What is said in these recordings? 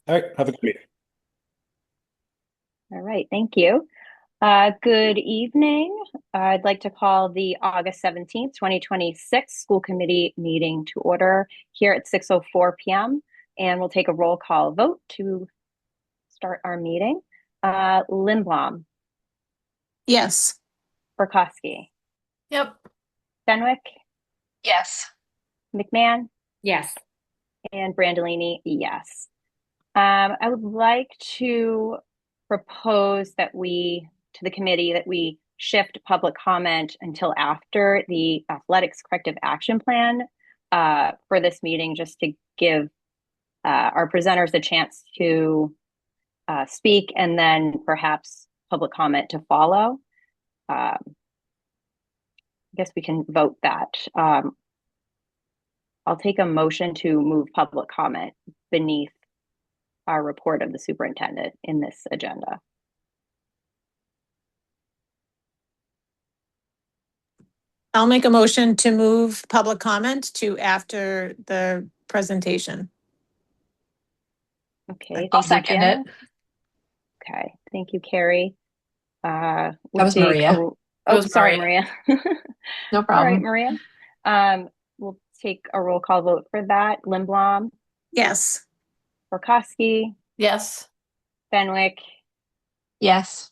All right, have a good meeting. All right, thank you. Good evening. I'd like to call the August 17th, 2026 school committee meeting to order here at 6:04 p.m. And we'll take a roll call vote to start our meeting. Lindblom, Yes. Burkowski, Yep. Fenwick, Yes. McMahon, Yes. and Brandolini, yes. I would like to propose to the committee that we shift public comment until after the athletics corrective action plan for this meeting, just to give our presenters a chance to speak and then perhaps public comment to follow. I guess we can vote that. I'll take a motion to move public comment beneath our report of the superintendent in this agenda. I'll make a motion to move public comment to after the presentation. Okay, I'll thank you, second Janet. it. Okay, thank you, Carrie. That We'll was take Maria. It was sorry, Maria. Maria. No All right, problem. Maria. We'll take a roll call vote for that. Lindblom, Yes. Burkowski, Yes. Fenwick, Yes.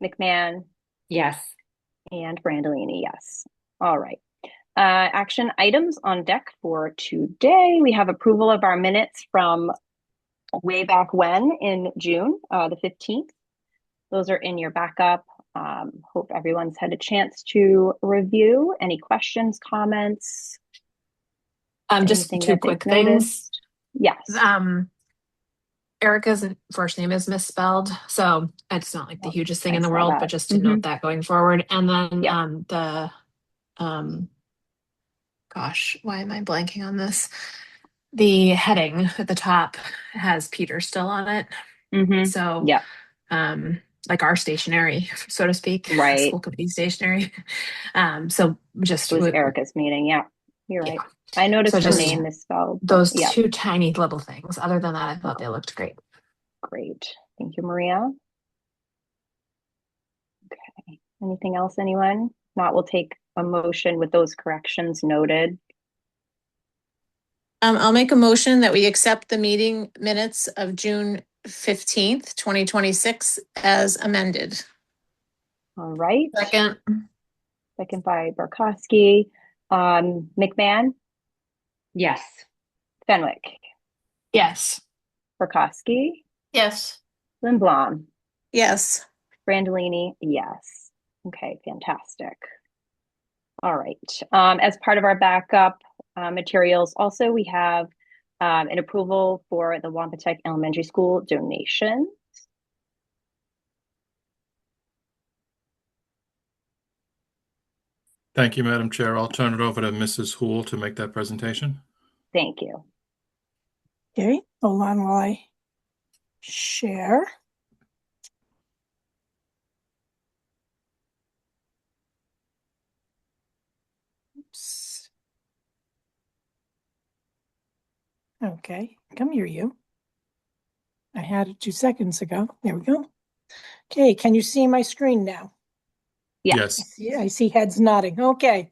McMahon, Yes. and Brandolini, yes. All right. Action items on deck for today. We have approval of our minutes from way back when in June, the 15th. Those are in your backup. Hope everyone's had a chance to review. Any questions, comments, Just anything two that they've quick things. noticed? Yes. Erica's first name is misspelled, so it's not like the hugest thing I in the saw world, but that. just to note that going forward. And then Yep. um gosh, why am I blanking on this? The heading at the top has Peter still on it. So Yep. like our stationery, so to speak, Right. school committee stationery. So just It was Erica's meeting. Yeah. You're yeah. right. I So noticed the just name misspelled, but those yeah. two tiny little things. Other than that, I thought they looked great. Great. Thank you, Maria. Okay. Anything else, anyone? Not, we'll take a motion with those corrections noted. I'll make a motion that we accept the meeting minutes of June 15th, 2026 as amended. All right. Second. Second by Burkowski. McMahon, Yes. Fenwick, Yes. Burkowski, Yes. Lindblom, Yes. Brandolini, yes. Okay, fantastic. All right. As part of our backup materials, also we have an approval for the Wampatuck Elementary School donation. Thank you, Madam Chair. I'll turn it over to Mrs. Hool to make that presentation. Thank you. Okay, hold on while I share. Oops. Okay, come here, you. I had it 2 seconds ago. There we go. Okay, can you see my screen now? Yeah. Yes. I see heads nodding. Okay.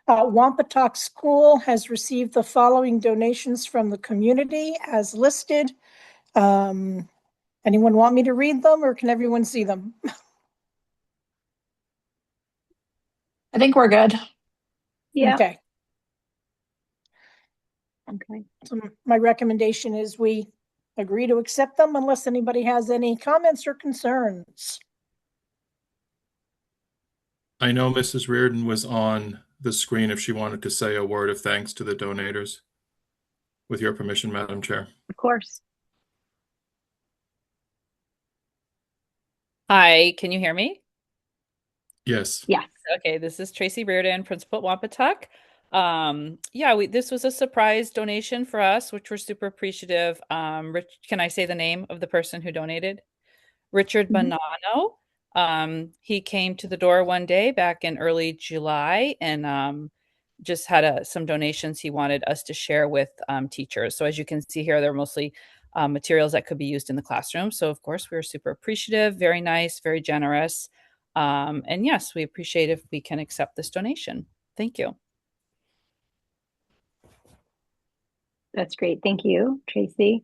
Wampatuck School has received the following donations from the community as listed. Anyone want me to read them or can everyone see them? I think we're good. Yeah. Okay. Okay. So my recommendation is we agree to accept them unless anybody has any comments or concerns. I know Mrs. Reardon was on the screen if she wanted to say a word of thanks to the donators. With your permission, Madam Chair. Of course. Hi, can you hear me? Yes. Yes. Okay, this is Tracy Reardon, Principal at Wampatuck. This was a surprise donation for us, which we're super appreciative. Can I say the name of the person who donated? Richard Mhm. Bonanno. He came to the door one day back in early July and just had some donations he wanted us to share with teachers. So as you can see here, they're mostly materials that could be used in the classroom. So of course, we were super appreciative, very nice, very generous. And yes, we appreciate if we can accept this donation. Thank you. That's great. Thank you, Tracy.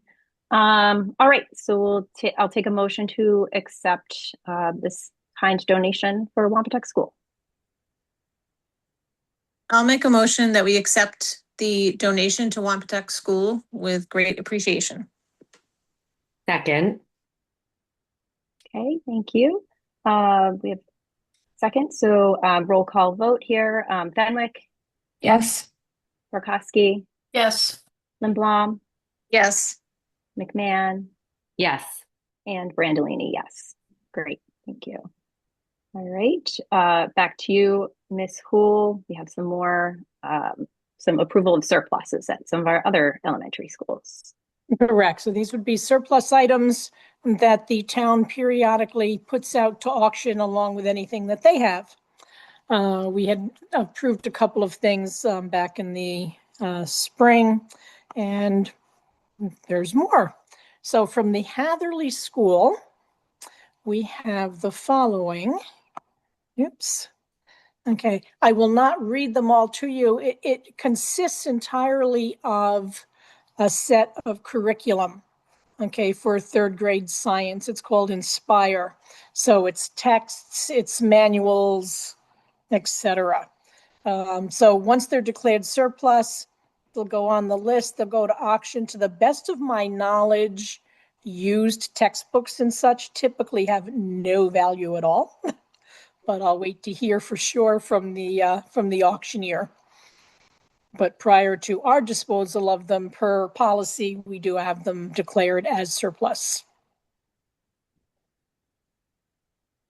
All right, so I'll take a motion to accept this kind donation for Wampatuck School. I'll make a motion that we accept the donation to Wampatuck School with great appreciation. Second. Okay, thank you. We have second, so roll call vote here. Fenwick, Yes. Barkowski, Yes. Lindblom, Yes. McMahon, Yes. and Brandolini, yes. Great, thank you. All right, back to you, Miss Hool. We have some more, some approval of surpluses at some of our other elementary schools. Correct. So these would be surplus items that the town periodically puts out to auction along with anything that they have. We had approved a couple of things back in the spring, and there's more. So from the Hatherley School, we have the following. Oops. Okay, I will not read them all to you. It consists entirely of a set of curriculum, okay, for third grade science. It's called Inspire. So it's texts, it's manuals, etc. So once they're declared surplus, they'll go on the list, they'll go to auction. To the best of my knowledge, used textbooks and such typically have no value at all. But I'll wait to hear for sure from the auctioneer. But prior to our disposal of them per policy, we do have them declared as surplus.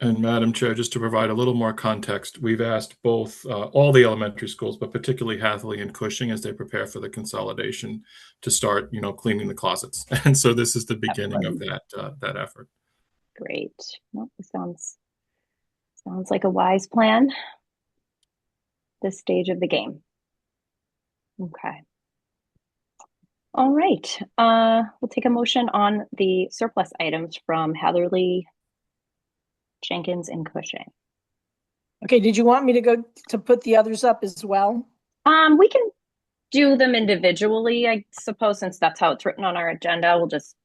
And Madam Chair, just to provide a little more context, we've asked both all the elementary schools, but particularly Hathley and Cushing, as they prepare for the consolidation, to start, cleaning the closets. And so this is the beginning of that effort. Great. Well, it sounds like a wise plan. This stage of the game. Okay. All right. We'll take a motion on the surplus items from Hatherley, Jenkins, and Cushing. Okay, did you want me to go to put the others up as well? We can do them individually, I suppose, since that's how it's written on our agenda. We'll just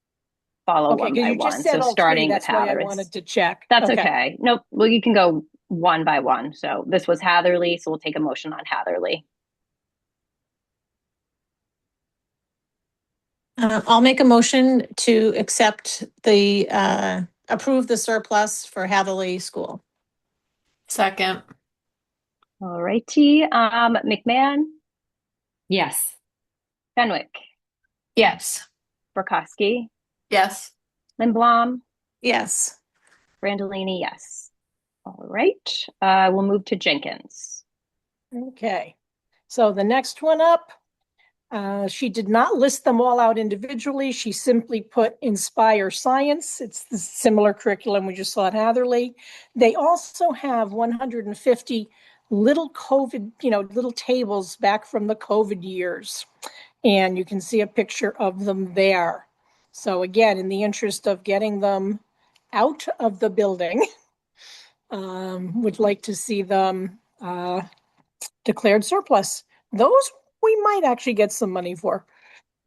follow one by one. So starting with Hatherley. I wanted to check. That's okay. Nope. Well, you can go one by one. So this was Hatherley, so we'll take a motion on Hatherley. I'll make a motion to accept approve the surplus for Hatherley School. Second. All righty. McMahon, Yes. Fenwick, Yes. Barkowski, Yes. Lindblom, Yes. Brandolini, yes. All right. We'll move to Jenkins. Okay. So the next one up, she did not list them all out individually. She simply put Inspire Science. It's the similar curriculum we just saw at Hatherley. They also have 150 little COVID, little tables back from the COVID years. And you can see a picture of them there. So again, in the interest of getting them out of the building, would like to see them declared surplus. Those we might actually get some money for.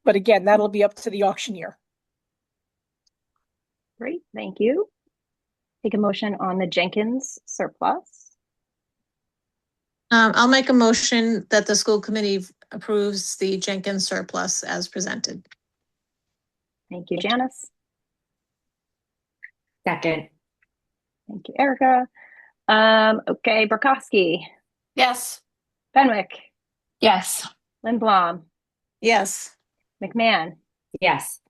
But again, that'll be up to the auctioneer. Great, thank you. Take a motion on the Jenkins surplus. I'll make a motion that the school committee approves the Jenkins surplus as presented. Thank you, Janice. Second. Thank you, Erica. Okay, Barkowski, Yes. Fenwick, Yes. Lindblom, Yes. McMahon, Yes.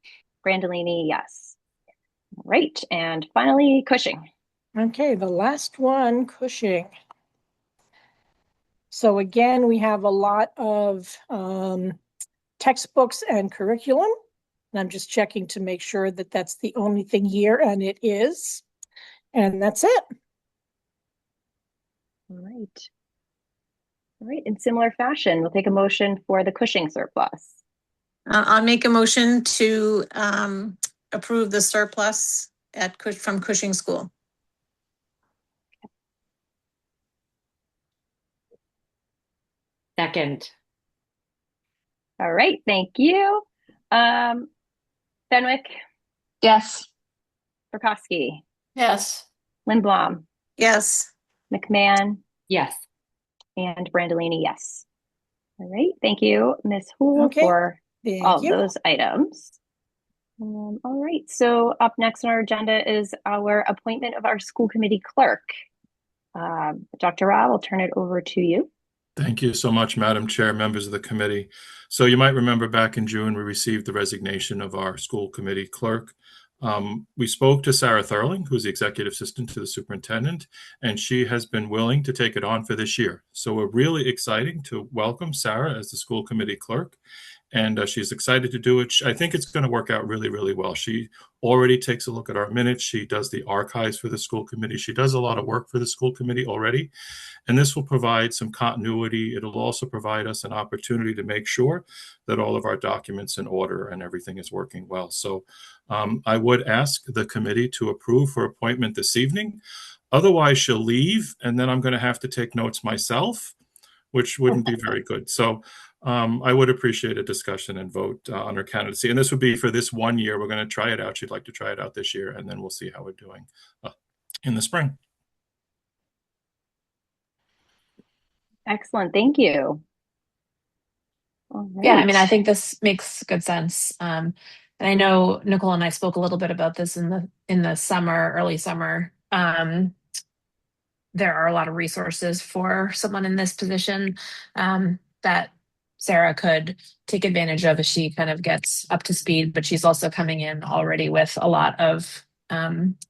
Brandolini, yes. All right, and finally, Cushing. Okay, the last one, Cushing. So again, we have a lot of textbooks and curriculum. And I'm just checking to make sure that that's the only thing here, and it is. And that's it. All right. All right, in similar fashion, we'll take a motion for the Cushing surplus. I'll make a motion to approve the surplus from Cushing School. Second. All right, thank you. Fenwick, Yes. Burkowski, Yes. Lindblom, Yes. McMahon, Yes. and Brandolini, yes. All right, thank you, Ms. Houle, Okay, for all thank you. those items. All right, so up next on our agenda is our appointment of our school committee clerk. Dr. Rob, I'll turn it over to you. Thank you so much, Madam Chair, members of the committee. So you might remember back in June, we received the resignation of our school committee clerk. We spoke to Sarah Thurling, who's the executive assistant to the superintendent, and she has been willing to take it on for this year. So we're really excited to welcome Sarah as the school committee clerk. And she's excited to do it. I think it's going to work out really, really well. She already takes a look at our minutes. She does the archives for the school committee. She does a lot of work for the school committee already. And this will provide some continuity. It'll also provide us an opportunity to make sure that all of our documents in order and everything is working well. So I would ask the committee to approve her appointment this evening. Otherwise, she'll leave, and then I'm going to have to take notes myself, which wouldn't be very good. So I would appreciate a discussion and vote on her candidacy. And this would be for this 1 year. We're going to try it out. She'd like to try it out this year, and then we'll see how we're doing in the spring. Excellent, thank you. All right. Yeah, I mean, I think this makes good sense. And I know Nicole and I spoke a little bit about this in the summer, early summer. There are a lot of resources for someone in this position that Sarah could take advantage of as she kind of gets up to speed, but she's also coming in already with a lot of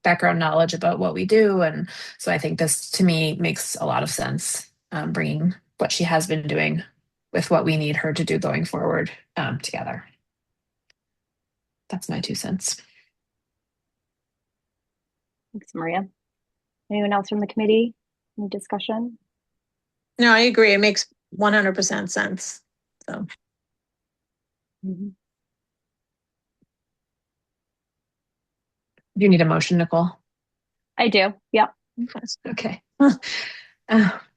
background knowledge about what we do. And so I think this, to me, makes a lot of sense, bringing what she has been doing with what we need her to do going forward together. That's my 2 cents. Thanks, Maria. Anyone else from the committee? Any discussion? No, I agree. It makes 100% sense. So. Mm-hmm. Do you need a motion, Nicole? I do. Yeah. Okay. Do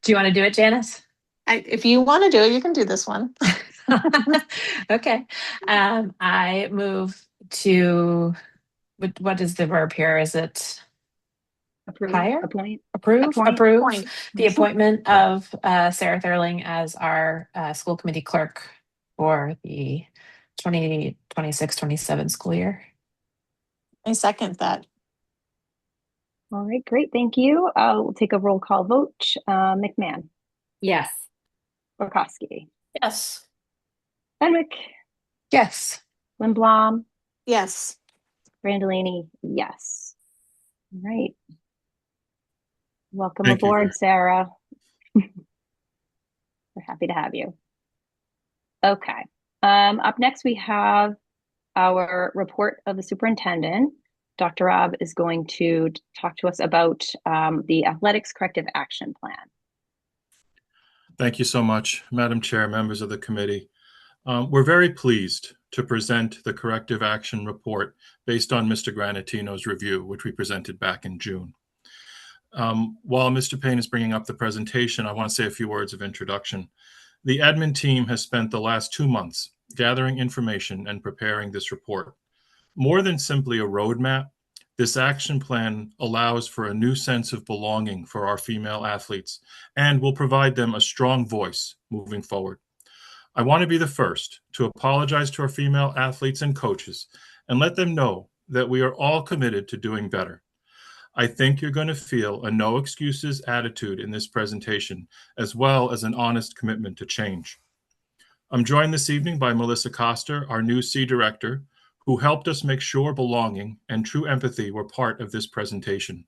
you want to do it, Janice? If you want to do it, you can do this one. Okay. I move to, what is the verb here? Is it Approve, hire? appoint, Approve, appoint, approve appoint. the appointment of Sarah Thurling as our school committee clerk for the 2026-27 school year. I second that. All right, great. Thank you. We'll take a roll call vote. McMahon, Yes. Burkowski, Yes. Fenwick, Yes. Lindblom, Yes. Brandolini, yes. All right. Welcome Thank you, aboard, Claire. Sarah. We're happy to have you. Okay. Up next, we have our report of the superintendent. Dr. Rob is going to talk to us about the athletics corrective action plan. Thank you so much, Madam Chair, members of the committee. We're very pleased to present the corrective action report based on Mr. Granatino's review, which we presented back in June. While Mr. Payne is bringing up the presentation, I want to say a few words of introduction. The admin team has spent the last 2 months gathering information and preparing this report. More than simply a roadmap, this action plan allows for a new sense of belonging for our female athletes and will provide them a strong voice moving forward. I want to be the first to apologize to our female athletes and coaches and let them know that we are all committed to doing better. I think you're going to feel a no excuses attitude in this presentation, as well as an honest commitment to change. I'm joined this evening by Melissa Coster, our new C Director, who helped us make sure belonging and true empathy were part of this presentation.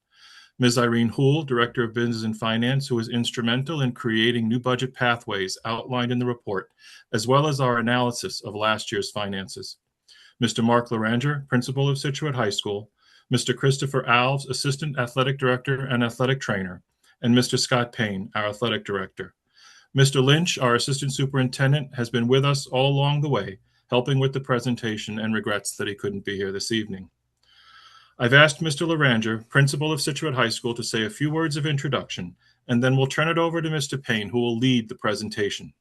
Ms. Irene Houle, Director of Business and Finance, who was instrumental in creating new budget pathways outlined in the report, as well as our analysis of last year's finances. Mr. Mark Loranger, Principal of Scituate High School, Mr. Christopher Alves, Assistant Athletic Director and Athletic Trainer, and Mr. Scott Payne, our Athletic Director. Mr. Lynch, our Assistant Superintendent, has been with us all along the way, helping with the presentation, and regrets that he couldn't be here this evening. I've asked Mr. Laranger, principal of Scituate High School, to say a few words of introduction, and then we'll turn it over to Mr. Payne, who will lead the presentation.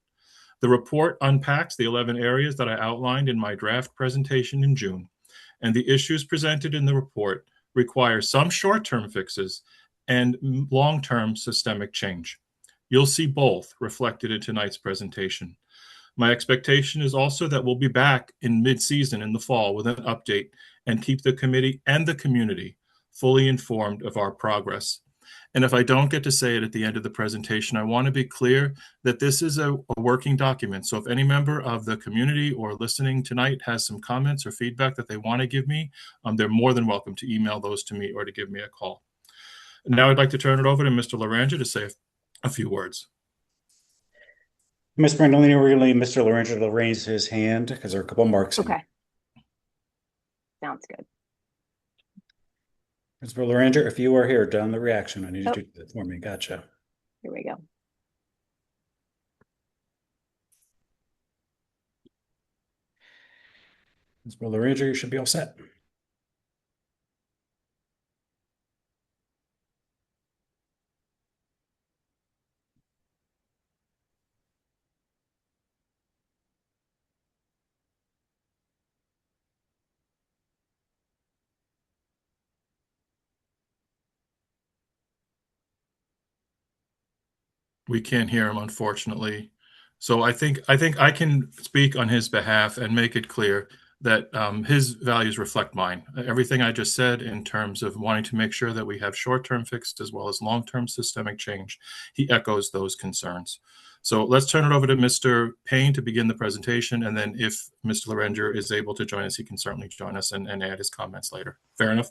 The report unpacks the 11 areas that I outlined in my draft presentation in June, and the issues presented in the report require some short-term fixes and long-term systemic change. You'll see both reflected in tonight's presentation. My expectation is also that we'll be back in mid-season in the fall with an update and keep the committee and the community fully informed of our progress. And if I don't get to say it at the end of the presentation, I want to be clear that this is a working document. So if any member of the community or listening tonight has some comments or feedback that they want to give me, they're more than welcome to email those to me or to give me a call. And now I'd like to turn it over to Mr. Laranger to say a few words. Ms. Brandolini, we're going to leave Mr. Laranger to raise his hand because there are a couple marks. Okay. Sounds good. Mr. Laranger, if you are here, down the reaction, I need you to do that for me. Gotcha. Here we go. Mr. Laranger, you should be all set. We can't hear him, unfortunately. So I think I can speak on his behalf and make it clear that his values reflect mine. Everything I just said in terms of wanting to make sure that we have short-term fixed as well as long-term systemic change, he echoes those concerns. So let's turn it over to Mr. Payne to begin the presentation, and then if Mr. Laranger is able to join us, he can certainly join us and add his comments later. Fair enough?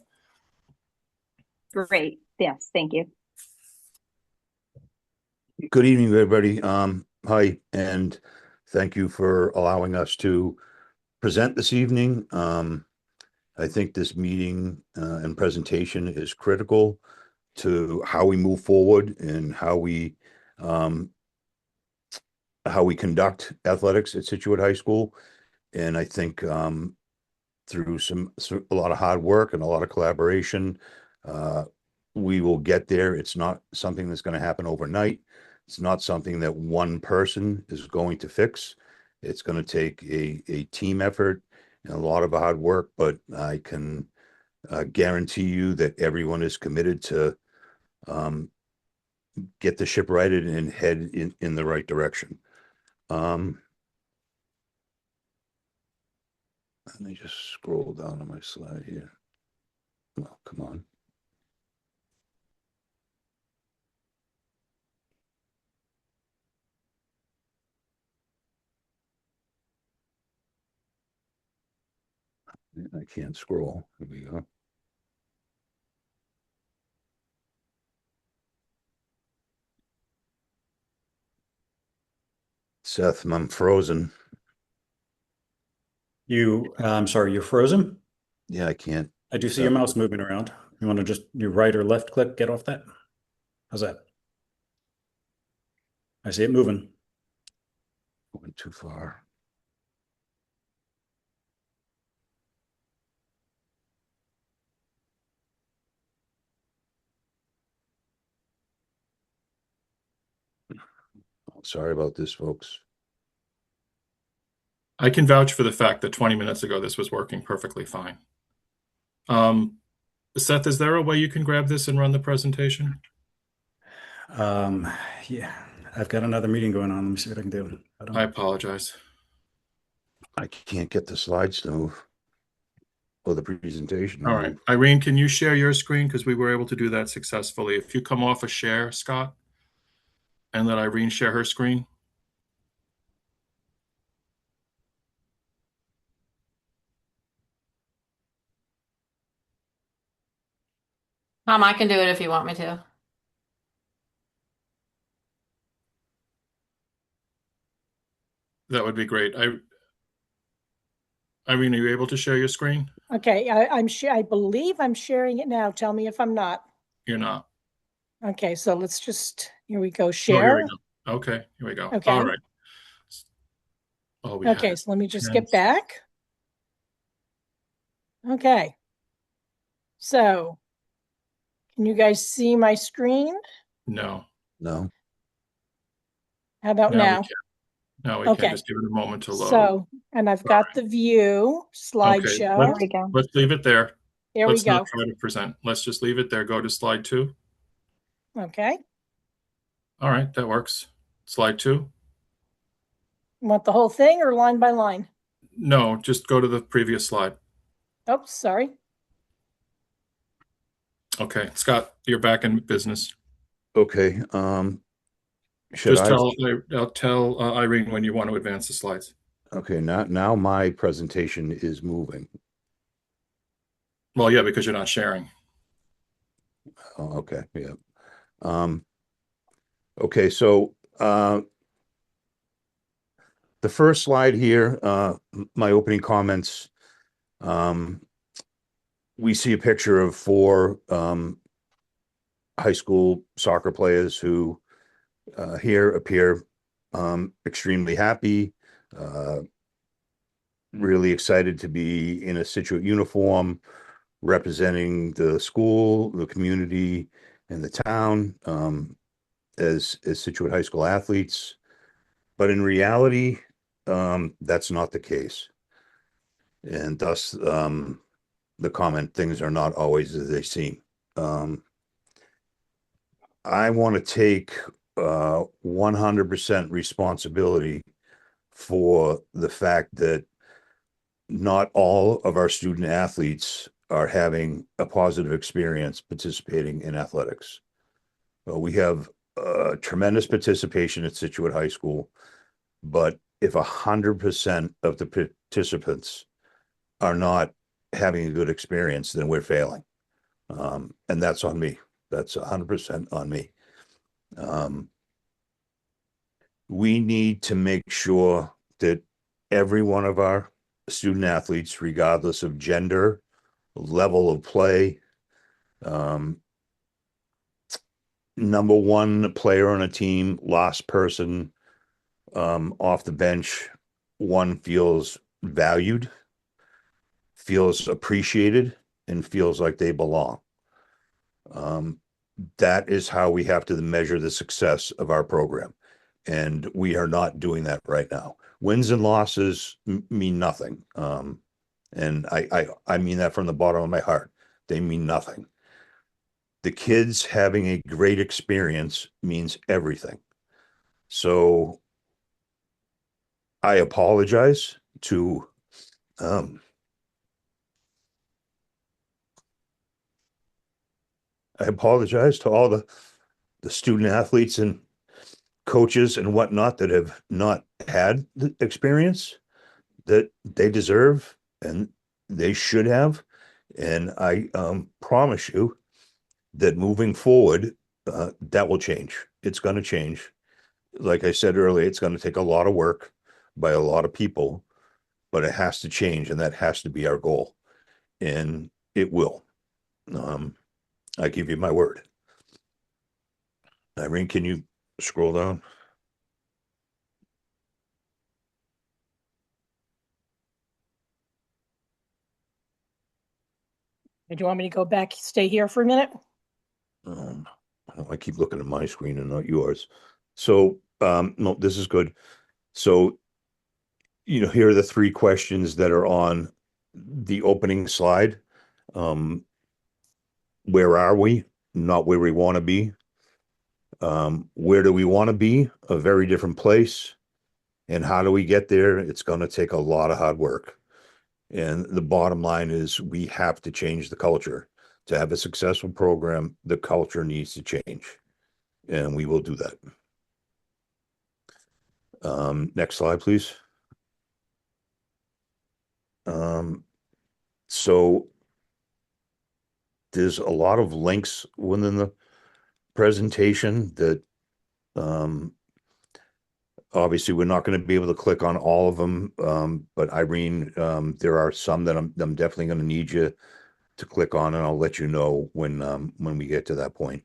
Great. Yes, thank you. Good evening, everybody. Hi, and thank you for allowing us to present this evening. I think this meeting and presentation is critical to how we move forward and how we conduct athletics at Scituate High School. And I think through a lot of hard work and a lot of collaboration, we will get there. It's not something that's going to happen overnight. It's not something that one person is going to fix. It's going to take a team effort and a lot of hard work, but I can guarantee you that everyone is committed to get the ship righted and head in the right direction. Let me just scroll down on my slide here. Oh, come on. I can't scroll. Here we go. Seth, I'm frozen. I'm sorry, you're frozen? Yeah, I can't. I do see your mouse moving around. You want to just do right or left click, get off that? How's that? I see it moving. Went too far. Sorry about this, folks. I can vouch for the fact that 20 minutes ago, this was working perfectly fine. Seth, is there a way you can grab this and run the presentation? Yeah, I've got another meeting going on. Let me see what I can do. I apologize. I can't get the slides to move or the presentation. All right. Irene, can you share your screen? Because we were able to do that successfully. If you come off a share, Scott, and let Irene share her screen. I can do it if you want me to. That would be great. Irene, are you able to share your screen? Okay, I believe I'm sharing it now. Tell me if I'm not. You're not. Okay, so let's just, here we go, Oh, share. here we go. Okay, here we go. Okay. All right. Oh, we had Okay, it. so let me just Ten. get back. Okay. So, can you guys see my screen? No, No. How about now we now? can. Now we can Okay. just give it a moment to load. So, and I've got the view Okay, slideshow. There we go. let's leave it there. There we Let's not go. try to present. Let's just leave it there. Go to slide 2. Okay. All right, that works. Slide 2. Want the whole thing or line by line? No, just go to the previous slide. Oh, sorry. Okay, Scott, you're back in business. Okay, should Just I? I'll tell Irene when you want to advance the slides. Okay, now my presentation is moving. Well, yeah, because you're not sharing. Oh, okay, yeah. Okay, so the first slide here, my opening comments, we see a picture of 4 high school soccer players who here appear extremely happy, really excited to be in a Scituate uniform, representing the school, the community, and the town as Scituate High School athletes. But in reality, that's not the case. And thus, the comment, things are not always as they seem. I want to take 100% responsibility for the fact that not all of our student athletes are having a positive experience participating in athletics. We have tremendous participation at Scituate High School, but if 100% of the participants are not having a good experience, then we're failing. And that's on me. That's 100% on me. We need to make sure that every one of our student athletes, regardless of gender, level of play, number one player on a team, last person off the bench, one feels valued, feels appreciated, and feels like they belong. That is how we have to measure the success of our program. And we are not doing that right now. Wins and losses mean nothing. And I mean that from the bottom of my heart. They mean nothing. The kids having a great experience means everything. So I apologize to all the student athletes and coaches and whatnot that have not had the experience that they deserve and they should have. And I promise you that moving forward, that will change. It's going to change. Like I said earlier, it's going to take a lot of work by a lot of people, but it has to change, and that has to be our goal. And it will. I give you my word. Irene, can you scroll down? Do you want me to go back, stay here for a minute? I keep looking at my screen and not yours. So, no, this is good. So, here are the 3 questions that are on the opening slide. Where are we? Not where we want to be. Where do we want to be? A very different place. And how do we get there? It's going to take a lot of hard work. And the bottom line is we have to change the culture. To have a successful program, the culture needs to change. And we will do that. Next slide, please. So there's a lot of links within the presentation that obviously we're not going to be able to click on all of them. But Irene, there are some that I'm definitely going to need you to click on, and I'll let you know when we get to that point.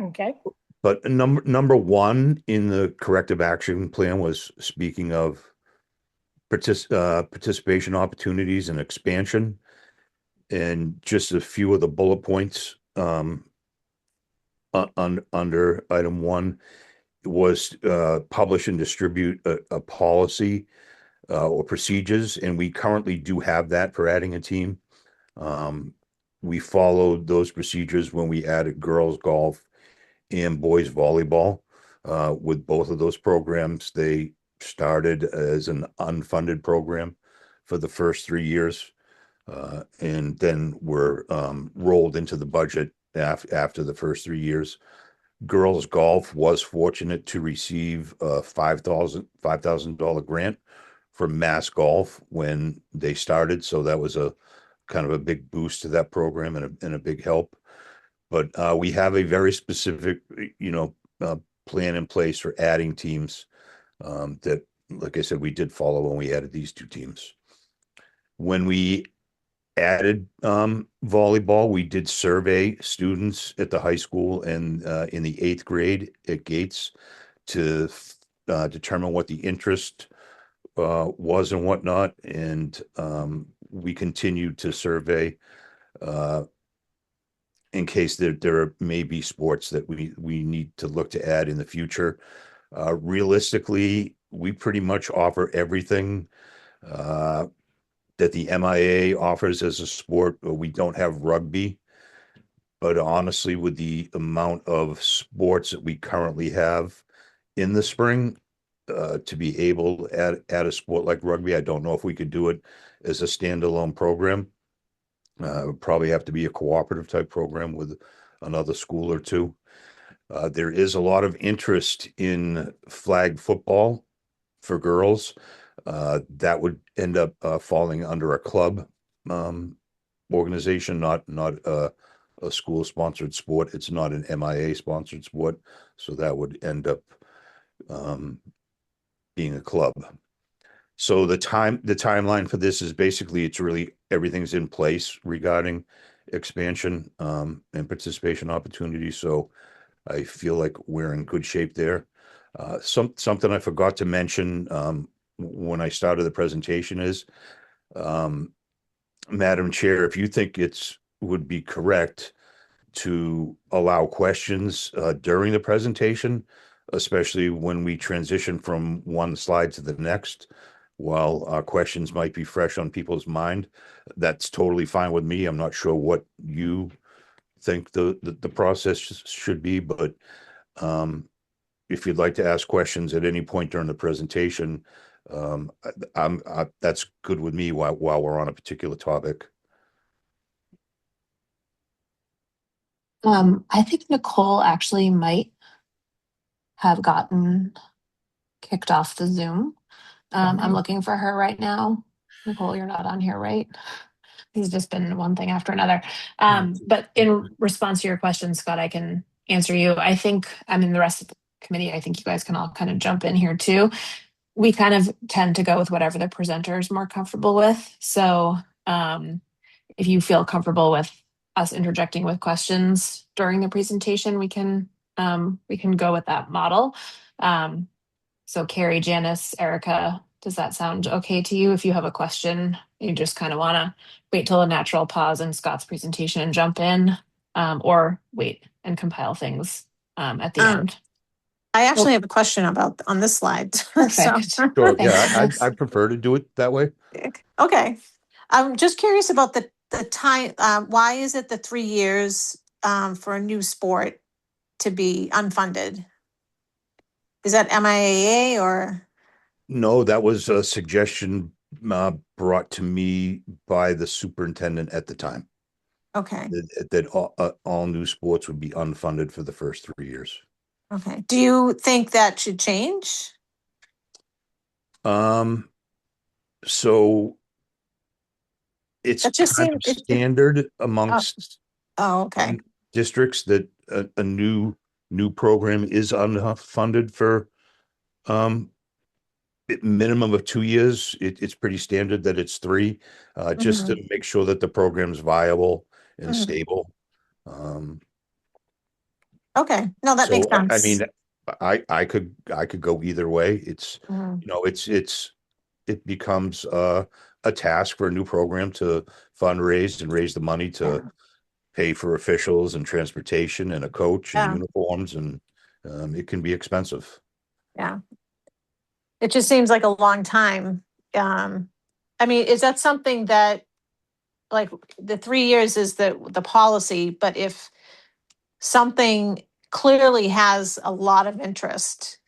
Okay. But number 1 in the corrective action plan was speaking of participation opportunities and expansion. And just a few of the bullet points under item one was publish and distribute a policy or procedures, and we currently do have that for adding a team. We followed those procedures when we added girls golf and boys volleyball. With both of those programs, they started as an unfunded program for the first 3 years, and then were rolled into the budget after the first 3 years. Girls golf was fortunate to receive a $5,000 grant from Mass Golf when they started, so that was a kind of a big boost to that program and a big help. But we have a very specific, plan in place for adding teams that, like I said, we did follow when we added these two teams. When we added volleyball, we did survey students at the high school and in the 8th grade at Gates to determine what the interest was and whatnot. And we continued to survey in case there may be sports that we need to look to add in the future. Realistically, we pretty much offer everything that the MIA offers as a sport. We don't have rugby, but honestly, with the amount of sports that we currently have in the spring, to be able to add a sport like rugby, I don't know if we could do it as a standalone program. It would probably have to be a cooperative type program with another school or two. There is a lot of interest in flag football for girls. That would end up falling under a club organization, not a school sponsored sport. It's not an MIA sponsored sport, so that would end up being a club. So the timeline for this is basically it's really everything's in place regarding expansion and participation opportunities. So I feel like we're in good shape there. Something I forgot to mention when I started the presentation is, Madam Chair, if you think would be correct to allow questions during the presentation, especially when we transition from one slide to the next, while questions might be fresh on people's mind, that's totally fine with me. I'm not sure what you think the process should be, but if you'd like to ask questions at any point during the presentation, that's good with me while we're on a particular topic. I think Nicole actually might have gotten kicked off the Zoom. I'm looking for her right now. Nicole, you're not on here, right? He's just been one thing after another. But in response to your question, Scott, I can answer you. I think, the rest of the committee, I think you guys can all kind of jump in here too. We kind of tend to go with whatever the presenter is more comfortable with. So if you feel comfortable with us interjecting with questions during the presentation, we can go with that model. So Carrie, Janice, Erica, does that sound okay to you? If you have a question, you just kind of want to wait till a natural pause in Scott's presentation and jump in, or wait and compile things at the end. I actually have a question about on this slide. Perfect. Sure, yeah, I prefer to do it that way. Okay. I'm just curious about the time. Why is it the 3 years for a new sport to be unfunded? Is that MIAA or? No, that was a suggestion brought to me by the superintendent at the time. Okay. That all new sports would be unfunded for the first 3 years. Okay. Do you think that should change? So it's kind of standard amongst okay. districts that a new program is unfunded for minimum of 2 years. It's pretty standard that it's 3, just to make sure that the program's viable and stable. Okay, no, that makes sense. I could go either way. It's it becomes a task for a new program to fundraise and raise the money to pay for officials and transportation and a coach and Yeah. uniforms, and it can be expensive. Yeah. It just seems like a long time. I mean, is that something that, like, the 3 years is the policy, but if something clearly has a lot of interest,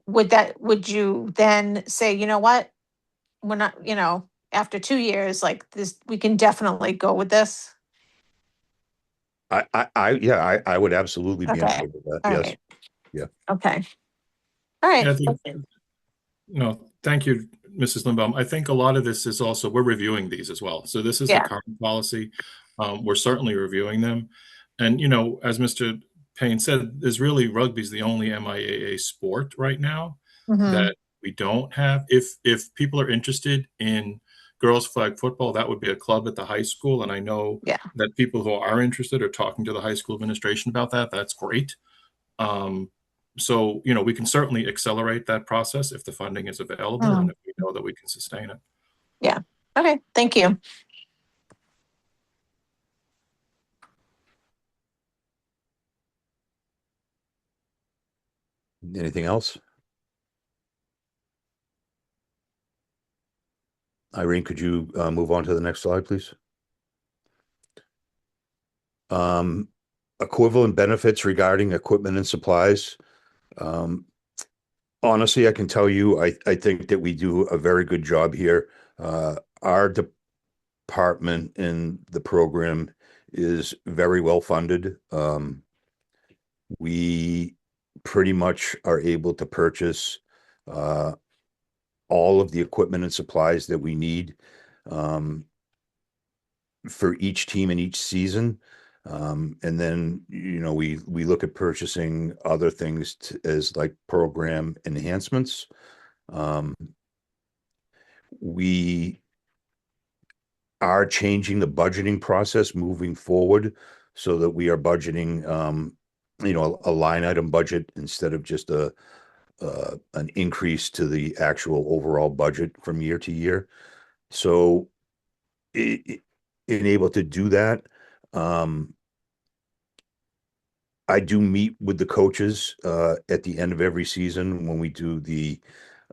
would you then say, you know what? We're not, after 2 years, like this, we can definitely go with this? Yeah, I would absolutely be in Okay. favor of that. All Yes. right. Yeah. Okay. All right. Yeah, I think, no, thank you, Mrs. Lindbaum. I think a lot of this is also, we're reviewing these as well. So this is the Yeah. current policy. We're certainly reviewing them. And, as Mr. Payne said, rugby's the only MIAA sport right now Mhm. that we don't have. If people are interested in girls flag football, that would be a club at the high school. And I know Yeah. that people who are interested are talking to the high school administration about that. That's great. So, we can certainly accelerate that process if the funding is available and Mm. if we know that we can sustain it. Yeah. Okay. Thank you. Anything else? Irene, could you move on to the next slide, please? Equivalent benefits regarding equipment and supplies. Honestly, I can tell you, I think that we do a very good job here. Our department in the program is very well funded. We pretty much are able to purchase all of the equipment and supplies that we need for each team in each season. And then, we look at purchasing other things as like program enhancements. We are changing the budgeting process moving forward so that we are budgeting, a line item budget instead of just an increase to the actual overall budget from year to year. So being able to do that, I do meet with the coaches at the end of every season when we do the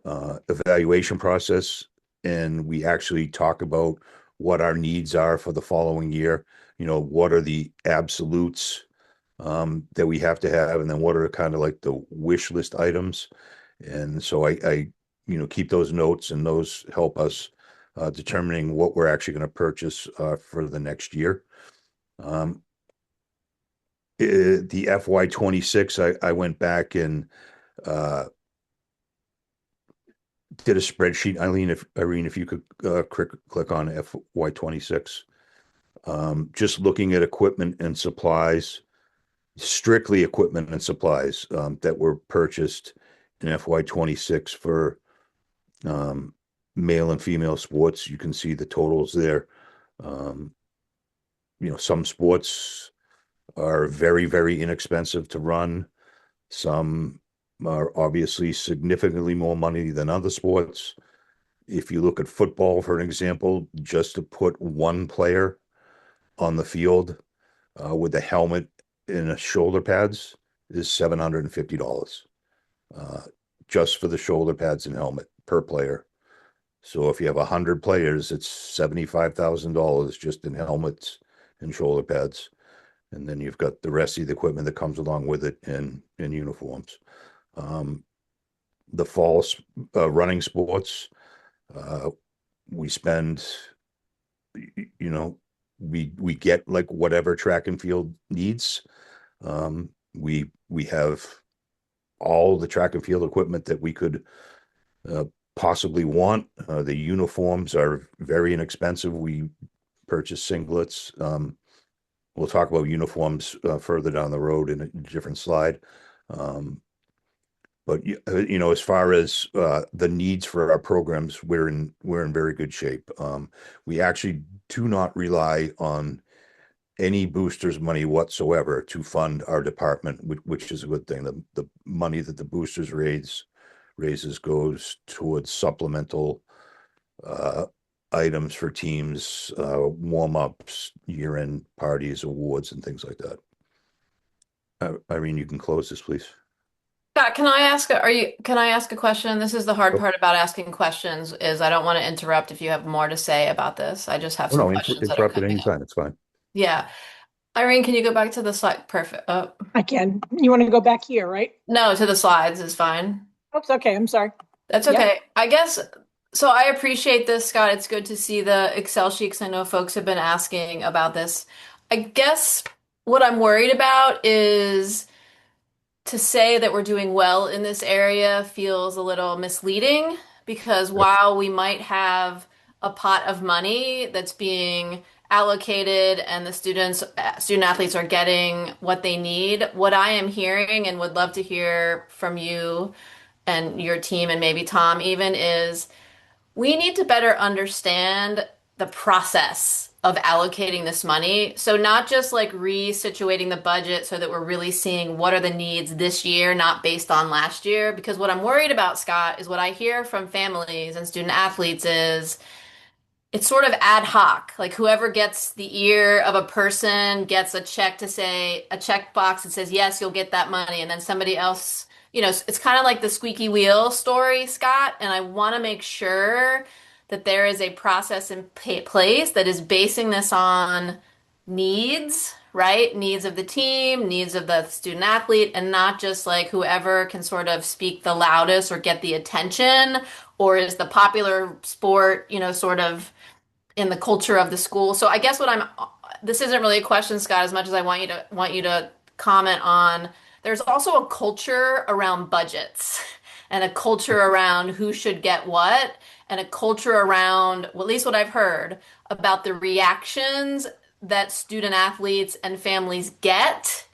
evaluation process, and we actually talk about what our needs are for the following year. What are the absolutes that we have to have, and then what are kind of like the wish list items. And so I keep those notes, and those help us determining what we're actually going to purchase for the next year. The FY26, I went back and did a spreadsheet. Irene, if you could click on FY26. Just looking at equipment and supplies, strictly equipment and supplies that were purchased in FY26 for male and female sports. You can see the totals there. Some sports are very, very inexpensive to run. Some are obviously significantly more money than other sports. If you look at football, for an example, just to put one player on the field with a helmet and a shoulder pads is $750 just for the shoulder pads and helmet per player. So if you have 100 players, it's $75,000 just in helmets and shoulder pads. And then you've got the rest of the equipment that comes along with it in uniforms. The fall running sports, we spend, we get like whatever track and field needs. We have all the track and field equipment that we could possibly want. The uniforms are very inexpensive. We purchase singlets. We'll talk about uniforms further down the road in a different slide. But as far as the needs for our programs, we're in very good shape. We actually do not rely on any boosters money whatsoever to fund our department, which is a good thing. The money that the boosters raises goes towards supplemental items for teams, warm-ups, year-end parties, awards, and things like that. Irene, you can close this, please. Scott, can I ask a question? This is the hard part about asking questions is I don't want to interrupt if you have more to say about this. I just have Oh, some no, questions that are interrupt at coming any up. time. It's fine. Yeah. Irene, can you go back to the slide? Perfect. Oh, I can. You want to go back here, right? no, to the slides is fine. Oops, okay, I'm sorry. That's Yep. okay. I guess so. I appreciate this, Scott. It's good to see the Excel sheet 'cause I know folks have been asking about this. I guess what I'm worried about is to say that we're doing well in this area feels a little misleading because while we might have a pot of money that's being allocated and the student athletes are getting what they need, what I am hearing and would love to hear from you and your team and maybe Tom even is we need to better understand the process of allocating this money. So not just like resituating the budget so that we're really seeing what are the needs this year, not based on last year. Because what I'm worried about, Scott, is what I hear from families and student athletes is it's sort of ad hoc. Like whoever gets the ear of a person gets a check to say a check box that says, yes, you'll get that money. And then somebody else, it's kind of like the squeaky wheel story, Scott. And I want to make sure that there is a process in place that is basing this on needs, right? Needs of the team, needs of the student athlete, and not just like whoever can sort of speak the loudest or get the attention or is the popular sport, sort of in the culture of the school. So I guess this isn't really a question, Scott, as much as I want you to comment on. There's also a culture around budgets and a culture around who should get what and a culture around, well, at least what I've heard about the reactions that student athletes and families get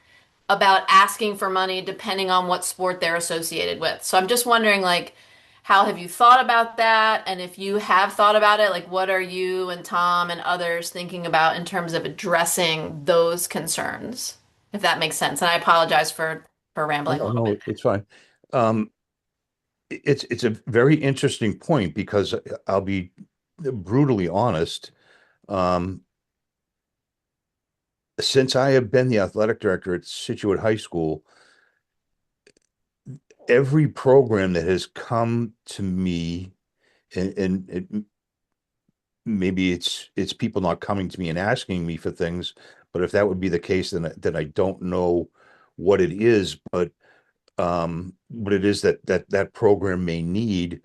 about asking for money depending on what sport they're associated with. So I'm just wondering, like, how have you thought about that? And if you have thought about it, like, what are you and Tom and others thinking about in terms of addressing those concerns? If that makes sense. And I apologize for rambling a No, little bit. no, it's fine. Um, it's a very interesting point because I'll be brutally honest. Um, since I have been the athletic director at Scituate High School, every program that has come to me, and maybe it's people not coming to me and asking me for things, but if that would be the case, then I don't know what it is, but what it is that program may need,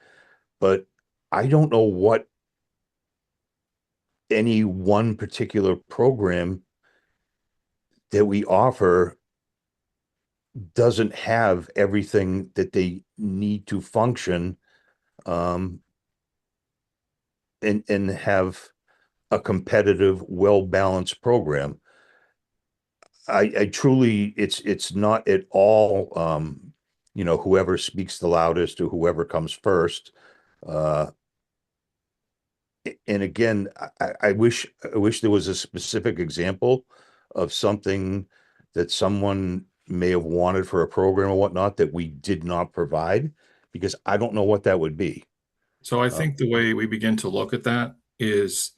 but I don't know what any one particular program that we offer doesn't have everything that they need to function, um, and have a competitive, well-balanced program. I truly, it's not at all, whoever speaks the loudest or whoever comes first. Uh, and again, I wish there was a specific example of something that someone may have wanted for a program or whatnot that we did not provide, because I don't know what that would be. So I think the way we begin to look at that is,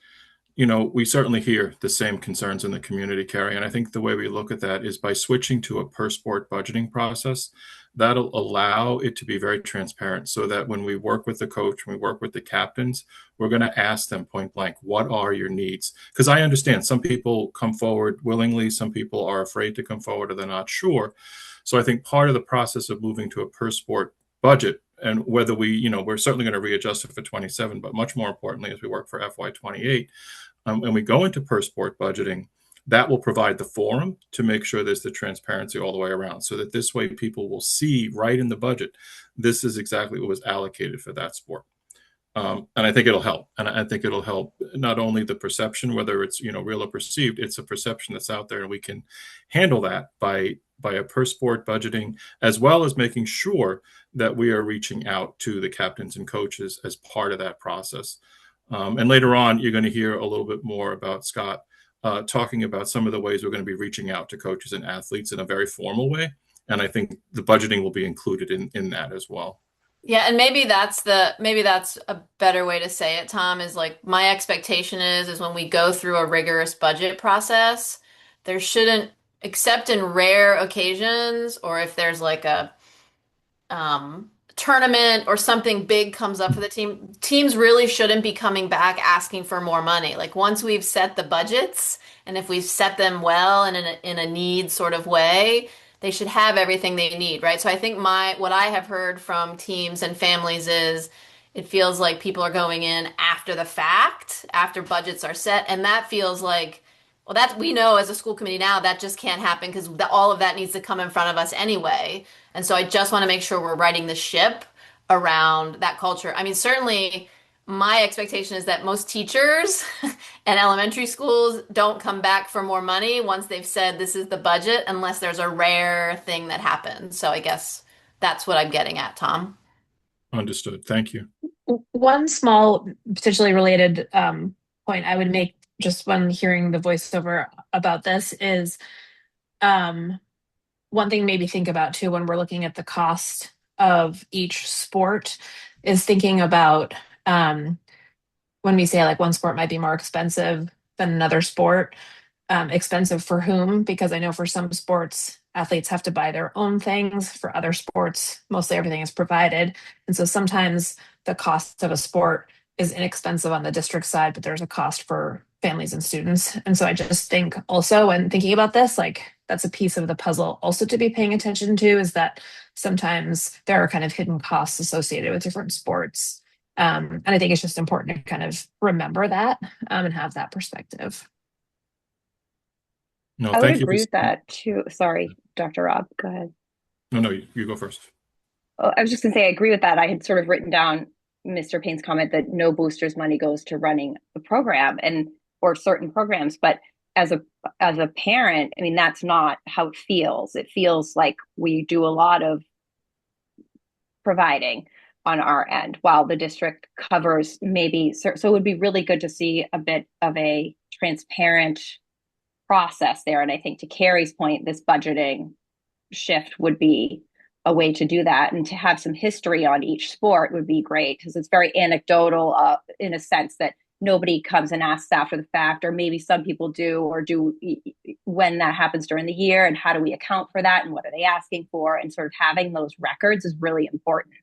we certainly hear the same concerns in the community, Carrie. And I think the way we look at that is by switching to a per sport budgeting process. That'll allow it to be very transparent so that when we work with the coach, when we work with the captains, we're going to ask them point blank, what are your needs? Because I understand some people come forward willingly, some people are afraid to come forward or they're not sure. So I think part of the process of moving to a per sport budget, and whether we're certainly going to readjust it for 27, but much more importantly, as we work for FY 28, and we go into per sport budgeting, that will provide the forum to make sure there's the transparency all the way around so that this way people will see right in the budget, this is exactly what was allocated for that sport. And I think it'll help. And I think it'll help not only the perception, whether it's, real or perceived, it's a perception that's out there and we can handle that by a per sport budgeting, as well as making sure that we are reaching out to the captains and coaches as part of that process. And later on, you're going to hear a little bit more about Scott talking about some of the ways we're going to be reaching out to coaches and athletes in a very formal way. And I think the budgeting will be included in that as well. Yeah, and maybe that's a better way to say it, Tom, is like my expectation is when we go through a rigorous budget process, there shouldn't, except in rare occasions or if there's like a tournament or something big comes up for the team, teams really shouldn't be coming back asking for more money. Like once we've set the budgets and if we've set them well and in a need sort of way, they should have everything they need, right? So I think my what I have heard from teams and families is it feels like people are going in after the fact, after budgets are set, and that feels like well, that we know as a school committee now that just can't happen because all of that needs to come in front of us anyway. And so I just want to make sure we're righting the ship around that culture. I mean, certainly my expectation is that most teachers and elementary schools don't come back for more money once they've said this is the budget, unless there's a rare thing that happens. So I guess that's what I'm getting at, Tom. Understood. Thank you. One small, potentially related point I would make just when hearing the voiceover about this is one thing maybe think about too when we're looking at the cost of each sport is thinking about when we say like one sport might be more expensive than another sport, expensive for whom? Because I know for some sports, athletes have to buy their own things. For other sports, mostly everything is provided. And so sometimes the cost of a sport is inexpensive on the district side, but there's a cost for families and students. And so I just think also when thinking about this, like that's a piece of the puzzle also to be paying attention to is that sometimes there are kind of hidden costs associated with different sports. And I think it's just important to kind of remember that and have that perspective. No, I would thank you for, agree with that too. Sorry, Dr. Rob, go ahead. no, you go first. Oh, I was just going to say, I agree with that. I had sort of written down Mr. Payne's comment that no boosters money goes to running the program and or certain programs. But as a parent, I mean, that's not how it feels. It feels like we do a lot of providing on our end while the district covers maybe. So it would be really good to see a bit of a transparent process there. And I think to Carrie's point, this budgeting shift would be a way to do that, and to have some history on each sport would be great because it's very anecdotal in a sense that nobody comes and asks after the fact, or maybe some people do or do when that happens during the year, and how do we account for that and what are they asking for, and sort of having those records is really important.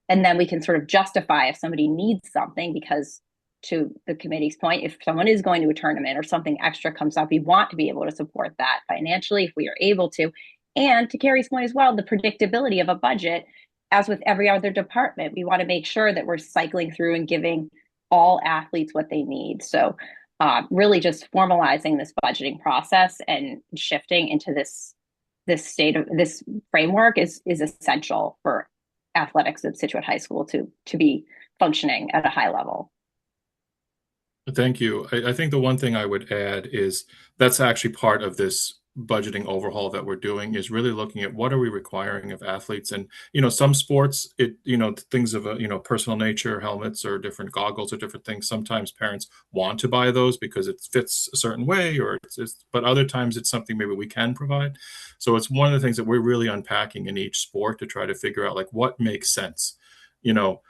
And then we can sort of justify if somebody needs something, because to the committee's point, if someone is going to a tournament or something extra comes up, we want to be able to support that financially if we are able to. And to Carrie's point as well, the predictability of a budget, as with every other department, we want to make sure that we're cycling through and giving all athletes what they need. So really just formalizing this budgeting process and shifting into this state of this framework is essential for athletics at Scituate High School to be functioning at a high level. Thank you. I think the one thing I would add is that's actually part of this budgeting overhaul that we're doing is really looking at what are we requiring of athletes. And some sports, things of a personal nature, helmets or different goggles or different things, sometimes parents want to buy those because it fits a certain way, or but other times it's something maybe we can provide. So it's one of the things that we're really unpacking in each sport to try to figure out like what makes sense. you know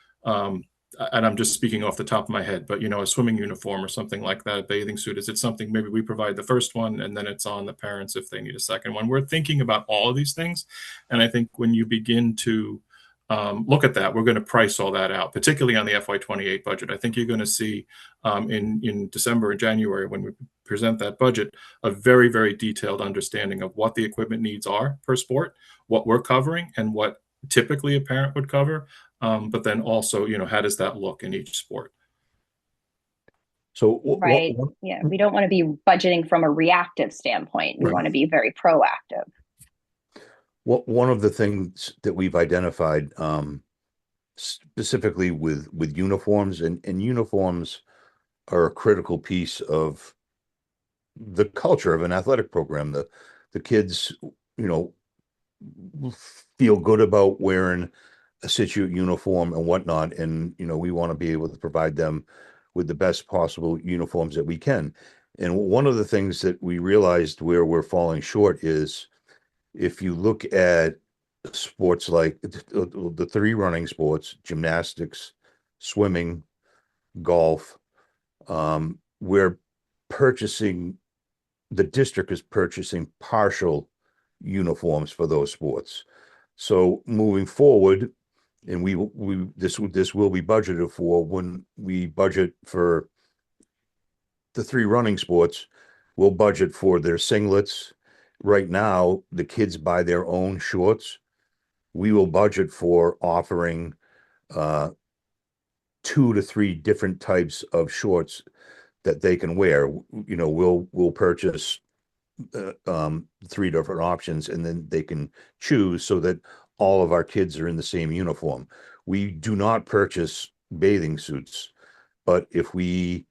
and I'm just speaking off the top of my head, but a swimming uniform or something like that, a bathing suit, is it something maybe we provide the first one and then it's on the parents if they need a second one? We're thinking about all of these things. And I think when you begin to look at that, we're going to price all that out, particularly on the FY28 budget. I think you're going to see in December and January, when we present that budget, a very, very detailed understanding of what the equipment needs are per sport, what we're covering, and what typically a parent would cover. But then also, how does that look in each sport? So Right. Yeah. We don't want to be budgeting from a reactive standpoint. We Right. want to be very proactive. One of the things that we've identified, specifically with uniforms, and uniforms are a critical piece of the culture of an athletic program. The kids, feel good about wearing a Scituate uniform and whatnot, and we want to be able to provide them with the best possible uniforms that we can. And one of the things that we realized where we're falling short is if you look at sports like the three running sports, gymnastics, swimming, golf. We're purchasing, the district is purchasing partial uniforms for those sports. So moving forward, and this will be budgeted for when we budget for the three running sports, we'll budget for their singlets. Right now, the kids buy their own shorts. We will budget for offering uh, 2 to 3 different types of shorts that they can wear. We'll purchase 3 different options, and then they can choose so that all of our kids are in the same uniform. We do not purchase bathing suits, but if we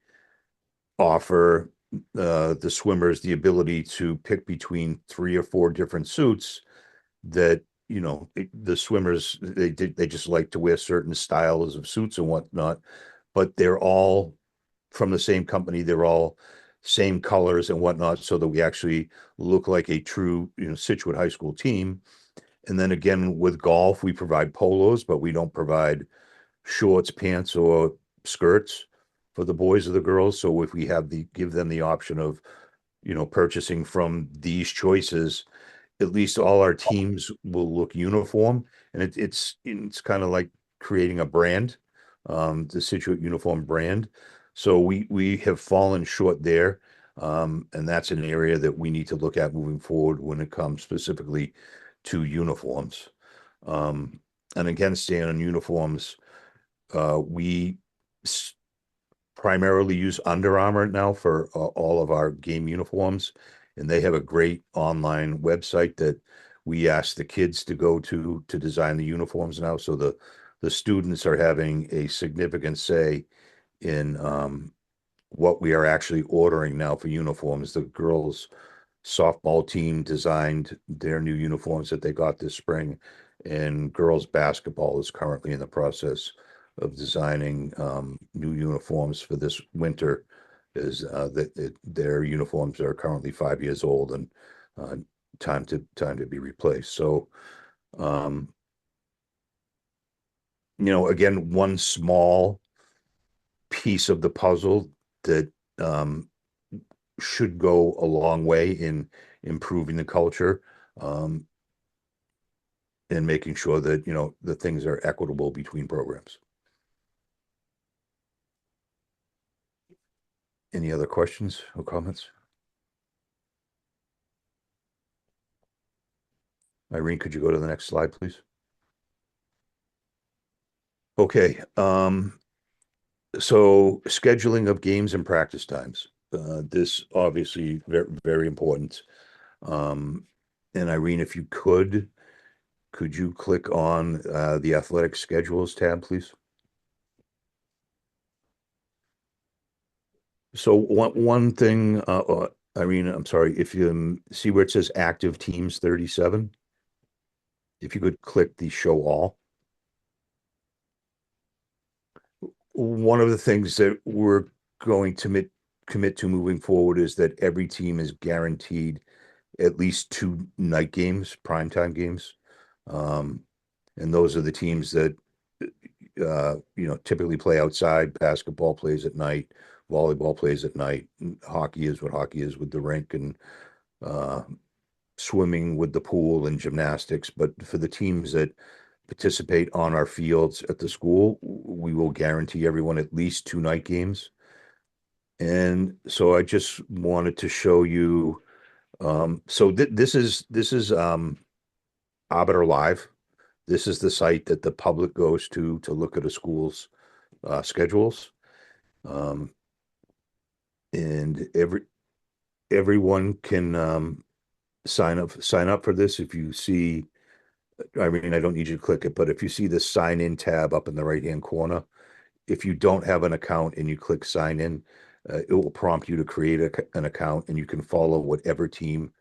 offer the swimmers the ability to pick between 3 or 4 different suits, that the swimmers, they just like to wear certain styles of suits and whatnot, but they're all from the same company. They're all same colors and whatnot, so that we actually look like a true, Scituate High School team. And then again, with golf, we provide polos, but we don't provide shorts, pants, or skirts for the boys or the girls. So if we give them the option of, purchasing from these choices, at least all our teams will look uniform, and it's kind of like creating a brand, the Scituate uniform brand. So we have fallen short there, and that's an area that we need to look at moving forward when it comes specifically to uniforms. And again, staying on uniforms, we primarily use Under Armour now for all of our game uniforms, and they have a great online website that we ask the kids to go to design the uniforms now. So the students are having a significant say in what we are actually ordering now for uniforms. The girls' softball team designed their new uniforms that they got this spring, and girls' basketball is currently in the process of designing new uniforms for this winter. Is that their uniforms are currently 5 years old and uh, time to be replaced. So, again, one small piece of the puzzle that should go a long way in improving the culture, and making sure that the things are equitable between programs. Any other questions or comments? Irene, could you go to the next slide, please? Okay, so scheduling of games and practice times. This obviously very, very important. And Irene, if you could you click on the athletic schedules tab, please? So one thing, Irene, I'm sorry, if you see where it says active teams 37, if you could click the show all. One of the things that we're going to commit to moving forward is that every team is guaranteed at least 2 night games, primetime games. And those are the teams that typically play outside. Basketball plays at night, volleyball plays at night, hockey is what hockey is with the rink, and swimming with the pool, and gymnastics. But for the teams that participate on our fields at the school, we will guarantee everyone at least 2 night games. And so I just wanted to show you, so this is Arbiter Live. This is the site that the public goes to look at a school's schedules. And everyone can sign up for this. If you see, I mean, I don't need you to click it, but if you see the sign in tab up in the right-hand corner, if you don't have an account and you click sign in, it will prompt you to create an account, and you can follow whatever team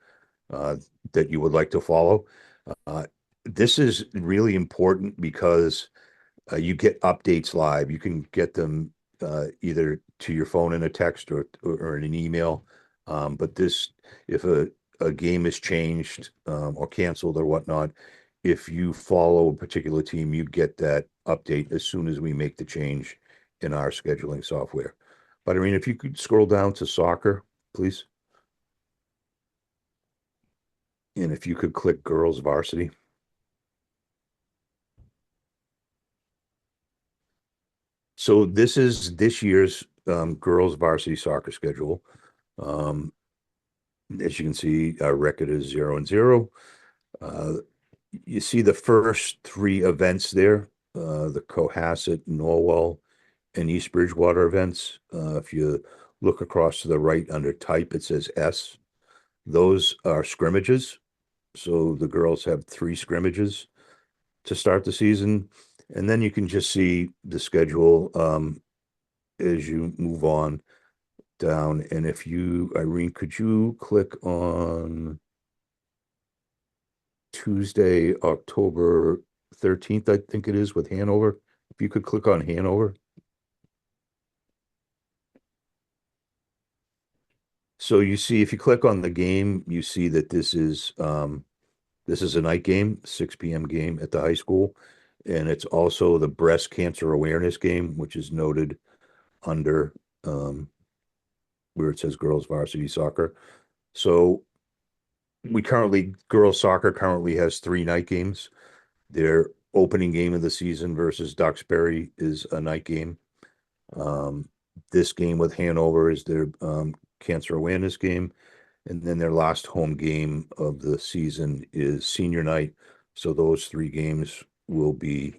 that you would like to follow. This is really important because you get updates live. You can get them either to your phone in a text or in an email. But if a game is changed or canceled or whatnot, if you follow a particular team, you get that update as soon as we make the change in our scheduling software. But Irene, if you could scroll down to soccer, please. And if you could click girls varsity. So this is this year's girls varsity soccer schedule. Um, as you can see, our record is 0-0. You see the first three events there, the Cohasset, Norwell, and East Bridgewater events. If you look across to the right under type, it says S. Those are scrimmages. So the girls have 3 scrimmages to start the season. And then you can just see the schedule as you move on down. And if you, Irene, could you click on Tuesday, October 13th, I think it is, with Hanover? If you could click on Hanover. So you see, if you click on the game, you see that this is a night game, 6 p.m. game at the high school. And it's also the breast cancer awareness game, which is noted under where it says girls varsity soccer. So girls soccer currently has 3 night games. Their opening game of the season versus Duxbury is a night game. This game with Hanover is their cancer awareness game. And then their last home game of the season is senior night. So those 3 games will be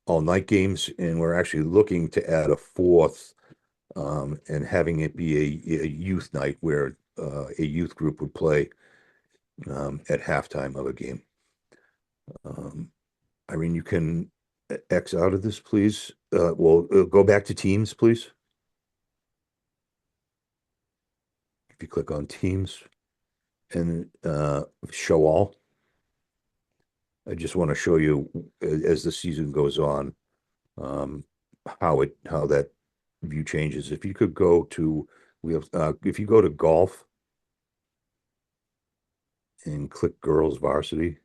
all night games. And we're actually looking to add a 4th and having it be a youth night where a youth group would play at halftime of a game. Irene, you can X out of this, please. Go back to teams, please. If you click on teams and show all. I just want to show you as the season goes on how that view changes. If you could go to if you go to golf and click girls varsity.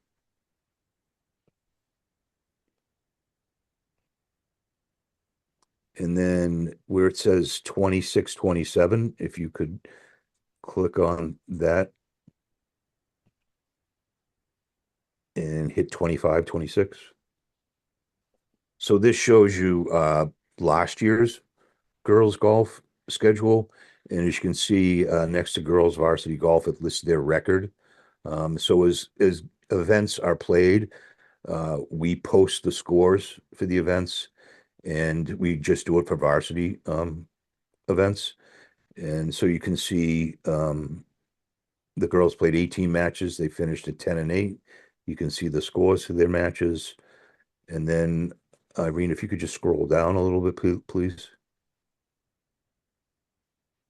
And then where it says 26, 27, if you could click on that and hit 25, 26. So this shows you last year's girls golf schedule. And as you can see next to girls varsity golf, it lists their record. So as events are played, we post the scores for the events, and we just do it for varsity events. And so you can see the girls played 18 matches. They finished at 10-8. You can see the scores for their matches. And then, Irene, if you could just scroll down a little bit, please.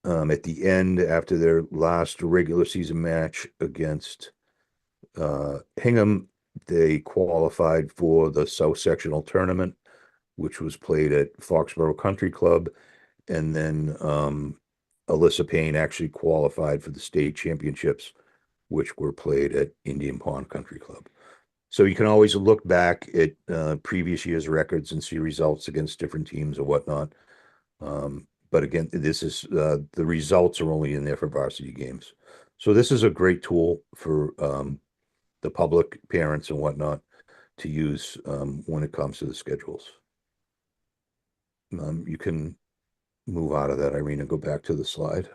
At the end, after their last regular season match against Hingham, they qualified for the South Sectional Tournament, which was played at Foxborough Country Club. And then Alyssa Payne actually qualified for the state championships, which were played at Indian Pond Country Club. So you can always look back at previous year's records and see results against different teams or whatnot. But again, this is the results are only in there for varsity games. So this is a great tool for the public, parents, and whatnot to use when it comes to the schedules. You can move out of that, Irene, and go back to the slide.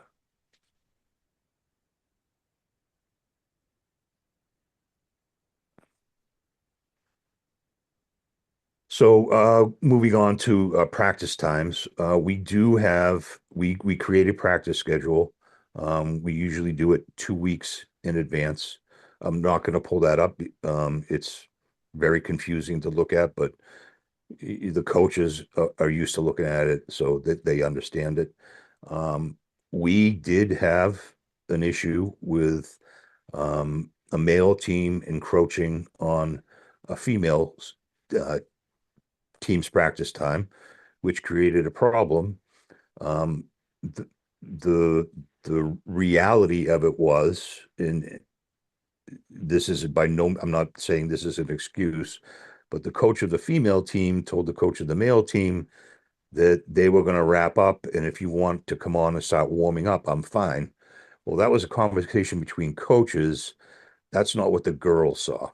So moving on to practice times, we create a practice schedule. We usually do it 2 weeks in advance. I'm not going to pull that up. It's very confusing to look at, but the coaches are used to looking at it so that they understand it. We did have an issue with a male team encroaching on a female team's practice time, which created a problem. The reality of it was, and this is by no, I'm not saying this is an excuse, but the coach of the female team told the coach of the male team that they were going to wrap up. And if you want to come on and start warming up, I'm fine. Well, that was a conversation between coaches. That's not what the girls saw.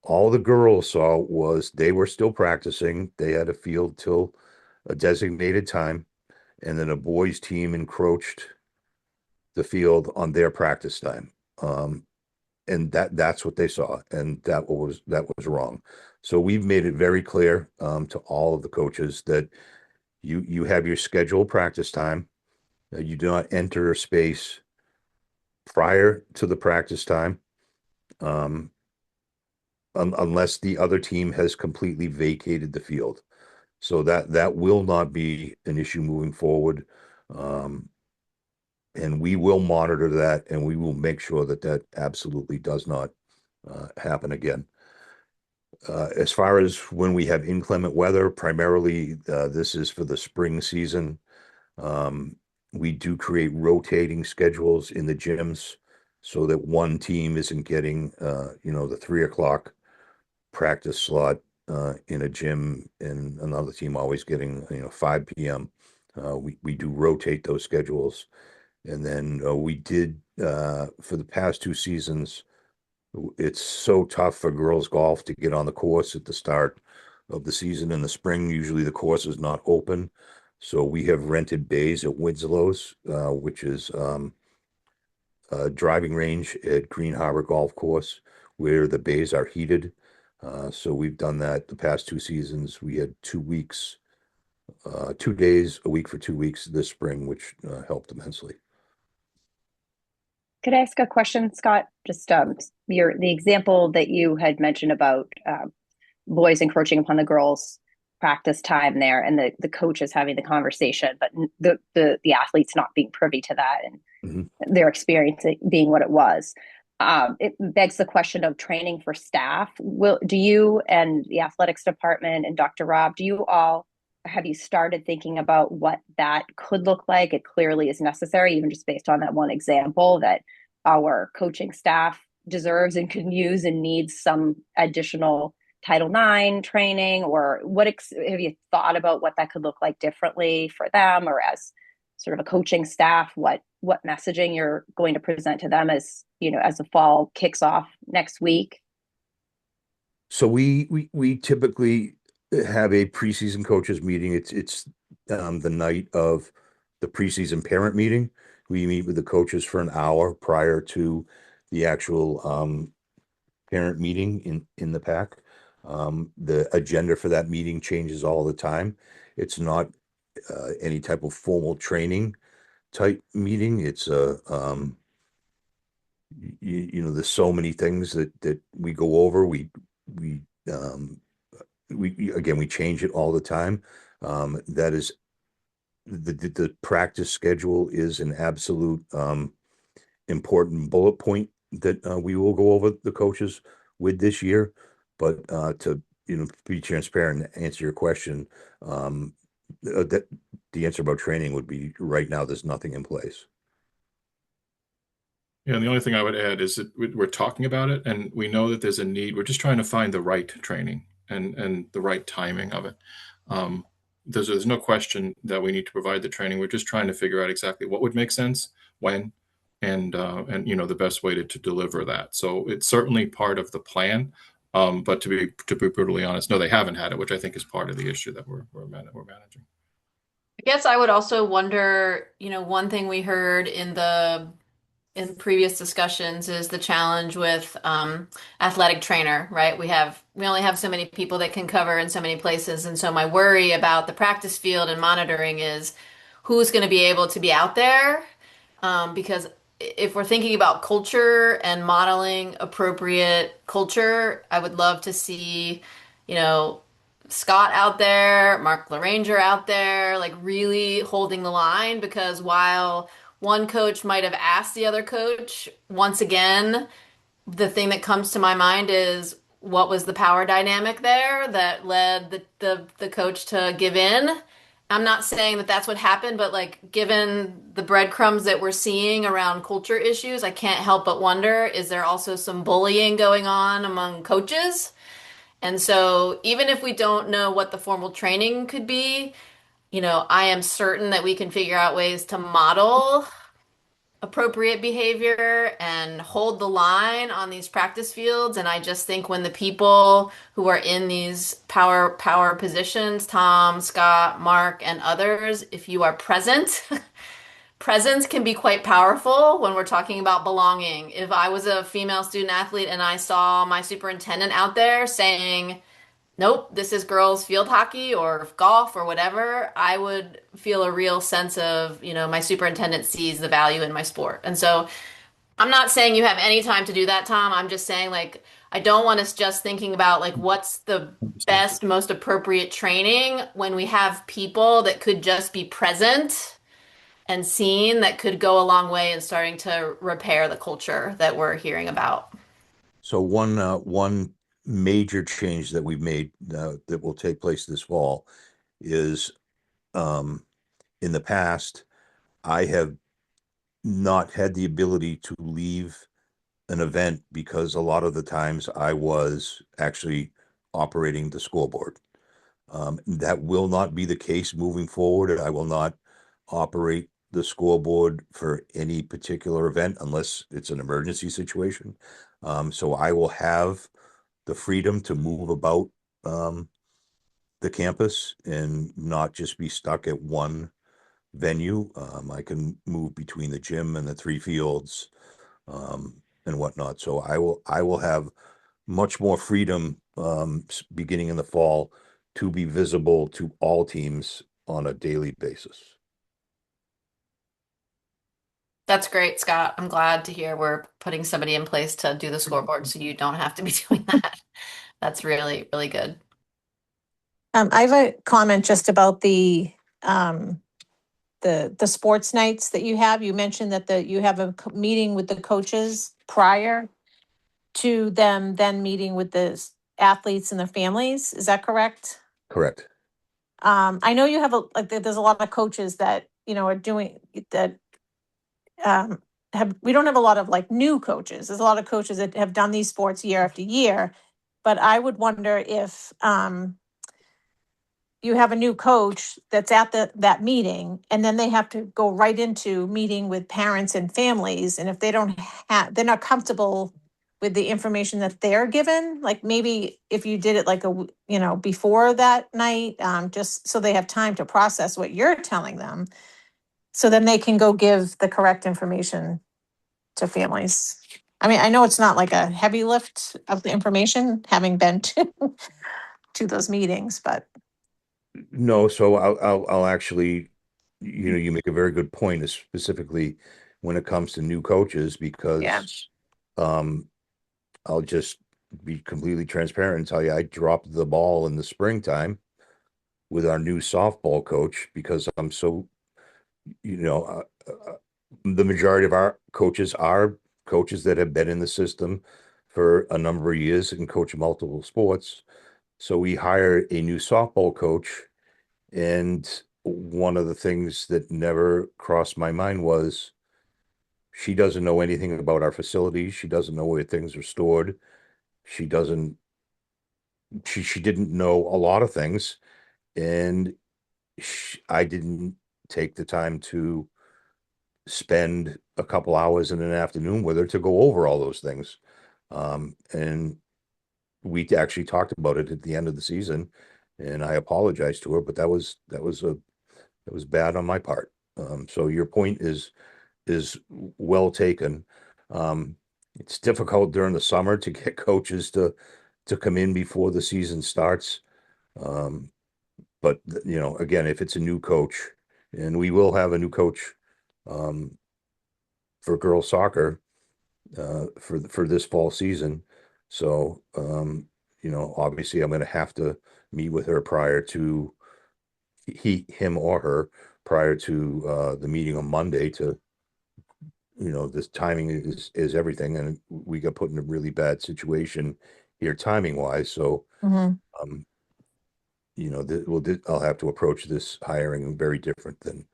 All the girls saw was they were still practicing. They had a field till a designated time, and then a boys' team encroached the field on their practice time. And that's what they saw, and that was wrong. So we've made it very clear to all of the coaches that you have your scheduled practice time. You do not enter a space prior to the practice time, um, unless the other team has completely vacated the field. So that will not be an issue moving forward. Um, and we will monitor that, and we will make sure that that absolutely does not happen again. As far as when we have inclement weather, primarily this is for the spring season. Um, we do create rotating schedules in the gyms so that one team isn't getting, the 3 o'clock practice slot in a gym, and another team always getting, 5 p.m. We do rotate those schedules. And then we did for the past 2 seasons. It's so tough for girls golf to get on the course at the start of the season in the spring. Usually the course is not open. So we have rented bays at Winslow's, which is a driving range at Green Harbor Golf Course, where the bays are heated. So we've done that the past 2 seasons. We had 2 weeks, 2 days a week for 2 weeks this spring, which helped immensely. Could I ask a question, Scott? Just the example that you had mentioned about boys encroaching upon the girls' practice time there, and the coaches having the conversation, but the athletes not being privy to that, and their experience being what it was. It begs the question of training for staff. Do you and the athletics department and Dr. Rob, have you started thinking about what that could look like? It clearly is necessary, even just based on that one example, that our coaching staff deserves and can use and needs some additional Title IX training. Or have you thought about what that could look like differently for them, or as sort of a coaching staff, what messaging you're going to present to them as the fall kicks off next week? So we typically have a preseason coaches meeting. It's the night of the preseason parent meeting. We meet with the coaches for an hour prior to the actual parent meeting in the pack. The agenda for that meeting changes all the time. It's not any type of formal training type meeting. It's there's so many things that we go over. We again, we change it all the time. That is the practice schedule is an absolute important bullet point that we will go over the coaches with this year. But to be transparent and answer your question, that the answer about training would be right now there's nothing in place. Yeah, and the only thing I would add is that we're talking about it, and we know that there's a need. We're just trying to find the right training and the right timing of it. There's no question that we need to provide the training. We're just trying to figure out exactly what would make sense, when, and the best way to deliver that. So it's certainly part of the plan. But to be brutally honest, no, they haven't had it, which I think is part of the issue that we're managing. I guess I would also wonder, one thing we heard in previous discussions is the challenge with athletic trainer, right? We only have so many people that can cover in so many places, and so my worry about the practice field and monitoring is who's going to be able to be out there, because if we're thinking about culture and modeling appropriate culture, I would love to see, Scott out there, Mark LaRanger out there, like really holding the line, because while one coach might have asked the other coach, once again, the thing that comes to my mind is what was the power dynamic there that led the coach to give in? I'm not saying that that's what happened, but like given the breadcrumbs that we're seeing around culture issues, I can't help but wonder, is there also some bullying going on among coaches? And so even if we don't know what the formal training could be, I am certain that we can figure out ways to model appropriate behavior and hold the line on these practice fields. And I just think when the people who are in these power positions, Tom, Scott, Mark, and others, if you are present, presence can be quite powerful when we're talking about belonging. If I was a female student athlete and I saw my superintendent out there saying, nope, this is girls field hockey or golf or whatever, I would feel a real sense of, my superintendent sees the value in my sport. And so I'm not saying you have any time to do that, Tom. I'm just saying, like, I don't want us just thinking about, like, what's the best, most appropriate training when we have people that could just be present and seen that could go a long way in starting to repair the culture that we're hearing about. So one major change that we've made that will take place this fall is in the past, I have not had the ability to leave an event because a lot of the times I was actually operating the scoreboard. That will not be the case moving forward. I will not operate the scoreboard for any particular event unless it's an emergency situation. So I will have the freedom to move about the campus and not just be stuck at one venue. I can move between the gym and the three fields and whatnot. So I will have much more freedom beginning in the fall to be visible to all teams on a daily basis. That's great, Scott. I'm glad to hear we're putting somebody in place to do the scoreboard so you don't have to be doing that. That's really, really good. I have a comment just about the sports nights that you have. You mentioned that you have a meeting with the coaches prior to them then meeting with the athletes and their families. Is that correct? Correct. I know you have there's a lot of coaches that, are doing that, we don't have a lot of like new coaches. There's a lot of coaches that have done these sports year after year. But I would wonder if, you have a new coach that's at that meeting, and then they have to go right into meeting with parents and families. And if they don't have, they're not comfortable with the information that they're given, like maybe if you did it like before that night, just so they have time to process what you're telling them. So then they can go give the correct information to families. I mean, I know it's not like a heavy lift of the information, having been to those meetings, but. No, so I'll actually, you make a very good point, specifically when it comes to new coaches, Yeah. because I'll just be completely transparent and tell you I dropped the ball in the springtime with our new softball coach because I'm so, the majority of our coaches are coaches that have been in the system for a number of years and coach multiple sports. So we hired a new softball coach, and one of the things that never crossed my mind was she doesn't know anything about our facilities. She doesn't know where things are stored. She doesn't, she didn't know a lot of things. And I didn't take the time to spend a couple hours in an afternoon with her to go over all those things. And we actually talked about it at the end of the season, and I apologized to her, but that was bad on my part. So your point is well taken. It's difficult during the summer to get coaches to come in before the season starts. But again, if it's a new coach, and we will have a new coach for girls soccer for this fall season. So obviously I'm going to have to meet with her prior to him or her prior to the meeting on Monday to, this timing is everything. And we got put in a really bad situation here timing wise. So Mhm. I'll have to approach this hiring very different than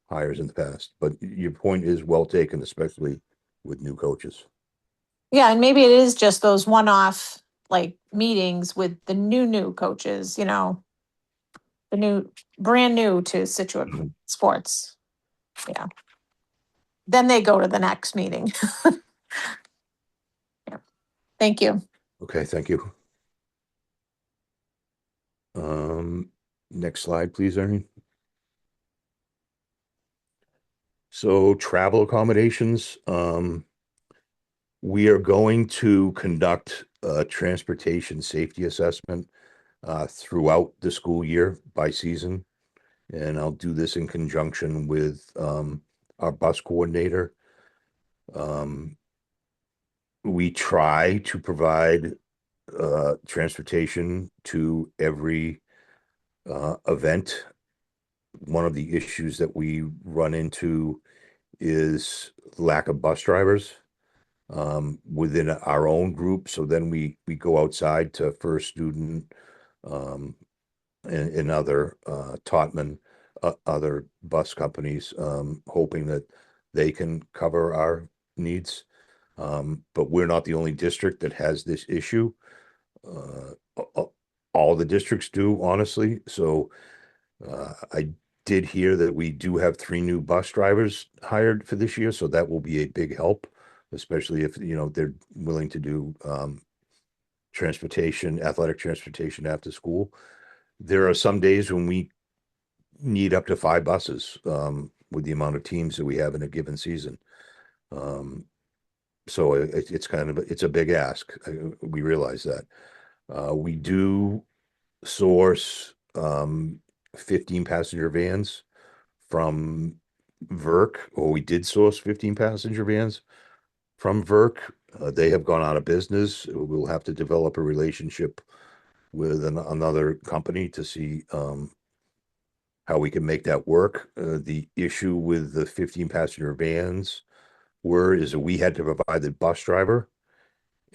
hires in the past. But your point is well taken, especially with new coaches. Yeah, and maybe it is just those one-off like meetings with the new coaches, the new, brand new to Situate Mhm. sports. Yeah. Then they go to the next meeting. Yeah. Thank you. Okay, thank you. Next slide, please, Ernie. So travel accommodations, we are going to conduct a transportation safety assessment throughout the school year by season. And I'll do this in conjunction with our bus coordinator. We try to provide transportation to every event. One of the issues that we run into is lack of bus drivers within our own group. So then we go outside to First Student and other Totman, other bus companies, hoping that they can cover our needs. But we're not the only district that has this issue. All the districts do, honestly. So I did hear that we do have 3 new bus drivers hired for this year, so that will be a big help, especially if, they're willing to do transportation, athletic transportation after school. There are some days when we need up to 5 buses with the amount of teams that we have in a given season. So it's it's a big ask. We realize that. We do source 15 passenger vans from Verk, or we did source 15 passenger vans from Verk. They have gone out of business. We'll have to develop a relationship with another company to see how we can make that work. The issue with the 15 passenger vans is that we had to provide the bus driver,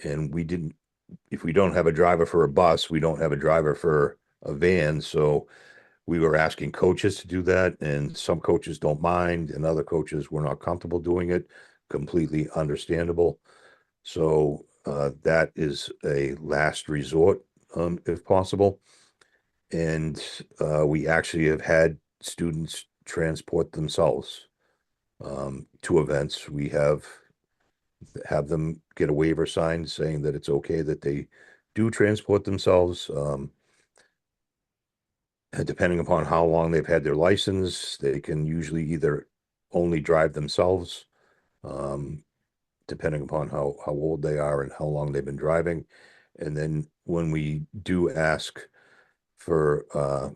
and we didn't. If we don't have a driver for a bus, we don't have a driver for a van. So we were asking coaches to do that, and some coaches don't mind, and other coaches were not comfortable doing it. Completely understandable. So that is a last resort, if possible. And we actually have had students transport themselves to events. We have them get a waiver signed saying that it's okay that they do transport themselves. And depending upon how long they've had their license, they can usually either only drive themselves, um, depending upon how old they are and how long they've been driving. And then when we do ask for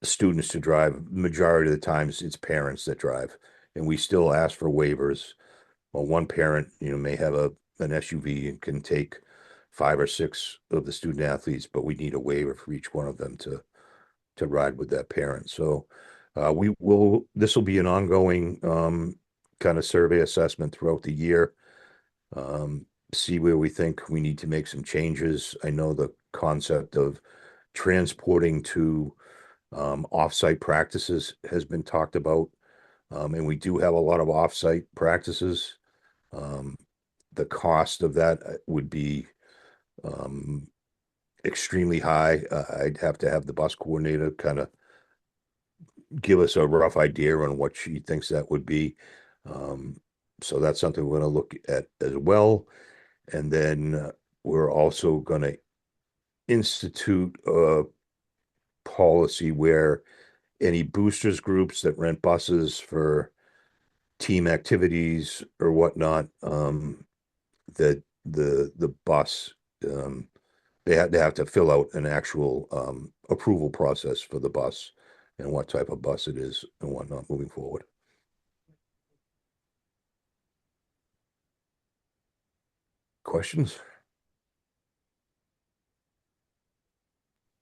students to drive, majority of the times it's parents that drive, and we still ask for waivers. Well, one parent, may have an SUV and can take 5 or 6 of the student athletes, but we need a waiver for each one of them to ride with that parent. So this will be an ongoing kind of survey assessment throughout the year. See where we think we need to make some changes. I know the concept of transporting to offsite practices has been talked about. And we do have a lot of offsite practices. Um, the cost of that would be extremely high. I'd have to have the bus coordinator kind of give us a rough idea on what she thinks that would be. So that's something we're going to look at as well. And then we're also going to institute a policy where any boosters groups that rent buses for team activities or whatnot, that the bus they have to fill out an actual approval process for the bus and what type of bus it is and whatnot moving forward. Questions?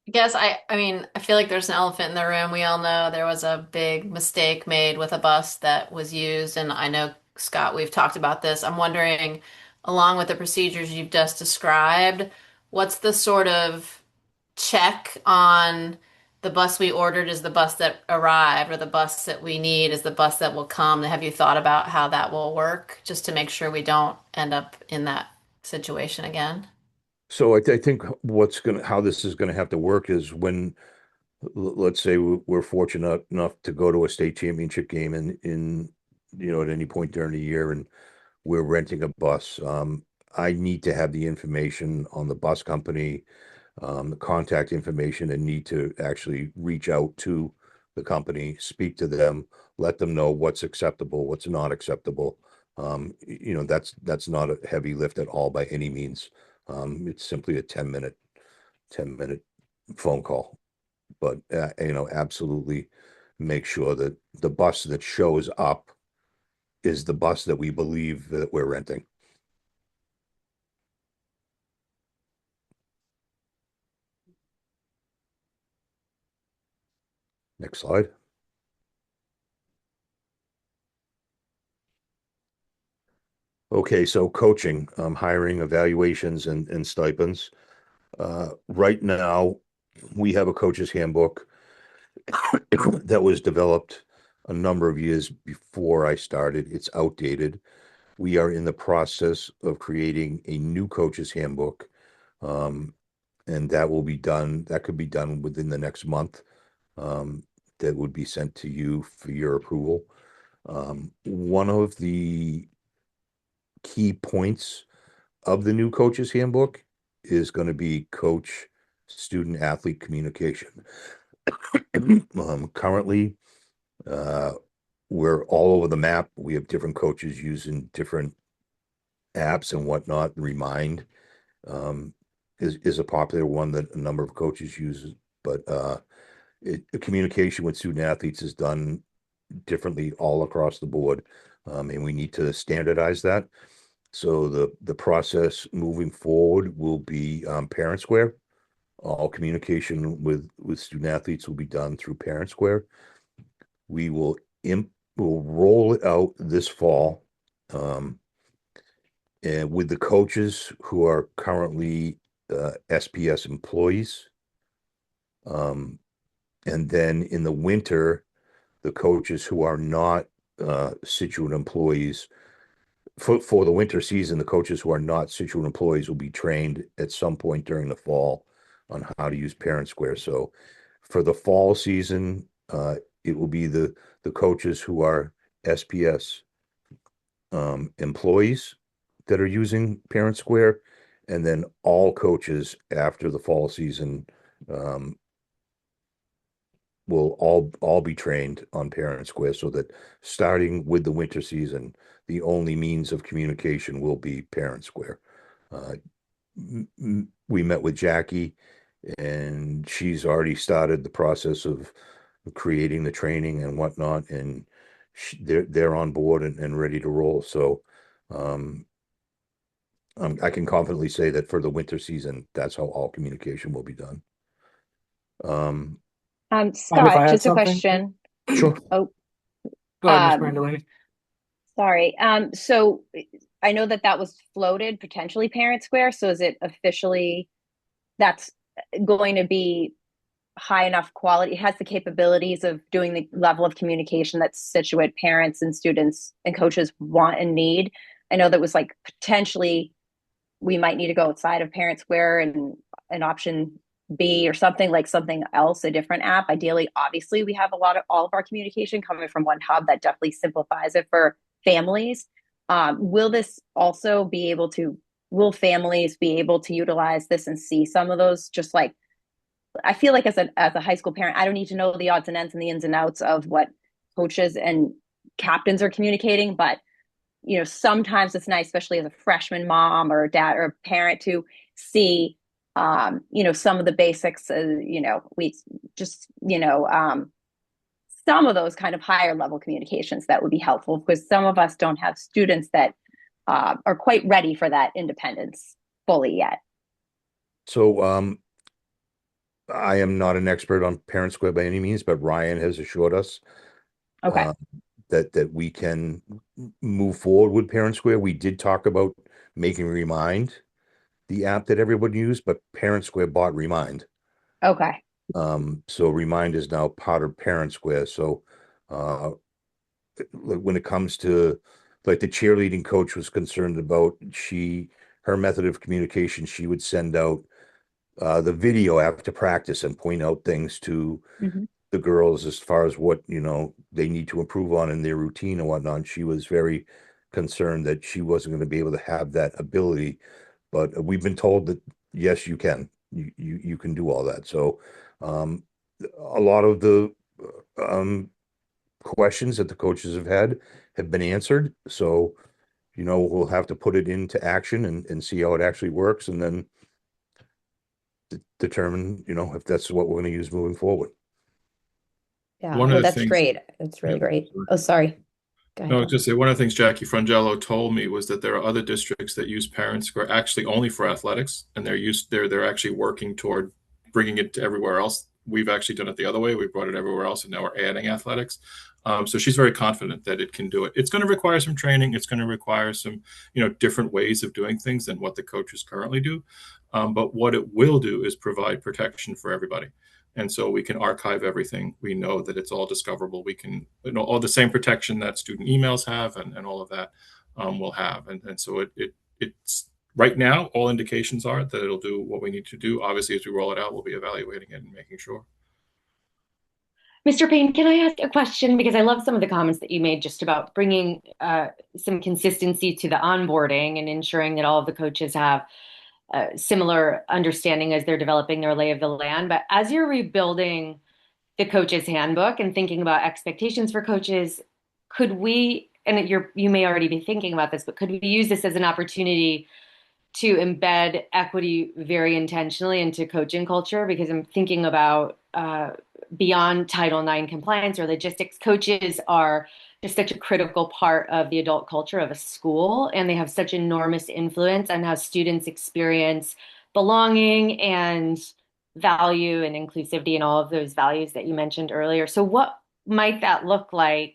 I guess I mean, I feel like there's an elephant in the room. We all know there was a big mistake made with a bus that was used, and I know, Scott, we've talked about this. I'm wondering, along with the procedures you've just described, what's the sort of check on the bus we ordered is the bus that arrived, or the bus that we need is the bus that will come? Have you thought about how that will work, just to make sure we don't end up in that situation again? So I think how this is gonna have to work is when, let's say we're fortunate enough to go to a state championship game at any point during the year, and we're renting a bus. I need to have the information on the bus company, the contact information, and need to actually reach out to the company, speak to them, let them know what's acceptable, what's not acceptable. That's not a heavy lift at all by any means. It's simply a 10-minute phone call. But absolutely make sure that the bus that shows up is the bus that we believe that we're renting. Next slide. Okay, so coaching, hiring, evaluations, and stipends. Right now, we have a coach's handbook that was developed a number of years before I started. It's outdated. We are in the process of creating a new coach's handbook, and that could be done within the next month. That would be sent to you for your approval. One of the key points of the new coach's handbook is going to be coach student athlete communication. Currently, we're all over the map. We have different coaches using different apps and whatnot. Remind is a popular one that a number of coaches use, but communication with student athletes is done differently all across the board, and we need to standardize that. So the process moving forward will be Parent Square. All communication with student athletes will be done through Parent Square. We will roll it out this fall, and with the coaches who are currently SPS employees. And then in the winter, the coaches who are not Scituate employees, for the winter season, the coaches who are not Scituate employees will be trained at some point during the fall on how to use Parent Square. So for the fall season, it will be the coaches who are SPS employees that are using Parent Square, and then all coaches after the fall season will all be trained on Parent Square, so that starting with the winter season, the only means of communication will be Parent Square. We met with Jackie, and she's already started the process of creating the training and whatnot, and they're on board and ready to roll. So I can confidently say that for the winter season, that's how all communication will be done. Mind if I Scott, add just a something? question. Sure. Oh, Go ahead, Ms. um, Brandolini. sorry. So I know that was floated, potentially Parent Square. So is it officially that's going to be high enough quality? It has the capabilities of doing the level of communication that Scituate parents and students and coaches want and need. I know that was like potentially we might need to go outside of Parent Square and an option B or something, like something else, a different app. Ideally, obviously, we have all of our communication coming from one hub. That definitely simplifies it for families. Will this also be able to? Will families be able to utilize this and see some of those? Just like I feel like as a high school parent, I don't need to know the odds and ends and the ins and outs of what coaches and captains are communicating, but sometimes it's nice, especially as a freshman mom or dad or parent, to see, some of the basics. We just, some of those kind of higher level communications that would be helpful, because some of us don't have students that are quite ready for that independence fully yet. So I am not an expert on Parent Square by any means, but Ryan has assured us Okay. that we can move forward with Parent Square. We did talk about making Remind the app that everyone used, but Parent Square bought Remind. Okay. So Remind is now part of Parent Square. So uh, when it comes to like the cheerleading coach was concerned about, her method of communication, she would send out the video after practice and point out things to Mm-hmm. the girls as far as what, they need to improve on in their routine and whatnot. She was very concerned that she wasn't going to be able to have that ability, but we've been told that yes, you can. You can do all that. So um, a lot of the um, questions that the coaches have been answered. So, we'll have to put it into action and see how it actually works, and then determine, if that's what we're going to use moving forward. Yeah, One of well, the that's things, great. That's yeah, really great. Oh, sorry. Go no, ahead, I was Bill. just say one of the things Jackie Frangello told me was that there are other districts that use parents who are actually only for athletics, and they're actually working toward bringing it to everywhere else. We've actually done it the other way. We brought it everywhere else, and now we're adding athletics. So she's very confident that it can do it. It's going to require some training. It's going to require some, different ways of doing things than what the coaches currently do. But what it will do is provide protection for everybody. And so we can archive everything. We know that it's all discoverable. We can, all the same protection that student emails have and all of that will have. And so it's right now, all indications are that it'll do what we need to do. Obviously, as we roll it out, we'll be evaluating it and making sure. Mr. Payne, can I ask a question? Because I love some of the comments that you made just about bringing some consistency to the onboarding and ensuring that all of the coaches have similar understanding as they're developing their lay of the land. But as you're rebuilding the coach's handbook and thinking about expectations for coaches, could we, and you may already be thinking about this, but could we use this as an opportunity to embed equity very intentionally into coaching culture? Because I'm thinking about beyond Title IX compliance or logistics, coaches are just such a critical part of the adult culture of a school, and they have such enormous influence on how students experience belonging and value and inclusivity and all of those values that you mentioned earlier. So what might that look like?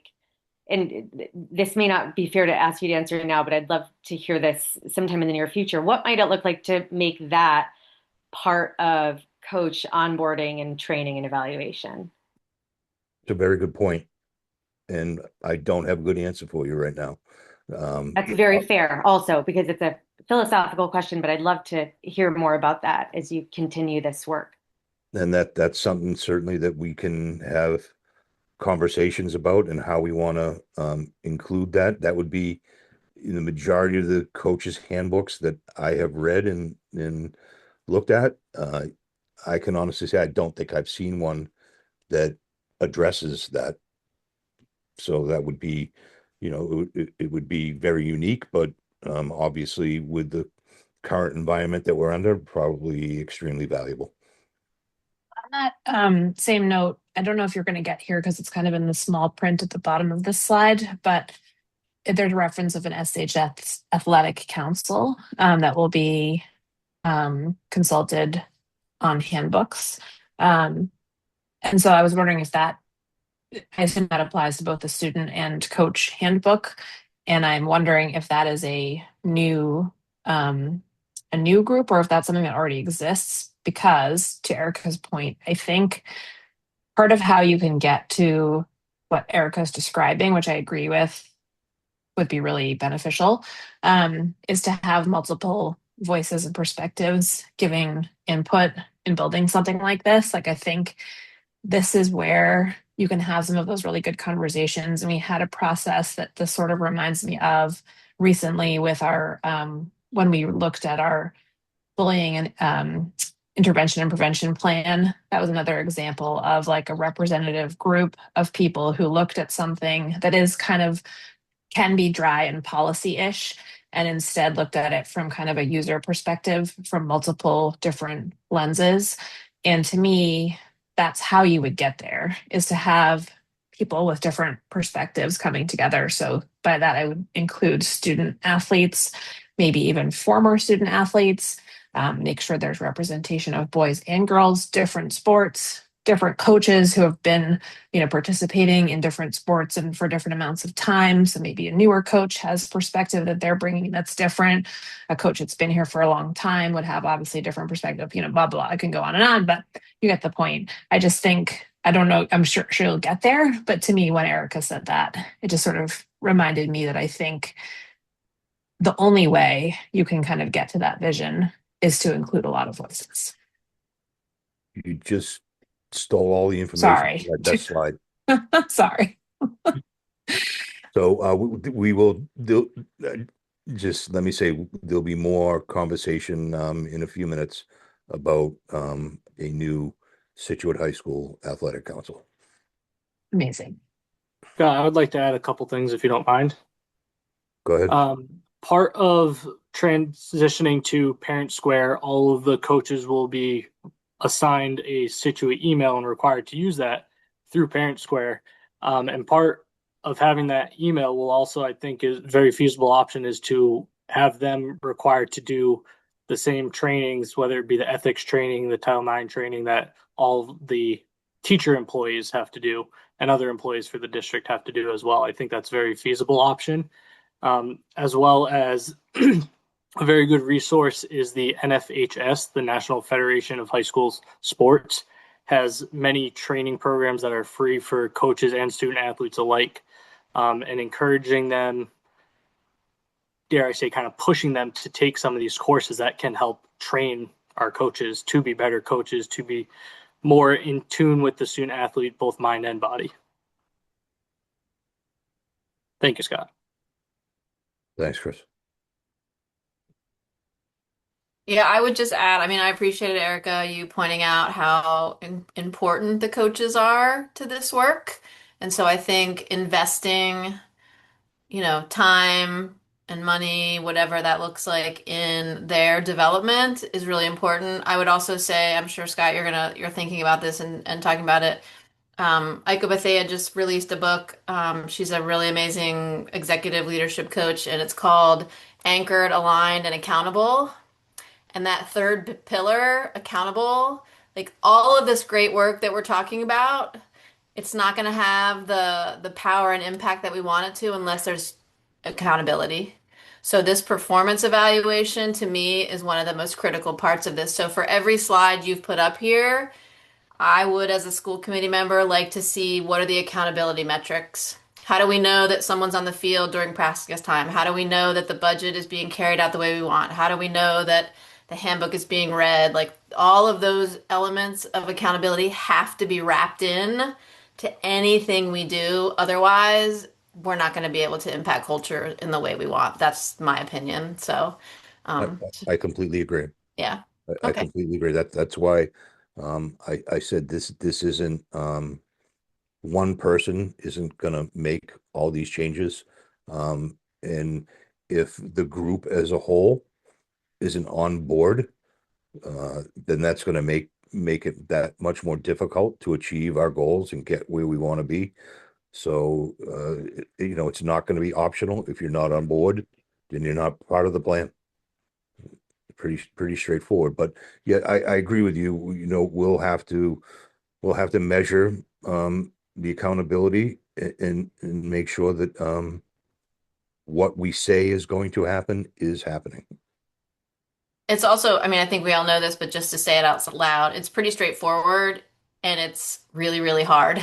And this may not be fair to ask you to answer now, but I'd love to hear this sometime in the near future. What might it look like to make that part of coach onboarding and training and evaluation? It's a very good point, and I don't have a good answer for you right now. That's very fair also, because it's a philosophical question, but I'd love to hear more about that as you continue this work. And that's something certainly that we can have conversations about and how we want to include that. That would be in the majority of the coaches' handbooks that I have read and looked at. I can honestly say I don't think I've seen one that addresses that. So that would be, it would be very unique, but obviously with the current environment that we're under, probably extremely valuable. On that same note, I don't know if you're going to get here because it's kind of in the small print at the bottom of this slide, but there's a reference of an SHS athletic council that will be consulted on handbooks. And so I was wondering if I assume that applies to both the student and coach handbook. And I'm wondering if that is a new group or if that's something that already exists. Because to Erica's point, I think part of how you can get to what Erica's describing, which I agree with, would be really beneficial, is to have multiple voices and perspectives giving input in building something like this. Like, I think this is where you can have some of those really good conversations. And we had a process that this sort of reminds me of recently with our, when we looked at our bullying and intervention and prevention plan. That was another example of like a representative group of people who looked at something that is kind of can be dry and policy-ish, and instead looked at it from kind of a user perspective from multiple different lenses. And to me, that's how you would get there, is to have people with different perspectives coming together. So by that, I would include student athletes, maybe even former student athletes, make sure there's representation of boys and girls, different sports, different coaches who have been, participating in different sports and for different amounts of time. So maybe a newer coach has perspective that they're bringing that's different. A coach that's been here for a long time would have obviously a different perspective, blah, blah. I can go on and on, but you get the point. I just think, I don't know, I'm sure she'll get there. But to me, when Erica said that, it just sort of reminded me that I think the only way you can kind of get to that vision is to include a lot of voices. You just stole all the information Sorry. from that slide. Sorry. So we will do, just let me say, there'll be more conversation in a few minutes about a new Scituate High School Athletic Council. Amazing. I would like to add a couple things if you don't mind. Go ahead. Part of transitioning to Parent Square, all of the coaches will be assigned a Scituate email and required to use that through Parent Square. And part of having that email will also, I think, is a very feasible option is to have them required to do the same trainings, whether it be the ethics training, the Title IX training that all the teacher employees have to do and other employees for the district have to do as well. I think that's a very feasible option. As well as a very good resource is the NFHS, the National Federation of High Schools Sports, has many training programs that are free for coaches and student athletes alike, and encouraging them, dare I say, kind of pushing them to take some of these courses that can help train our coaches to be better coaches, to be more in tune with the student athlete, both mind and body. Thank you, Scott. Thanks, Chris. Yeah, I would just add, I appreciated, Erica, you pointing out how important the coaches are to this work. And so I think investing, time and money, whatever that looks like in their development is really important. I would also say, I'm sure, Scott, you're thinking about this and talking about it. Aiko Bethea just released a book. She's a really amazing executive leadership coach, and it's called Anchored, Aligned, and Accountable. And that third pillar, accountable, like all of this great work that we're talking about, it's not going to have the power and impact that we want it to unless there's accountability. So this performance evaluation to me is one of the most critical parts of this. So for every slide you've put up here, I would, as a school committee member, like to see what are the accountability metrics. How do we know that someone's on the field during practice time? How do we know that the budget is being carried out the way we want? How do we know that the handbook is being read? Like all of those elements of accountability have to be wrapped in to anything we do. Otherwise, we're not going to be able to impact culture in the way we want. That's my opinion. So, I completely agree. yeah. I Okay. completely agree. That's why I said this isn't one person isn't gonna make all these changes. And if the group as a whole isn't on board, then that's gonna make it that much more difficult to achieve our goals and get where we want to be. So it's not going to be optional. If you're not on board, then you're not part of the plan. Pretty straightforward. But yeah, I agree with you. We'll have to measure the accountability and make sure that what we say is going to happen is happening. It's also, I think we all know this, but just to say it out loud, it's pretty straightforward and it's really, really hard,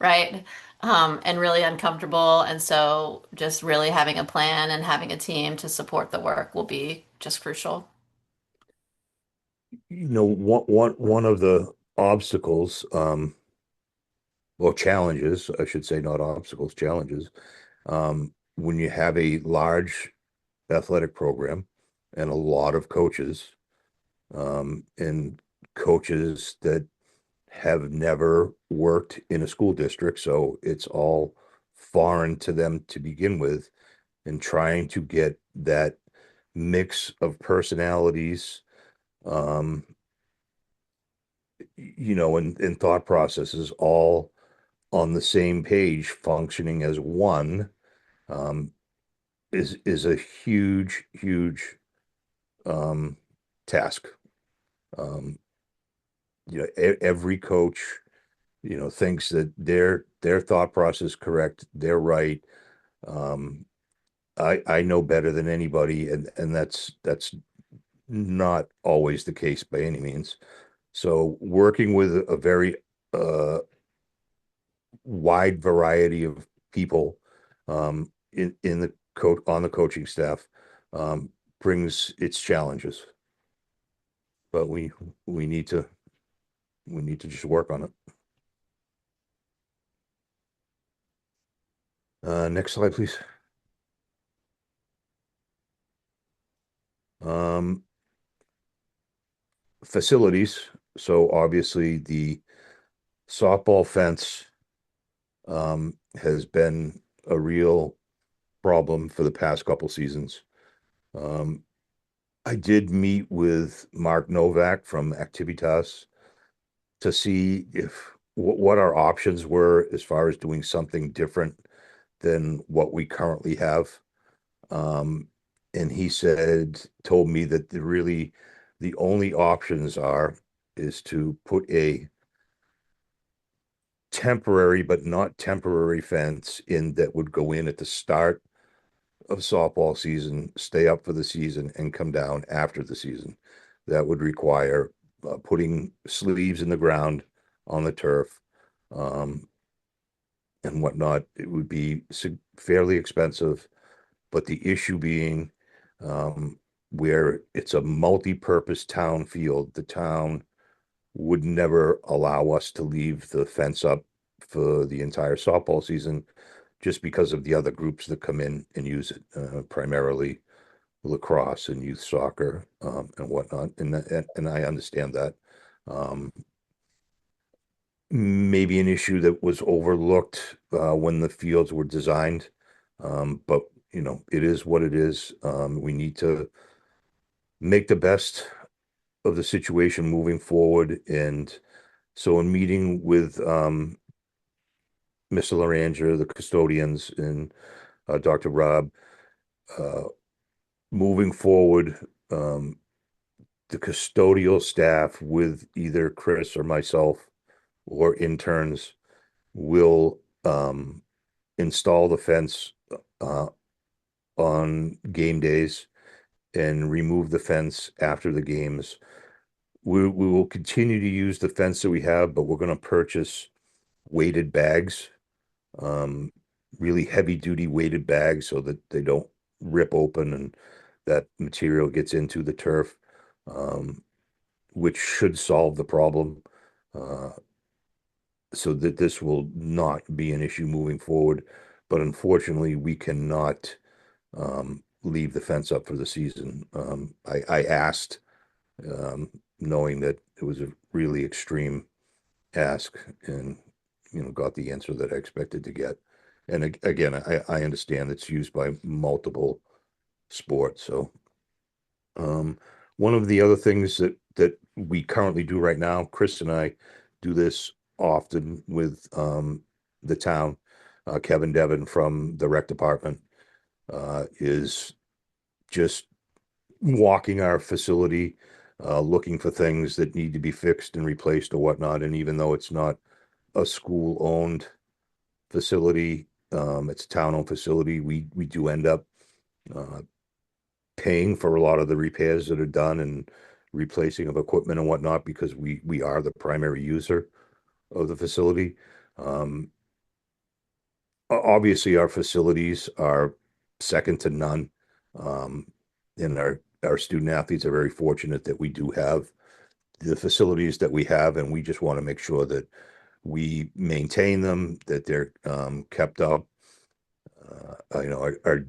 right? And really uncomfortable. And so just really having a plan and having a team to support the work will be just crucial. One of the obstacles, or challenges, I should say, not obstacles, challenges, when you have a large athletic program and a lot of coaches, and coaches that have never worked in a school district, so it's all foreign to them to begin with, and trying to get that mix of personalities, um, and thought processes all on the same page, functioning as one, um, is a huge task. Um, every coach, thinks that their thought process is correct, they're right. Um, I know better than anybody, and that's not always the case by any means. So working with a very uh, wide variety of people in the coach on the coaching staff um, brings its challenges, but we need to we need to just work on it. Next slide, please. Um, Facilities. So obviously the softball fence has been a real problem for the past couple seasons. Um, I did meet with Mark Novak from Activitas to see if what our options were as far as doing something different than what we currently have. Um, and he told me that the only options is to put a temporary but not temporary fence in that would go in at the start of softball season, stay up for the season, and come down after the season. That would require putting sleeves in the ground on the turf and whatnot. It would be fairly expensive, but the issue being where it's a multi-purpose town field, the town would never allow us to leave the fence up for the entire softball season just because of the other groups that come in and use it, primarily lacrosse and youth soccer and whatnot. And I understand that. Maybe an issue that was overlooked when the fields were designed. But it is what it is. We need to make the best of the situation moving forward. And so in meeting with Mr. Laranger, the custodians, and Dr. Rob, uh, moving forward, the custodial staff with either Chris or myself or interns will install the fence uh, on game days and remove the fence after the games. We will continue to use the fence that we have, but we're going to purchase weighted bags, um, really heavy duty weighted bags so that they don't rip open and that material gets into the turf, which should solve the problem. Uh, so that this will not be an issue moving forward. But unfortunately, we cannot leave the fence up for the season. I asked, knowing that it was a really extreme ask, and got the answer that I expected to get. And again, I understand it's used by multiple sports. So one of the other things that we currently do right now, Chris and I do this often with the town, Kevin Devon from the rec department, is just walking our facility, looking for things that need to be fixed and replaced or whatnot. And even though it's not a school-owned facility, it's a town-owned facility, we do end up uh, paying for a lot of the repairs that are done and replacing of equipment and whatnot because we are the primary user of the facility. Um, Obviously, our facilities are second to none, and our student athletes are very fortunate that we do have the facilities that we have, and we just want to make sure that we maintain them, that they're kept up. Our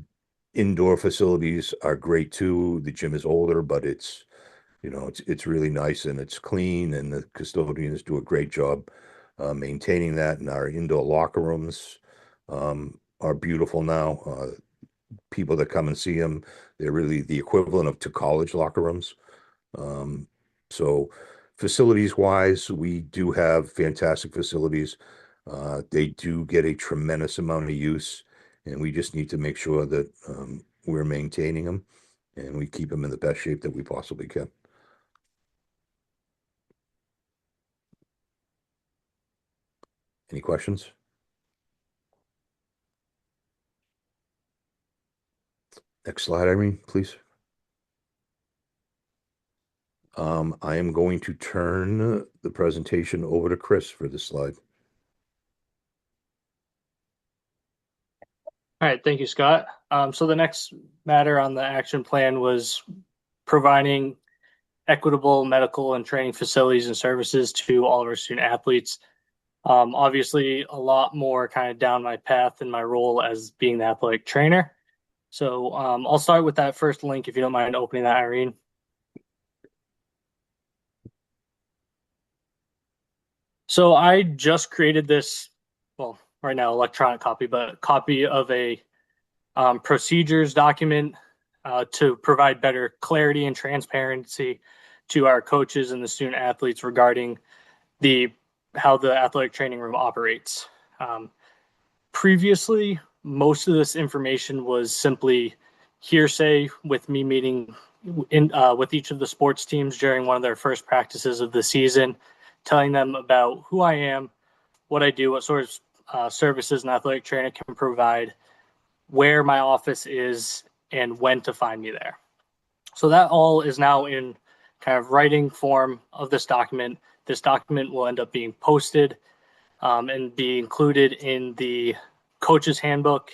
indoor facilities are great too. The gym is older, but it's really nice and it's clean, and the custodians do a great job maintaining that. And our indoor locker rooms are beautiful now. People that come and see them, they're really the equivalent of to college locker rooms. Um, so facilities wise, we do have fantastic facilities. They do get a tremendous amount of use, and we just need to make sure that we're maintaining them and we keep them in the best shape that we possibly can. Any questions? Next slide, Irene, please. I am going to turn the presentation over to Chris for this slide. All right, thank you, Scott. So the next matter on the action plan was providing equitable medical and training facilities and services to all of our student athletes. Obviously, a lot more kind of down my path in my role as being the athletic trainer. So I'll start with that first link, if you don't mind opening that, Irene. So I just created this, well, right now electronic copy, but copy of a procedures document to provide better clarity and transparency to our coaches and the student athletes regarding how the athletic training room operates. Previously, most of this information was simply hearsay with me meeting with each of the sports teams during one of their first practices of the season, telling them about who I am, what I do, what sort of services an athletic trainer can provide, where my office is, and when to find me there. So that all is now in kind of writing form of this document. This document will end up being posted and be included in the coach's handbook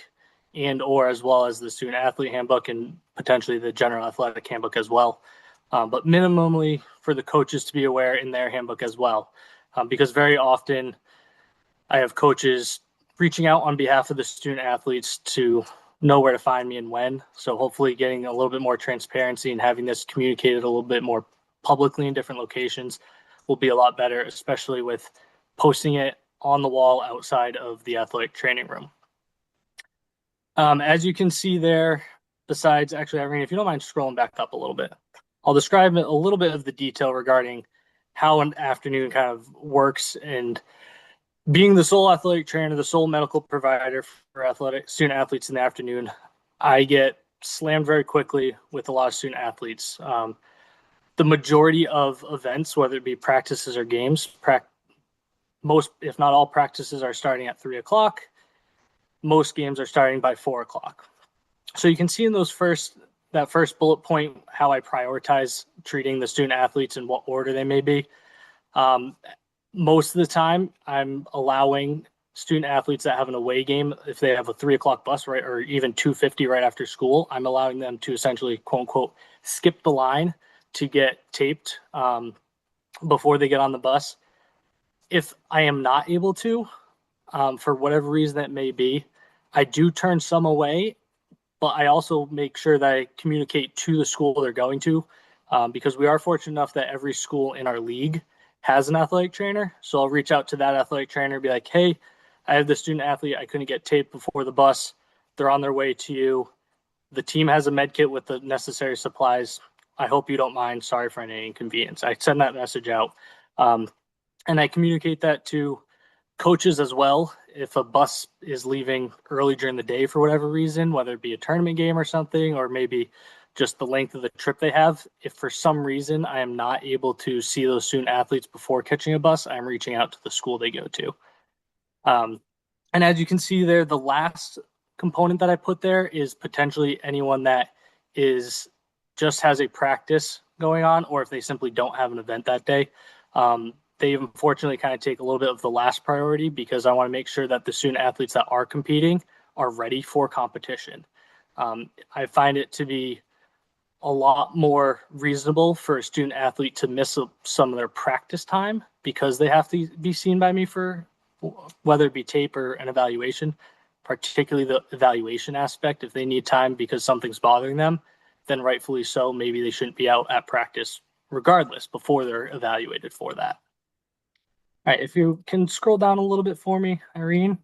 or as well as the student athlete handbook and potentially the general athletic handbook as well. But minimally for the coaches to be aware in their handbook as well. Because very often I have coaches reaching out on behalf of the student athletes to know where to find me and when. So hopefully getting a little bit more transparency and having this communicated a little bit more publicly in different locations will be a lot better, especially with posting it on the wall outside of the athletic training room. As you can see there, besides, actually, Irene, if you don't mind scrolling back up a little bit, I'll describe a little bit of the detail regarding how an afternoon kind of works. And being the sole athletic trainer, the sole medical provider for student athletes in the afternoon, I get slammed very quickly with a lot of student athletes. The majority of events, whether it be practices or games, most, if not all, practices are starting at 3 o'clock. Most games are starting by 4 o'clock. So you can see in that first bullet point how I prioritize treating the student athletes in what order they may be. Most of the time, I'm allowing student athletes that have an away game, if they have a 3 o'clock bus, right, or even 2:50 right after school, I'm allowing them to essentially, quote unquote, skip the line to get taped before they get on the bus. If I am not able to, for whatever reason that may be, I do turn some away, but I also make sure that I communicate to the school they're going to, because we are fortunate enough that every school in our league has an athletic trainer. So I'll reach out to that athletic trainer and be like, hey, I have the student athlete. I couldn't get taped before the bus. They're on their way to you. The team has a med kit with the necessary supplies. I hope you don't mind. Sorry for any inconvenience. I send that message out. And I communicate that to coaches as well. If a bus is leaving early during the day for whatever reason, whether it be a tournament game or something, or maybe just the length of the trip they have, if for some reason I am not able to see those student athletes before catching a bus, I'm reaching out to the school they go to. And as you can see there, the last component that I put there is potentially anyone that just has a practice going on, or if they simply don't have an event that day. They unfortunately kind of take a little bit of the last priority because I want to make sure that the student athletes that are competing are ready for competition. I find it to be a lot more reasonable for a student athlete to miss some of their practice time because they have to be seen by me for whether it be tape or an evaluation, particularly the evaluation aspect. If they need time because something's bothering them, then rightfully so, maybe they shouldn't be out at practice regardless before they're evaluated for that. All right, if you can scroll down a little bit for me, Irene.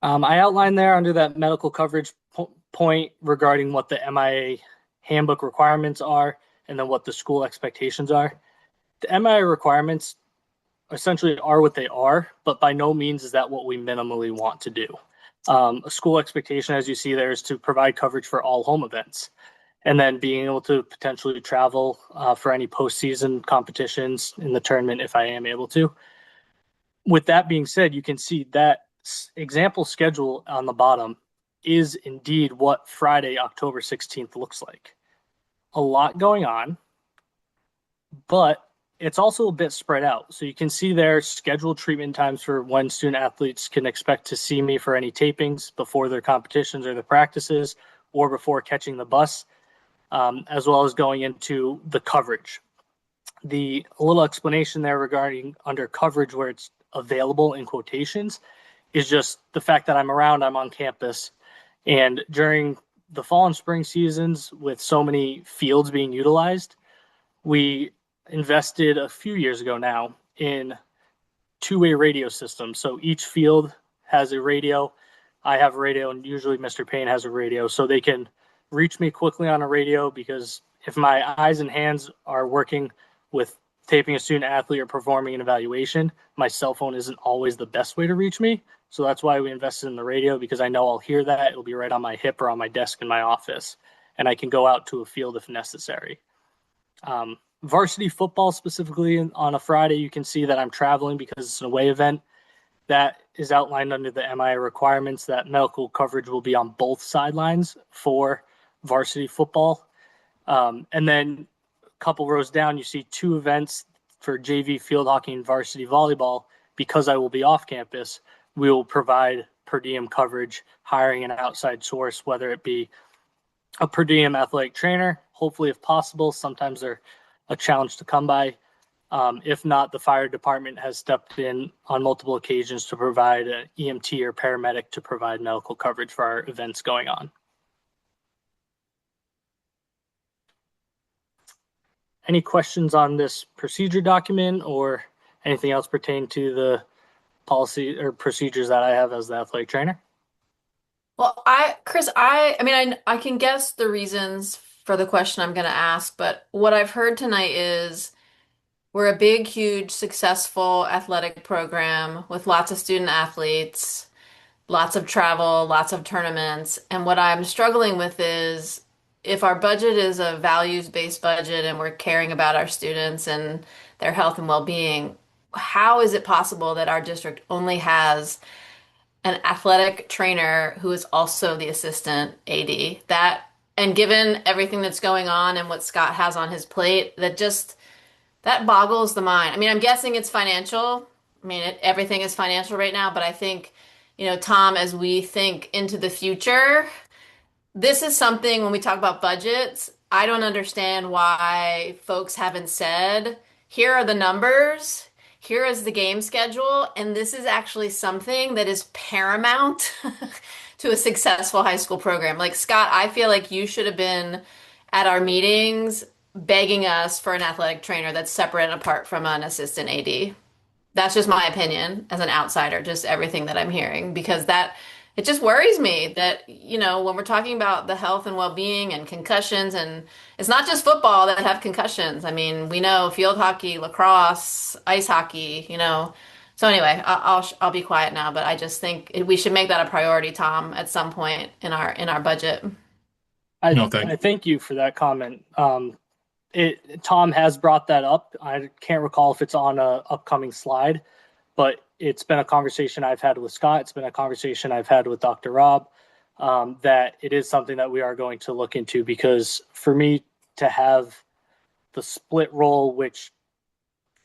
I outlined there under that medical coverage point regarding what the MIA handbook requirements are and then what the school expectations are. The MIA requirements essentially are what they are, but by no means is that what we minimally want to do. A school expectation, as you see there, is to provide coverage for all home events. and then being able to potentially travel for any postseason competitions in the tournament if I am able to. With that being said, you can see that example schedule on the bottom is indeed what Friday, October 16th looks like. A lot going on, but it's also a bit spread out. So you can see there scheduled treatment times for when student athletes can expect to see me for any tapings before their competitions or their practices or before catching the bus, as well as going into the coverage. A little explanation there regarding under coverage where it's available in quotations is just the fact that I'm around, I'm on campus. And during the fall and spring seasons, with so many fields being utilized, we invested a few years ago now in two-way radio systems. So each field has a radio. I have a radio, and usually Mr. Payne has a radio, so they can reach me quickly on a radio, because if my eyes and hands are working with taping a student athlete or performing an evaluation, my cell phone isn't always the best way to reach me. So that's why we invested in the radio, because I know I'll hear that. It'll be right on my hip or on my desk in my office, and I can go out to a field if necessary. Varsity football specifically on a Friday, you can see that I'm traveling because it's an away event. That is outlined under the MIA requirements that medical coverage will be on both sidelines for varsity football. And then a couple rows down, you see two events for JV field hockey and varsity volleyball. Because I will be off campus, we will provide per diem coverage, hiring an outside source, whether it be a per diem athletic trainer, hopefully if possible. Sometimes they're a challenge to come by. If not, the fire department has stepped in on multiple occasions to provide an EMT or paramedic to provide medical coverage for our events going on. Any questions on this procedure document or anything else pertaining to the policy or procedures that I have as the athletic trainer? Well, Chris, I can guess the reasons for the question I'm going to ask, but what I've heard tonight is we're a big, huge, successful athletic program with lots of student athletes, lots of travel, lots of tournaments. And what I'm struggling with is if our budget is a values-based budget and we're caring about our students and their health and well-being, how is it possible that our district only has an athletic trainer who is also the assistant AD? And given everything that's going on and what Scott has on his plate, that boggles the mind. I mean, I'm guessing it's financial. I mean, everything is financial right now, but I think, Tom, as we think into the future, this is something when we talk about budgets, I don't understand why folks haven't said, here are the numbers, here is the game schedule, and this is actually something that is paramount to a successful high school program. Like, Scott, I feel like you should have been at our meetings begging us for an athletic trainer that's separate and apart from an assistant AD. That's just my opinion as an outsider, just everything that I'm hearing, because it just worries me that, when we're talking about the health and well-being and concussions, and it's not just football that have concussions. I mean, we know field hockey, lacrosse, ice hockey, So anyway, I'll be quiet now, but I just think we should make that a priority, Tom, at some point in our budget. No, thank I thank you for that comment. Tom has brought that up. I can't recall if it's on a upcoming slide, but it's been a conversation I've had with Scott. It's been a conversation I've had with Dr. Rob, that it is something that we are going to look into, because for me to have the split role, which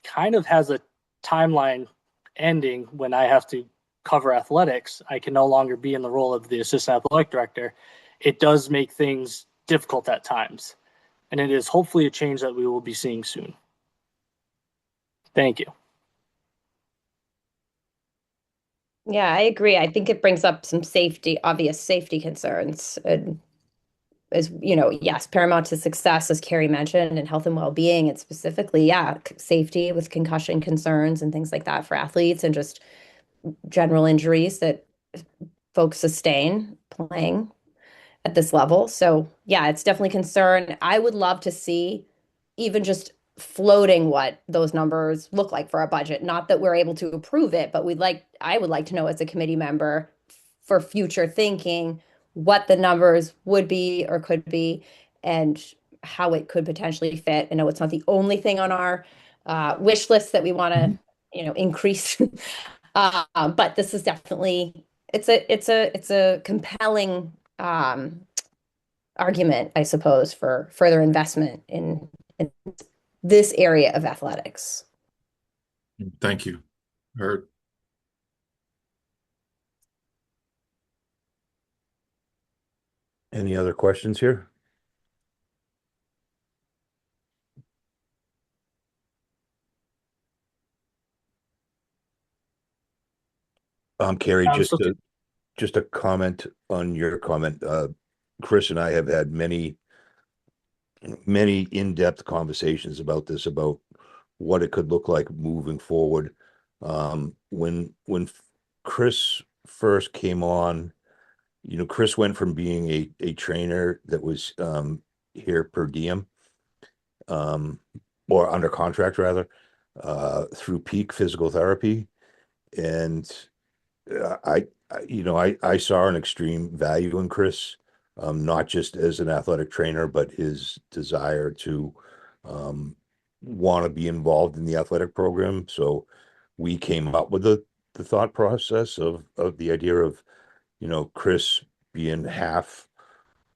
kind of has a timeline ending when I have to cover athletics, I can no longer be in the role of the assistant athletic director. It does make things difficult at times. And it is hopefully a change that we will be seeing soon. Thank you. Yeah, I agree. I think it brings up some obvious safety concerns. And as yes, paramount to success, as Carrie mentioned, and health and well-being, and specifically, safety with concussion concerns and things like that for athletes, and just general injuries that folks sustain playing at this level. So yeah, it's definitely a concern. I would love to see even just floating what those numbers look like for our budget. Not that we're able to approve it, but I would like to know as a committee member for future thinking what the numbers would be or could be. and how it could potentially fit. I know it's not the only thing on our wish list that we want to, increase. But this is definitely it's a compelling argument, I suppose, for further investment in this area of athletics. Thank you. Heard. Any other questions here? Carrie, just a comment on your comment. Chris and I have had many in-depth conversations about this, about what it could look like moving forward. When Chris first came on, Chris went from being a trainer that was here per diem, or under contract rather, through Peak Physical Therapy. And I saw an extreme value in Chris, not just as an athletic trainer, but his desire to want to be involved in the athletic program. So we came up with the thought process of the idea of, Chris being half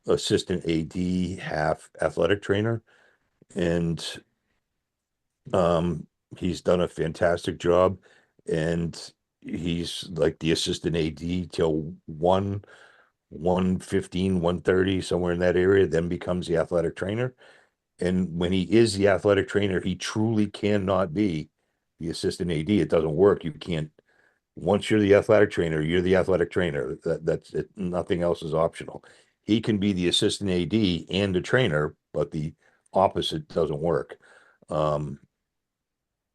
assistant AD, half athletic trainer. And he's done a fantastic job. And he's like the assistant AD till 115, 130, somewhere in that area, then becomes the athletic trainer. And when he is the athletic trainer, he truly cannot be the assistant AD. It doesn't work. You can't. Once you're the athletic trainer, you're the athletic trainer. That's it. Nothing else is optional. He can be the assistant AD and a trainer, but the opposite doesn't work. And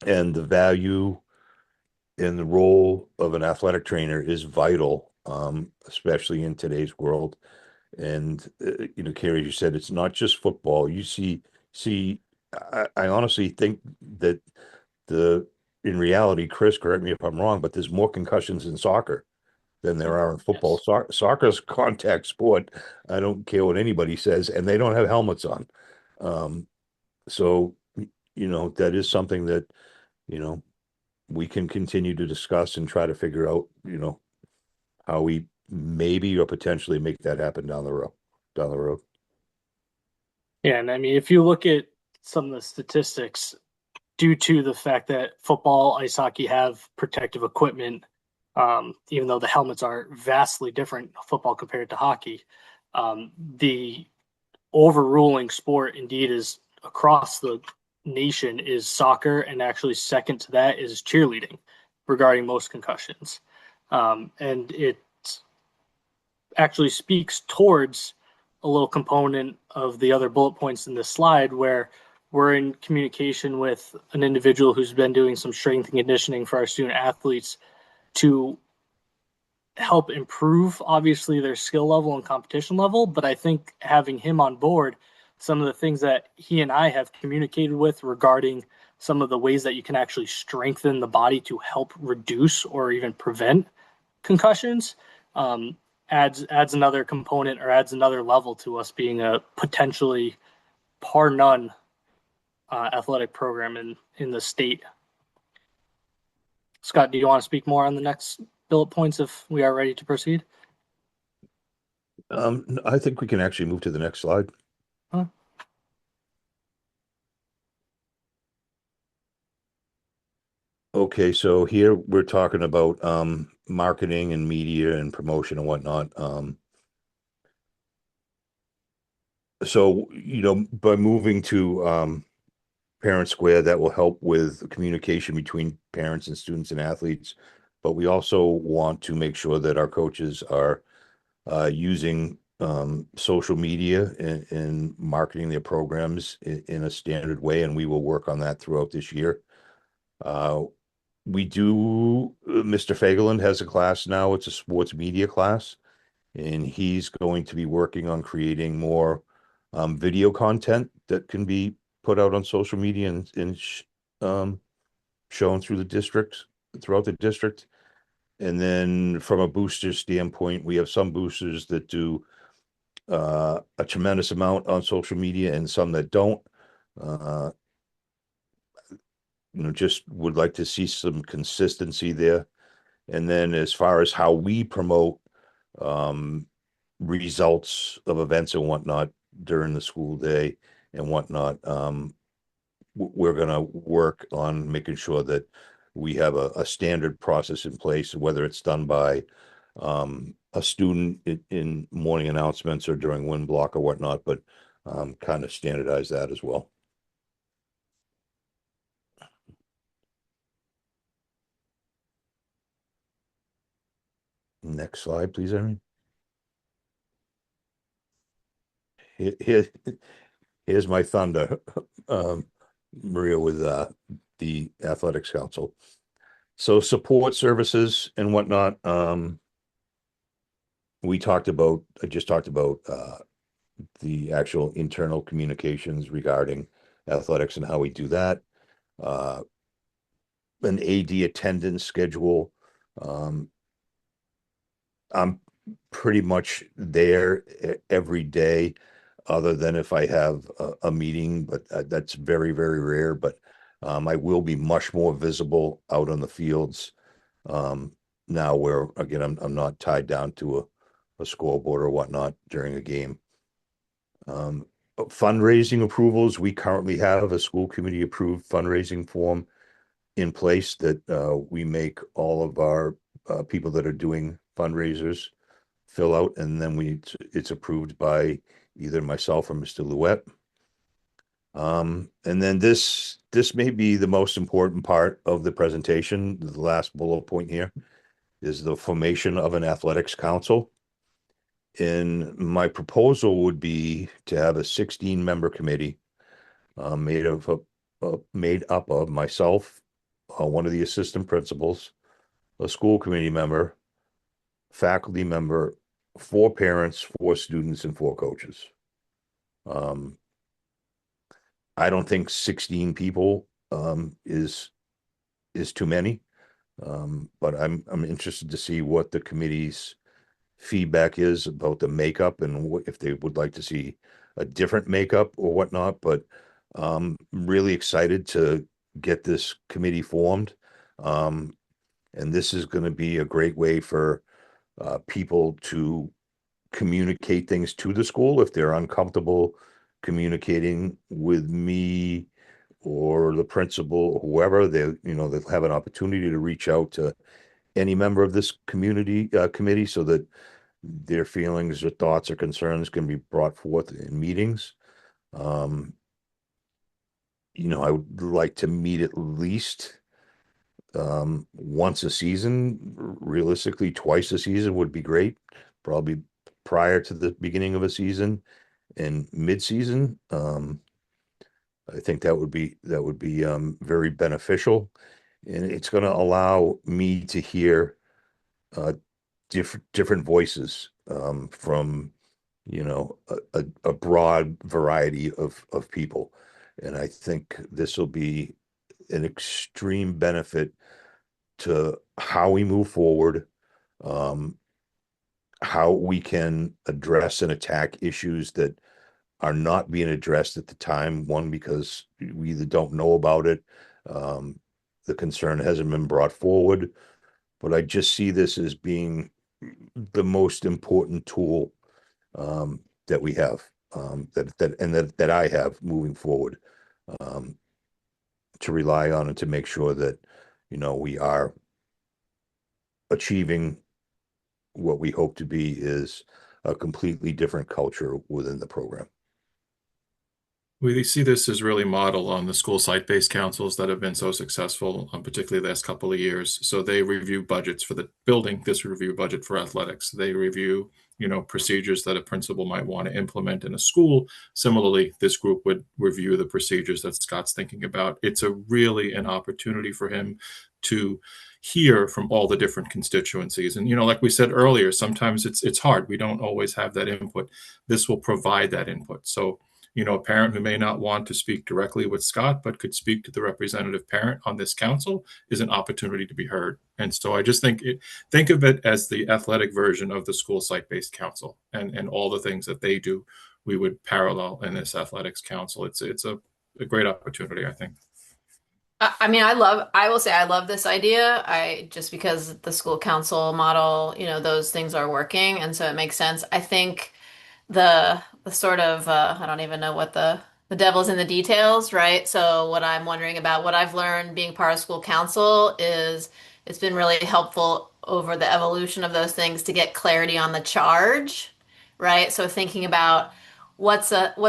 the value and the role of an athletic trainer is vital, especially in today's world. And Carrie, you said it's not just football. You see, I honestly think that in reality, Chris, correct me if I'm wrong, but there's more concussions in soccer than there are in football. Yes. Soccer's contact sport. I don't care what anybody says, and they don't have helmets on. So that is something that we can continue to discuss and try to figure out, how we maybe or potentially make that happen down the road. Yeah, and I mean, if you look at some of the statistics, due to the fact that football, ice hockey have protective equipment, even though the helmets are vastly different, football compared to hockey, the overruling sport indeed is across the nation is soccer, and actually second to that is cheerleading regarding most concussions. And it actually speaks towards a little component of the other bullet points in this slide, where we're in communication with an individual who's been doing some strength and conditioning for our student athletes to help improve, obviously, their skill level and competition level. But I think having him on board, some of the things that he and I have communicated with regarding some of the ways that you can actually strengthen the body to help reduce or even prevent concussions, adds another component, or adds another level to us being a potentially par none athletic program in the state. Scott, do you want to speak more on the next bullet points if we are ready to proceed? I think we can actually move to the next slide. Huh? Okay, so here we're talking about marketing and media and promotion and whatnot. So by moving to Parent Square, that will help with communication between parents and students and athletes. But we also want to make sure that our coaches are using social media and marketing their programs in a standard way, and we will work on that throughout this year. Mr. Fagerland has a class now. It's a sports media class, and he's going to be working on creating more video content that can be put out on social media and shown throughout the district. And then from a booster standpoint, we have some boosters that do a tremendous amount on social media and some that don't. Just would like to see some consistency there. And then as far as how we promote um, results of events and whatnot during the school day and whatnot, we're going to work on making sure that we have a standard process in place, whether it's done by a student in morning announcements or during wind block or whatnot, but kind of standardize that as well. Next slide, please, Erin. Here's my thunder, Maria, with the Athletics Council. So support services and whatnot. I just talked about the actual internal communications regarding athletics and how we do that. An AD attendance schedule. I'm pretty much there every day, other than if I have a meeting, but that's very, very rare. But I will be much more visible out on the fields now, where again I'm not tied down to a scoreboard or whatnot during a game. Fundraising approvals, we currently have a school committee approved fundraising form in place that we make all of our people that are doing fundraisers fill out, and then it's approved by either myself or Mr. Louette. And then this may be the most important part of the presentation. The last bullet point here is the formation of an athletics council. And my proposal would be to have a 16-member committee made up of myself, one of the assistant principals, a school committee member, faculty member, 4 parents, 4 students, and 4 coaches. I don't think 16 people is too many, but I'm interested to see what the committee's feedback is about the makeup and if they would like to see a different makeup or whatnot. But really excited to get this committee formed, and this is going to be a great way for people to communicate things to the school if they're uncomfortable communicating with me or the principal or whoever. They'll have an opportunity to reach out to any member of this community committee, so that their feelings or thoughts or concerns can be brought forth in meetings. I would like to meet at least once a season. Realistically, twice a season would be great, probably prior to the beginning of a season and mid-season. I think that would be very beneficial, and it's going to allow me to hear different voices from a broad variety of people. And I think this will be an extreme benefit to how we move forward, how we can address and attack issues that are not being addressed at the time. One, because we either don't know about it, the concern hasn't been brought forward. But I just see this as being the most important tool that we have, that I have moving forward, to rely on and to make sure that we are achieving what we hope to be is a completely different culture within the program. We see this as really modeled on the school site-based councils that have been so successful, particularly the last couple of years. So they review budgets for the building. This review budget for athletics. They review, procedures that a principal might want to implement in a school. Similarly, this group would review the procedures that Scott's thinking about. It's really an opportunity for him to hear from all the different constituencies. And, like we said earlier, sometimes it's hard. We don't always have that input. This will provide that input. So a parent who may not want to speak directly with Scott, but could speak to the representative parent on this council is an opportunity to be heard. And so I just think of it as the athletic version of the school site-based council, and all the things that they do, we would parallel in this athletics council. It's a great opportunity, I think. I mean, I will say I love this idea. Just because the school council model, those things are working, and so it makes sense. I think the sort of I don't even know what the devil's in the details, right? So what I'm wondering about, what I've learned being part of school council is it's been really helpful over the evolution of those things to get clarity on the charge, right? So thinking about what's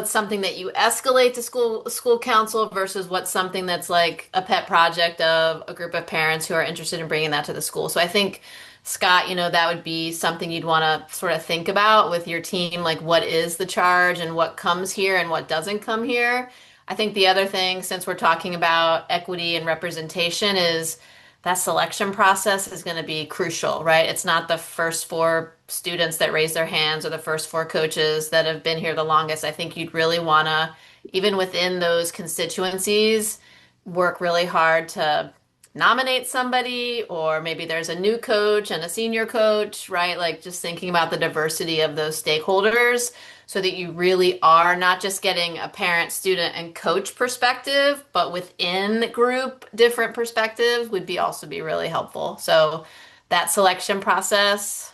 something that you escalate to school council versus what's something that's like a pet project of a group of parents who are interested in bringing that to the school. So I think, Scott, that would be something you'd want to sort of think about with your team, like what is the charge and what comes here and what doesn't come here. I think the other thing, since we're talking about equity and representation, is that selection process is going to be crucial, right? It's not the first four students that raise their hands or the first four coaches that have been here the longest. I think you'd really want to, even within those constituencies, work really hard to nominate somebody, or maybe there's a new coach and a senior coach, right? Like just thinking about the diversity of those stakeholders so that you really are not just getting a parent, student, and coach perspective, but within the group, different perspectives would also be really helpful. So that selection process,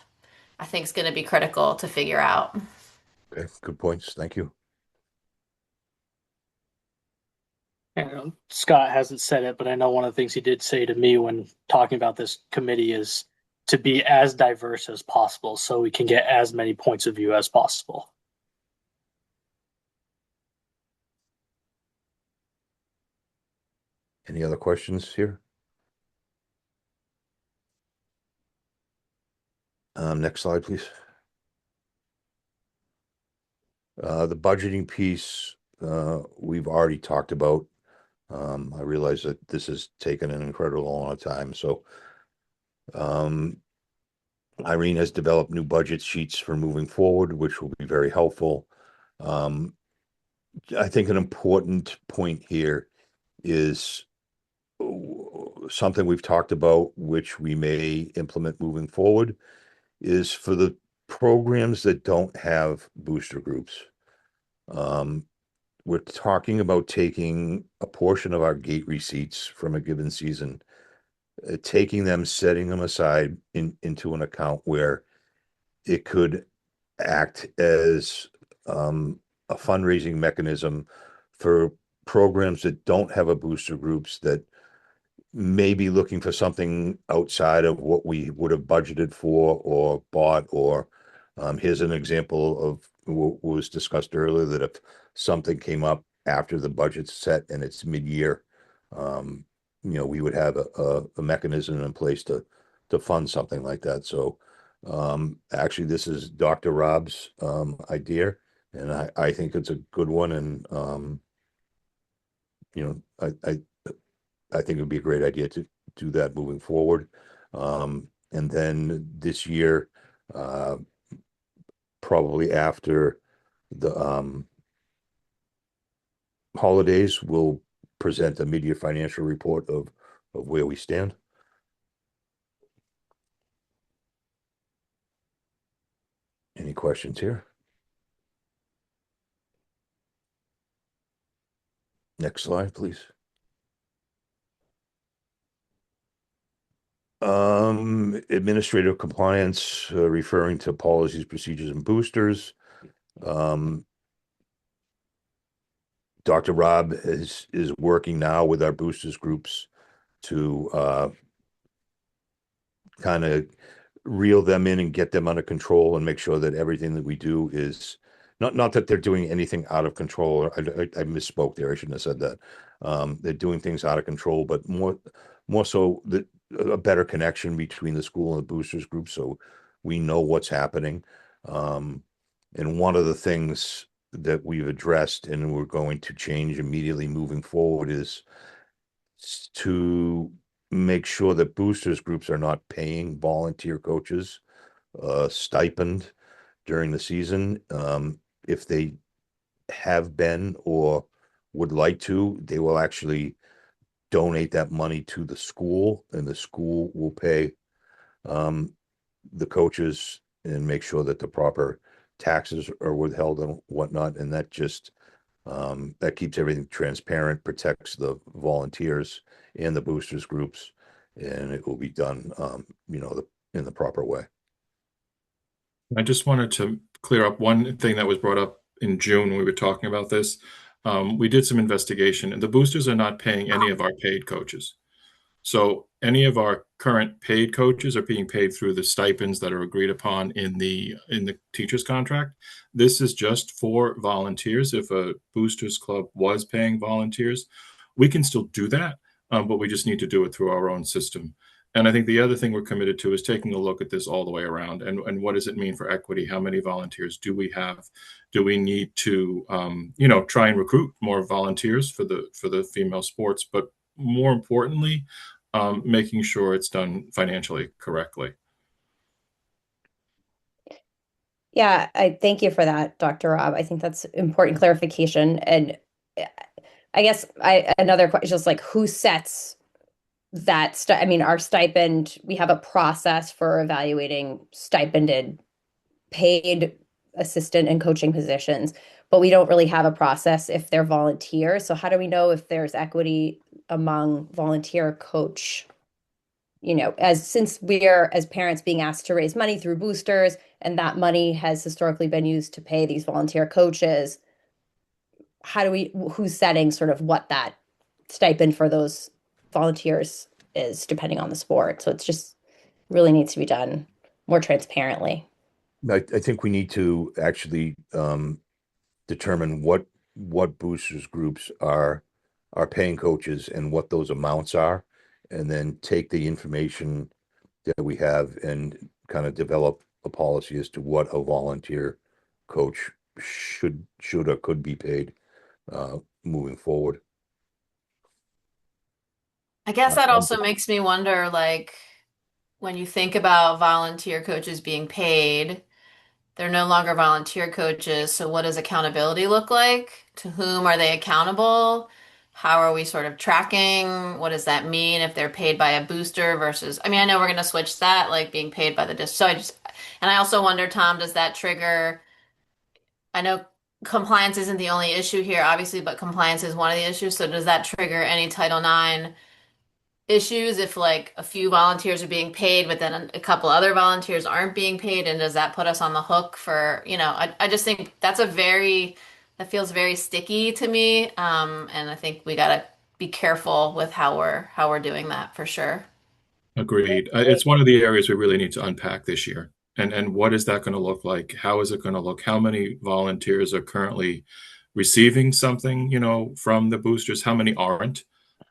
I think, is going to be critical to figure out. Okay, good points. Thank you. And Scott hasn't said it, but I know one of the things he did say to me when talking about this committee is to be as diverse as possible so we can get as many points of view as possible. Any other questions here? Next slide, please. The budgeting piece, we've already talked about. I realize that this has taken an incredible amount of time. So Irene has developed new budget sheets for moving forward, which will be very helpful. I think an important point here is something we've talked about, which we may implement moving forward, is for the programs that don't have booster groups. We're talking about taking a portion of our gate receipts from a given season, taking them, setting them aside into an account where it could act as a fundraising mechanism for programs that don't have a booster groups that may be looking for something outside of what we would have budgeted for or bought, or here's an example of what was discussed earlier, that if something came up after the budget's set and it's mid-year, we would have a mechanism in place to fund something like that. So actually, this is Dr. Rob's idea, and I think it's a good one. And I think it would be a great idea to do that moving forward. And then this year, probably after the holidays, we'll present a mid-year financial report of where we stand. Any questions here? Next slide, please. Administrative compliance, referring to policies, procedures, and boosters. Dr. Rob is working now with our boosters groups to kind of reel them in and get them under control and make sure that everything that we do is not that they're doing anything out of control. I misspoke there. I shouldn't have said that. They're doing things out of control, but more so that a better connection between the school and the boosters group, so we know what's happening. And one of the things that we've addressed and we're going to change immediately moving forward is to make sure that boosters groups are not paying volunteer coaches stipend during the season. If they have been or would like to, they will actually donate that money to the school, and the school will pay the coaches and make sure that the proper taxes are withheld and whatnot. And that just that keeps everything transparent, protects the volunteers and the boosters groups, and it will be done, in the proper way. I just wanted to clear up one thing that was brought up in June when we were talking about this. We did some investigation, and the boosters are not paying any of our paid coaches. So any of our current paid coaches are being paid through the stipends that are agreed upon in the teacher's contract. This is just for volunteers. If a boosters club was paying volunteers, we can still do that, but we just need to do it through our own system. And I think the other thing we're committed to is taking a look at this all the way around. And what does it mean for equity? How many volunteers do we have? Do we need to, try and recruit more volunteers for the female sports? But more importantly, making sure it's done financially correctly. Yeah, I thank you for that, Dr. Rob. I think that's important clarification. And I guess another question, just like who sets that our stipend, we have a process for evaluating stipended paid assistant and coaching positions, but we don't really have a process if they're volunteers. So how do we know if there's equity among volunteer coach? Since we're as parents being asked to raise money through boosters, and that money has historically been used to pay these volunteer coaches, who's setting sort of what that stipend for those volunteers is depending on the sport? So it's just really needs to be done more transparently. I think we need to actually determine what boosters groups are paying coaches and what those amounts are, and then take the information that we have and kind of develop a policy as to what a volunteer coach should or could be paid moving forward. I guess that also makes me wonder, like, when you think about volunteer coaches being paid, they're no longer volunteer coaches. So what does accountability look like? To whom are they accountable? How are we sort of tracking? What does that mean if they're paid by a booster versus, I know we're going to switch that, like being paid by the district. And I also wonder, Tom, does that trigger, I know compliance isn't the only issue here, obviously, but compliance is one of the issues. So does that trigger any Title IX issues if like a few volunteers are being paid, but then a couple other volunteers aren't being paid? And does that put us on the hook for, I just think that feels very sticky to me. And I think we got to be careful with how we're doing that for sure. Agreed. It's one of the areas we really need to unpack this year. And what is that going to look like? How is it going to look? How many volunteers are currently receiving something, from the boosters? How many aren't?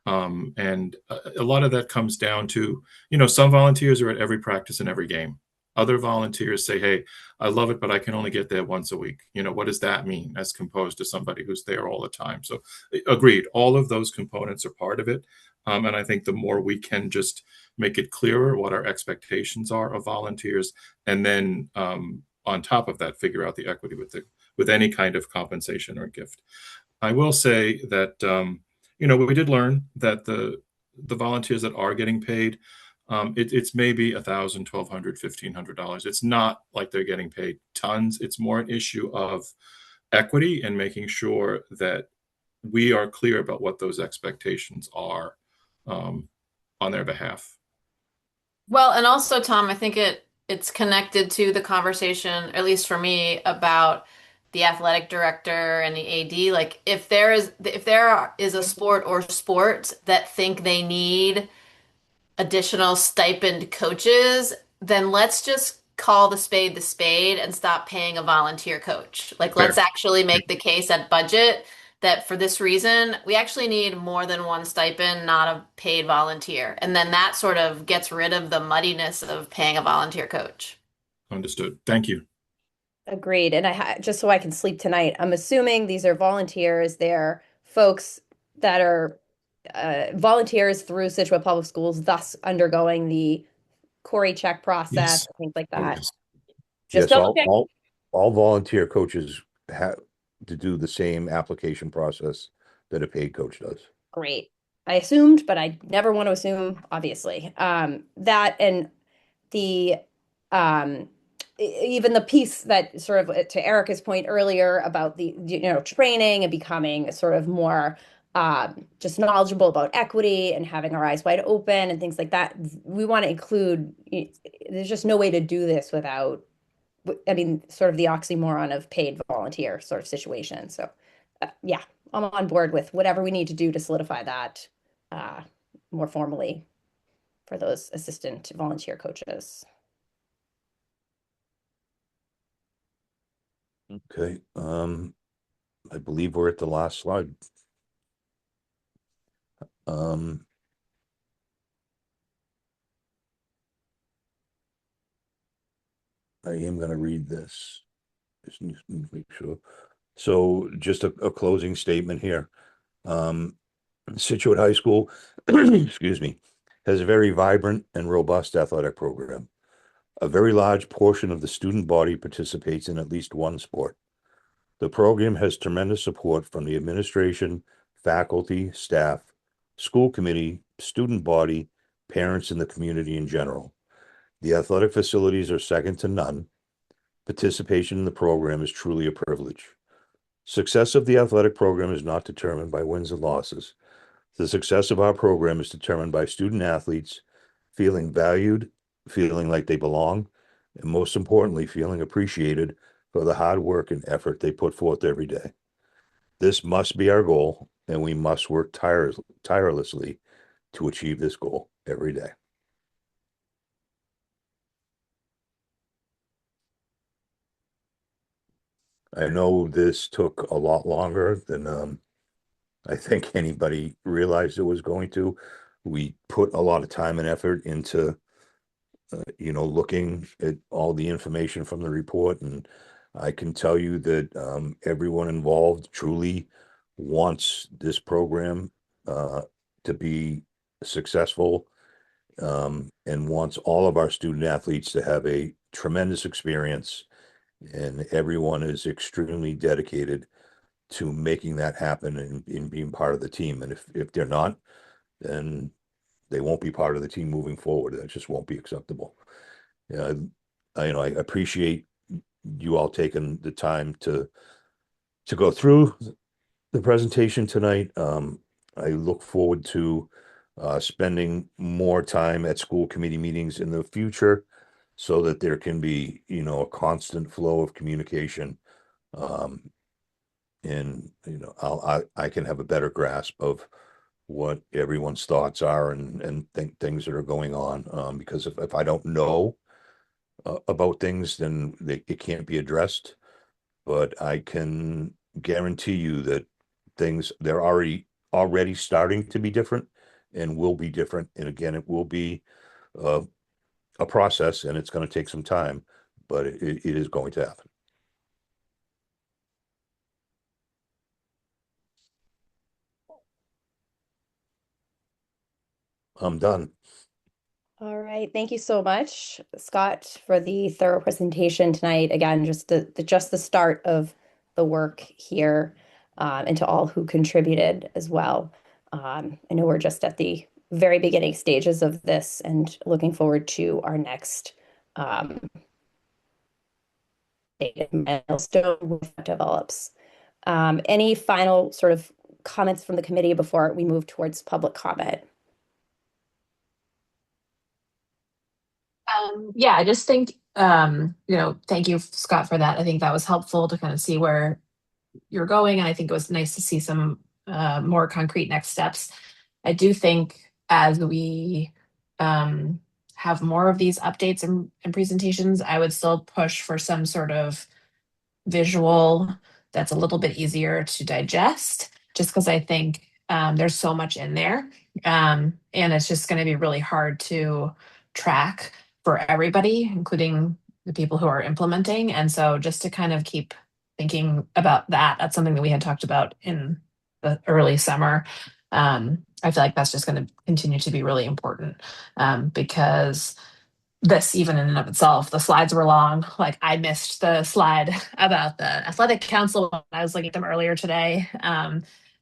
And a lot of that comes down to, some volunteers are at every practice and every game. Other volunteers say, hey, I love it, but I can only get there once a week. What does that mean as composed to somebody who's there all the time? So agreed, all of those components are part of it. And I think the more we can just make it clearer what our expectations are of volunteers, and then on top of that, figure out the equity with any kind of compensation or gift. I will say that we did learn that the volunteers that are getting paid, it's maybe $1,000, $1,200, $1,500. It's not like they're getting paid tons. It's more an issue of equity and making sure that we are clear about what those expectations are on their behalf. Well, and also, Tom, I think it's connected to the conversation, at least for me, about the athletic director and the AD. Like, if there is a sport or sports that think they need additional stipend coaches, then let's just call the spade and stop paying a volunteer coach. Like, let's actually make the case at budget that for this reason, we actually need more than one stipend, not a paid volunteer. And then that sort of gets rid of the muddiness of paying a volunteer coach. Understood. Thank you. Agreed. And just so I can sleep tonight, I'm assuming these are volunteers. They're folks that are volunteers through Scituate Public Schools, thus undergoing the Corey check process, things like that. Yes. Just Yes, all volunteer coaches to do the same application process that a paid coach does. Great. I assumed, but I never want to assume, obviously. That and the even the piece that sort of to Erica's point earlier about the training and becoming sort of more just knowledgeable about equity and having our eyes wide open and things like that. We want to include, there's just no way to do this without, I mean, sort of the oxymoron of paid volunteer sort of situation. So yeah, I'm on board with whatever we need to do to solidify that more formally for those assistant volunteer coaches. Okay. I believe we're at the last slide. I am going to read this. Just need to make sure. So just a closing statement here. Scituate High School, excuse me, has a very vibrant and robust athletic program. A very large portion of the student body participates in at least one sport. The program has tremendous support from the administration, faculty, staff, school committee, student body, parents, and the community in general. The athletic facilities are second to none. Participation in the program is truly a privilege. Success of the athletic program is not determined by wins and losses. The success of our program is determined by student athletes feeling valued, feeling like they belong, and most importantly, feeling appreciated for the hard work and effort they put forth every day. This must be our goal, and we must work tirelessly to achieve this goal every day. I know this took a lot longer than I think anybody realized it was going to. We put a lot of time and effort into, looking at all the information from the report, and I can tell you that everyone involved truly wants this program to be successful, and wants all of our student athletes to have a tremendous experience, and everyone is extremely dedicated to making that happen and in being part of the team. And if they're not, then they won't be part of the team moving forward. That just won't be acceptable. I appreciate you all taking the time to go through the presentation tonight. I look forward to spending more time at school committee meetings in the future so that there can be, a constant flow of communication. And I can have a better grasp of what everyone's thoughts are and think things that are going on. Because if I don't know about things, then it can't be addressed. But I can guarantee you that they're already starting to be different and will be different. And again, it will be a process, and it's going to take some time, but it is going to happen. I'm done. All right. Thank you so much, Scott, for the thorough presentation tonight. Again, just the start of the work here, and to all who contributed as well. I know we're just at the very beginning stages of this and looking forward to our next milestone when that develops. Any final sort of comments from the committee before we move towards public comment? Yeah, I just think, thank you, Scott, for that. I think that was helpful to kind of see where you're going. And I think it was nice to see some more concrete next steps. I do think as we have more of these updates and presentations, I would still push for some sort of visual that's a little bit easier to digest, just because I think there's so much in there. And it's just going to be really hard to track for everybody, including the people who are implementing. And so just to kind of keep thinking about that, that's something that we had talked about in the early summer. I feel like that's just going to continue to be really important because this even in and of itself. The slides were long. Like I missed the slide about the athletic council when I was looking at them earlier today.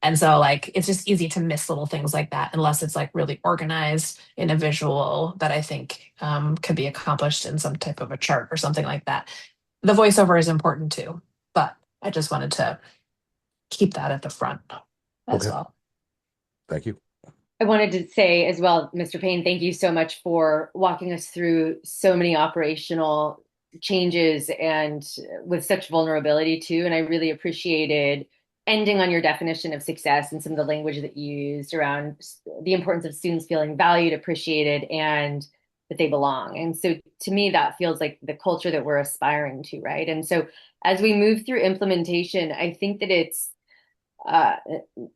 And so like it's just easy to miss little things like that unless it's like really organized in a visual that I think could be accomplished in some type of a chart or something like that. The voiceover is important too, but I just wanted to keep that at the front as Okay. well. Thank you. I wanted to say as well, Mr. Payne, thank you so much for walking us through so many operational changes and with such vulnerability too. And I really appreciated ending on your definition of success and some of the language that you used around the importance of students feeling valued, appreciated, and that they belong. And so to me, that feels like the culture that we're aspiring to, right? And so as we move through implementation, uh,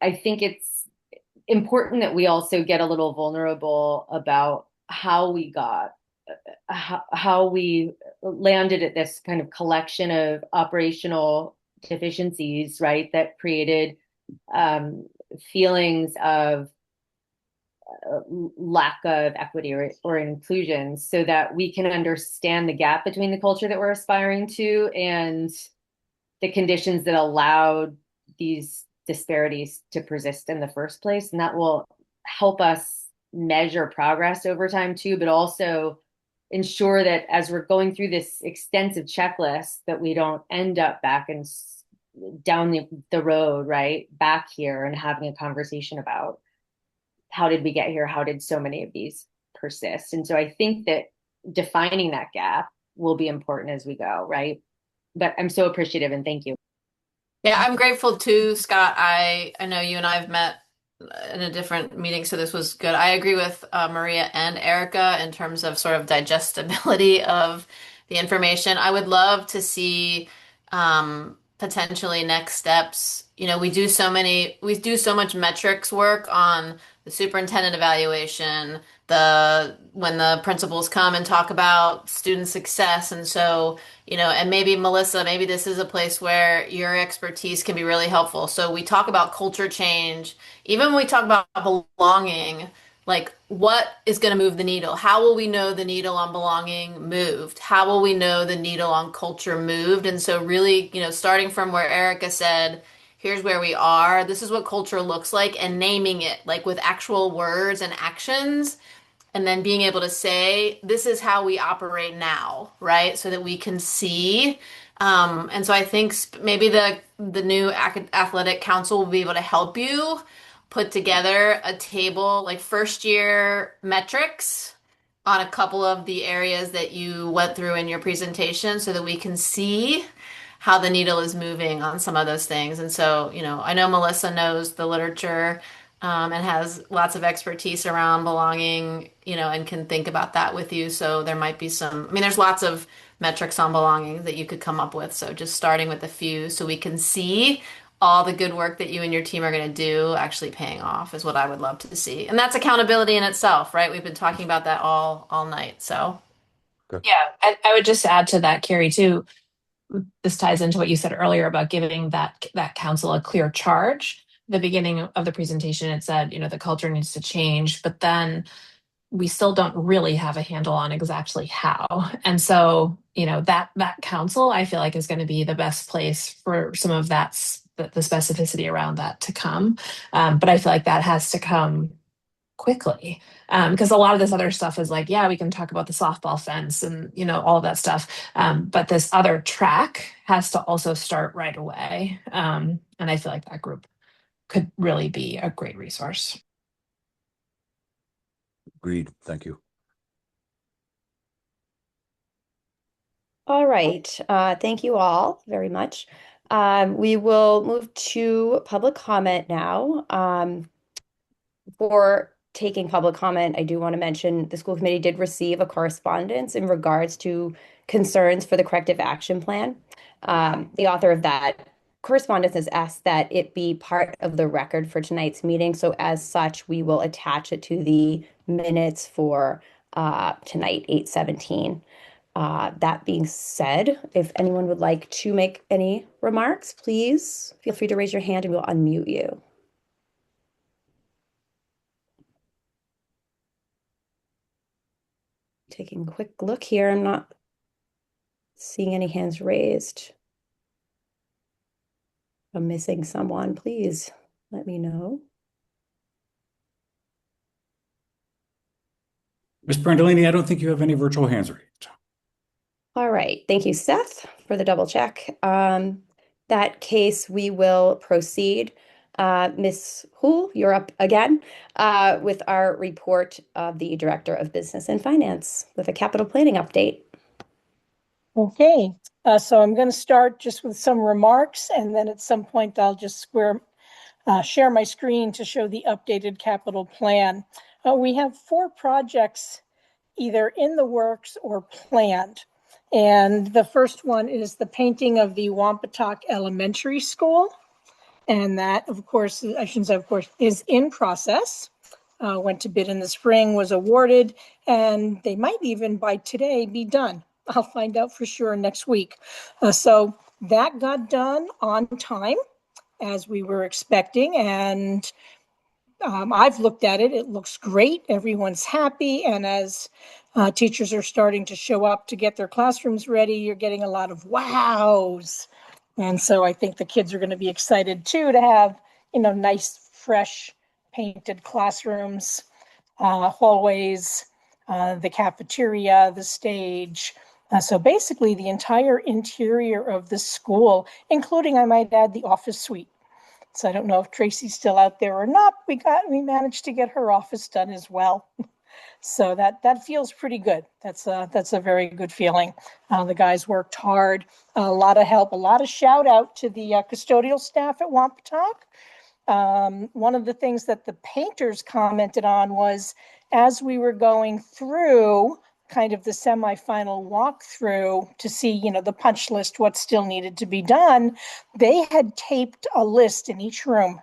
I think it's important that we also get a little vulnerable about how we got how we landed at this kind of collection of operational deficiencies, right, that created feelings of lack of equity or inclusion, so that we can understand the gap between the culture that we're aspiring to and the conditions that allowed these disparities to persist in the first place. And that will help us measure progress over time too, but also ensure that as we're going through this extensive checklist, that we don't end up back and down the road, right, back here and having a conversation about how did we get here? How did so many of these persist? And so I think that defining that gap will be important as we go, right? But I'm so appreciative and thank you. Yeah, I'm grateful too, Scott. I know you and I have met in a different meeting, so this was good. I agree with Maria and Erica in terms of sort of digestibility of the information. I would love to see potentially next steps. You know, we do so much metrics work on the superintendent evaluation, the when the principals come and talk about student success, and so and maybe Melissa, maybe this is a place where your expertise can be really helpful. So we talk about culture change, even when we talk about belonging, like what is going to move the needle? How will we know the needle on belonging moved? How will we know the needle on culture moved? And so really, starting from where Erica said, here's where we are, this is what culture looks like, and naming it like with actual words and actions, and then being able to say, this is how we operate now, right? So that we can see. And so I think maybe the new athletic council will be able to help you put together a table, like first year metrics on a couple of the areas that you went through in your presentation, so that we can see how the needle is moving on some of those things. And so, I know Melissa knows the literature and has lots of expertise around belonging, and can think about that with you. So there might be there's lots of metrics on belonging that you could come up with. So just starting with a few so we can see all the good work that you and your team are going to do actually paying off is what I would love to see. And that's accountability in itself, right? We've been talking about that all night. So Okay. Yeah, I would just add to that, Carrie, too. This ties into what you said earlier about giving that council a clear charge. The beginning of the presentation, it said, the culture needs to change, but then we still don't really have a handle on exactly how. And so, that council, I feel like, is going to be the best place for some of the specificity around that to come. But I feel like that has to come quickly, because a lot of this other stuff is like, yeah, we can talk about the softball fence and all of that stuff, but this other track has to also start right away, and I feel like that group could really be a great resource. Agreed. Thank you. All right. Thank you all very much. We will move to public comment now. For taking public comment, I do want to mention the school committee did receive a correspondence in regards to concerns for the corrective action plan. The author of that correspondence has asked that it be part of the record for tonight's meeting. So as such, we will attach it to the minutes for tonight, 8/17. That being said, if anyone would like to make any remarks, please feel free to raise your hand and we'll unmute you. taking a quick look here. I'm not seeing any hands raised. If I'm missing someone, please let me know. Ms. Brandolini, I don't think you have any virtual hands raised. All right. Thank you, Seth, for the double check. That case, we will proceed. Ms. Houle, you're up again with our report of the Director of Business and Finance with a capital planning update. Okay, so I'm going to start just with some remarks, and then at some point I'll just share my screen to show the updated capital plan. We have 4 projects either in the works or planned. And the first one is the painting of the Wampatuck Elementary School. And that, of course, I shouldn't say of course, is in process. Went to bid in the spring, was awarded, and they might even by today be done. I'll find out for sure next week. So that got done on time as we were expecting. And I've looked at it. It looks great. Everyone's happy. And as teachers are starting to show up to get their classrooms ready, you're getting a lot of wows. And so I think the kids are going to be excited too to have, nice, fresh painted classrooms, hallways, the cafeteria, the stage. So basically the entire interior of the school, including, I might add, the office suite. So I don't know if Tracy's still out there or not. We managed to get her office done as well. So that feels pretty good. That's a very good feeling. The guys worked hard, a lot of help, a lot of shout out to the custodial staff at Wampatuck. One of the things that the painters commented on was as we were going through kind of the semifinal walkthrough to see, the punch list, what still needed to be done, they had taped a list in each room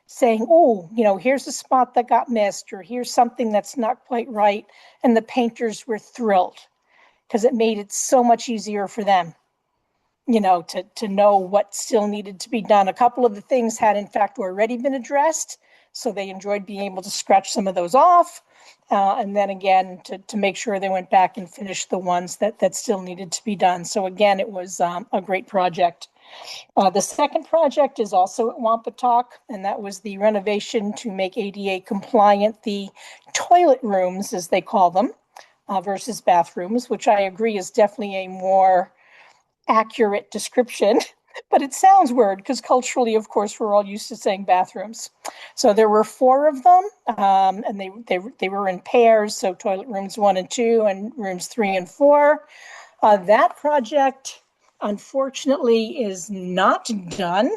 saying, oh, here's a spot that got missed, or here's something that's not quite right. And the painters were thrilled because it made it so much easier for them, to know what still needed to be done. A couple of the things had in fact already been addressed. So they enjoyed being able to scratch some of those off. And then again, to make sure they went back and finished the ones that still needed to be done. So again, it was a great project. The second project is also at Wampatuck, and that was the renovation to make ADA compliant the toilet rooms, as they call them, versus bathrooms, which I agree is definitely a more accurate description. But it sounds weird because culturally, of course, we're all used to saying bathrooms. So there were 4 of them, and they were in pairs. So toilet rooms 1 and 2 and rooms 3 and 4. That project, unfortunately, is not done.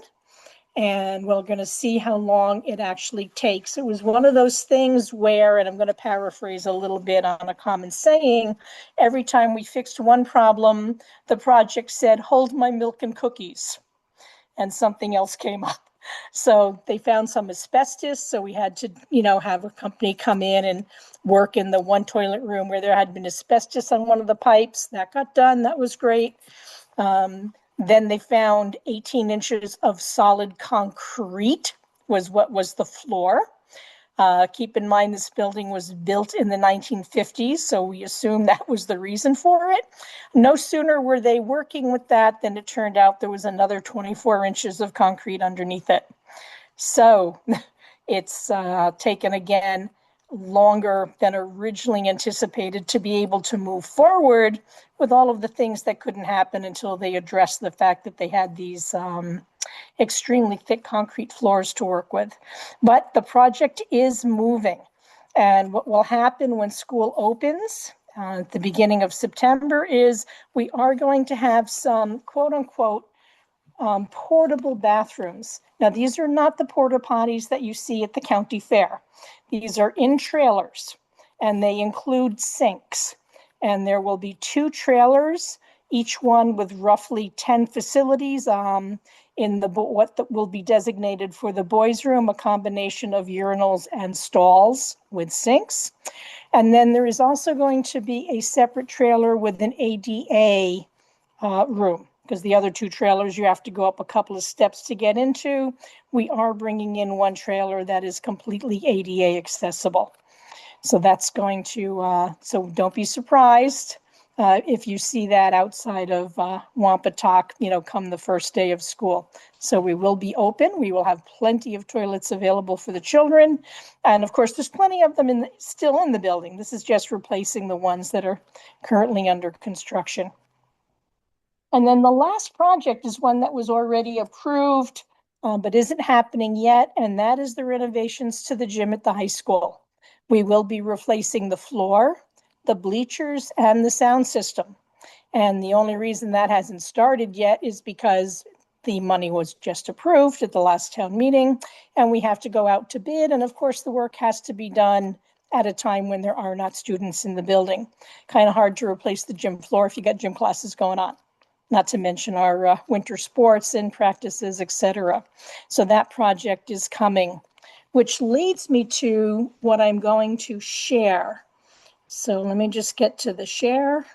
And we're going to see how long it actually takes. It was one of those things where, and I'm going to paraphrase a little bit on a common saying, every time we fixed one problem, the project said, hold my milk and cookies, and something else came up. So they found some asbestos. So we had to, have a company come in and work in the one toilet room where there had been asbestos on one of the pipes. That got done. That was great. Then they found 18 inches of solid concrete was what was the floor. Keep in mind, this building was built in the 1950s, so we assume that was the reason for it. No sooner were they working with that than it turned out there was another 24 inches of concrete underneath it. So it's taken, again, longer than originally anticipated to be able to move forward with all of the things that couldn't happen until they addressed the fact that they had these extremely thick concrete floors to work with. But the project is moving. And what will happen when school opens at the beginning of September is we are going to have some quote unquote portable bathrooms. Now, these are not the porta potties that you see at the county fair. These are in trailers, and they include sinks. And there will be 2 trailers, each one with roughly 10 facilities in what will be designated for the boys' room, a combination of urinals and stalls with sinks. And then there is also going to be a separate trailer with an ADA room, because the other 2 trailers you have to go up a couple of steps to get into. We are bringing in one trailer that is completely ADA accessible. So that's going to, so don't be surprised if you see that outside of Wampatuck, come the first day of school. So we will be open. We will have plenty of toilets available for the children. And of course, there's plenty of them still in the building. This is just replacing the ones that are currently under construction. And then the last project is one that was already approved, but isn't happening yet. And that is the renovations to the gym at the high school. We will be replacing the floor, the bleachers, and the sound system. And the only reason that hasn't started yet is because the money was just approved at the last town meeting, and we have to go out to bid. And of course, the work has to be done at a time when there are not students in the building. Kind of hard to replace the gym floor if you got gym classes going on, not to mention our winter sports and practices, etc. So that project is coming, which leads me to what I'm going to share. So let me just get to the share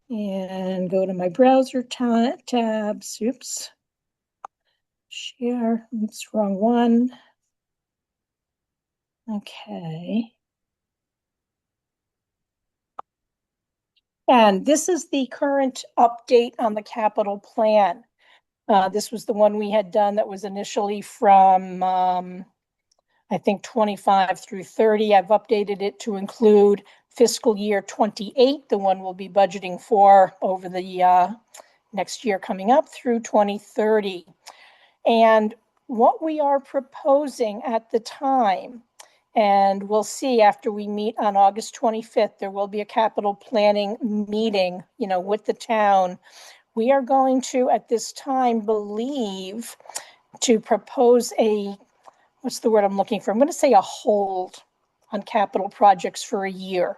and go to my browser tabs. Oops. Share. Oops, wrong one. Okay. And this is the current update on the capital plan. This was the one we had done that was initially from I think 25 through 30. I've updated it to include fiscal year 28, the one we'll be budgeting for over the next year coming up through 2030. And what we are proposing at the time, and we'll see after we meet on August 25th, there will be a capital planning meeting, with the town. We are going to, at this time, believe to propose what's the word I'm looking for? I'm going to say a hold on capital projects for a year.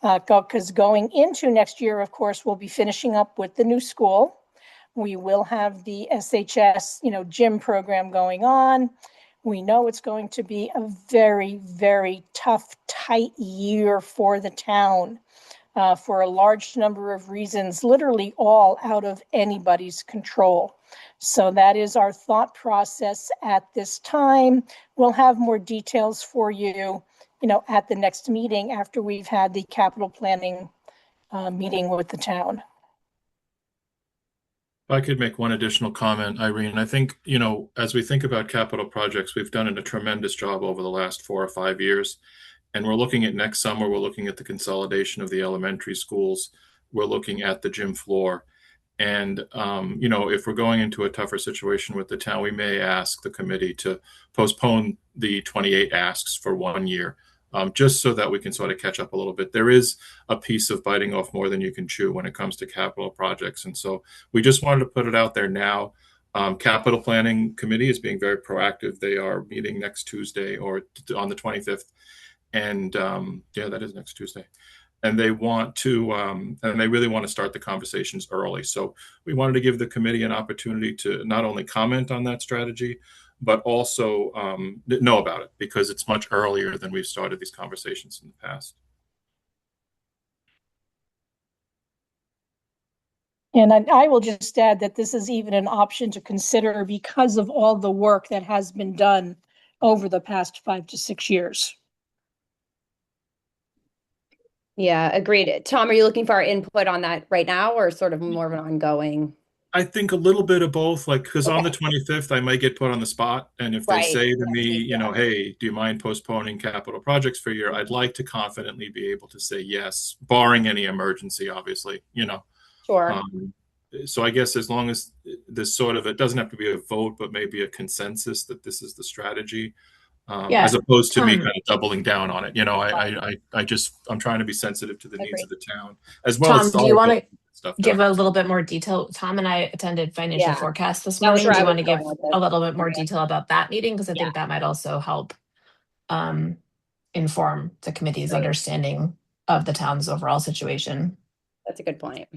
Because going into next year, of course, we'll be finishing up with the new school. We will have the SHS, gym program going on. We know it's going to be a very, very tough, tight year for the town for a large number of reasons, literally all out of anybody's control. So that is our thought process at this time. We'll have more details for you, at the next meeting after we've had the capital planning meeting with the town. If I could make one additional comment, Irene, I think, as we think about capital projects, we've done a tremendous job over the last 4 or 5 years. And we're looking at next summer, we're looking at the consolidation of the elementary schools. We're looking at the gym floor. And, if we're going into a tougher situation with the town, we may ask the committee to postpone the 28 asks for 1 year, just so that we can sort of catch up a little bit. There is a piece of biting off more than you can chew when it comes to capital projects. And so we just wanted to put it out there now. Capital Planning Committee is being very proactive. They are meeting next Tuesday or on the 25th. And that is next Tuesday. And they want to, and they really want to start the conversations early. So we wanted to give the committee an opportunity to not only comment on that strategy, but also know about it, because it's much earlier than we've started these conversations in the past. And I will just add that this is even an option to consider because of all the work that has been done over the past 5 to 6 years. Yeah, agreed. Tom, are you looking for our input on that right now or sort of more of an ongoing? I think a little bit of both, because on the 25th, I might get put on the spot. And if they say to me, hey, do you mind postponing capital projects for a year? I'd like to confidently be able to say yes, barring any emergency, obviously, Sure. So I guess as long as this it doesn't have to be a vote, but maybe a consensus that this is the strategy. As opposed to me kind of doubling down on it. I'm trying to be sensitive to the needs of the town as well. Tom, as do you want to stuff give a little bit more detail? Tom and I attended financial forecast this That was morning. where Do you I want to was give going with a this. little bit more detail about that meeting? Because I think that might also help inform the committee's understanding of the town's overall situation. That's a good point.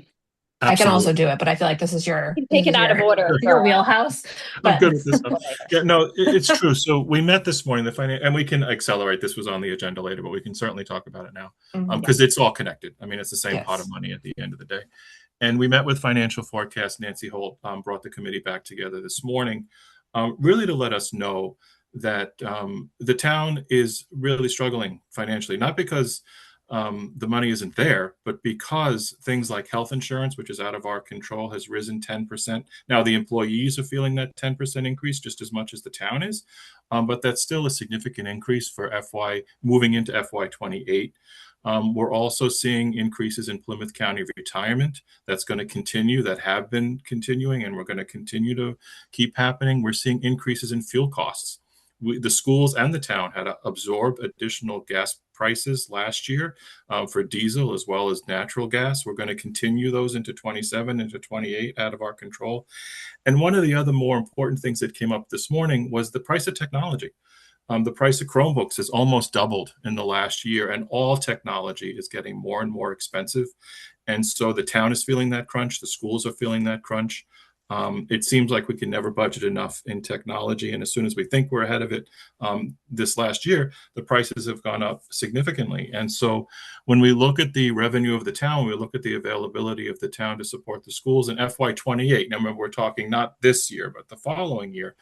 Absolutely. I can also do it, but I feel like this is your take it out of order. Your wheelhouse. I'm good with this one. It's true. So we met this morning, and we can accelerate. This was on the agenda later, but we can certainly talk about it now because it's all connected. I mean, it's the same pot of money at the end of the day. And we met with financial forecast. Nancy Holt brought the committee back together this morning, really to let us know that the town is really struggling financially, not because the money isn't there, but because things like health insurance, which is out of our control, has risen 10%. Now, the employees are feeling that 10% increase just as much as the town is, but that's still a significant increase for moving into FY28. We're also seeing increases in Plymouth County retirement. That's going to continue, that have been continuing, and we're going to continue to keep happening. We're seeing increases in fuel costs. The schools and the town had to absorb additional gas prices last year for diesel as well as natural gas. We're going to continue those into 27, into 28, out of our control. And one of the other more important things that came up this morning was the price of technology. The price of Chromebooks has almost doubled in the last year, and all technology is getting more and more expensive. And so the town is feeling that crunch. The schools are feeling that crunch. It seems like we can never budget enough in technology. And as soon as we think we're ahead of it, this last year, the prices have gone up significantly. And so when we look at the revenue of the town, we look at the availability of the town to support the schools in FY28. Now, remember, we're talking not this year, but the following year.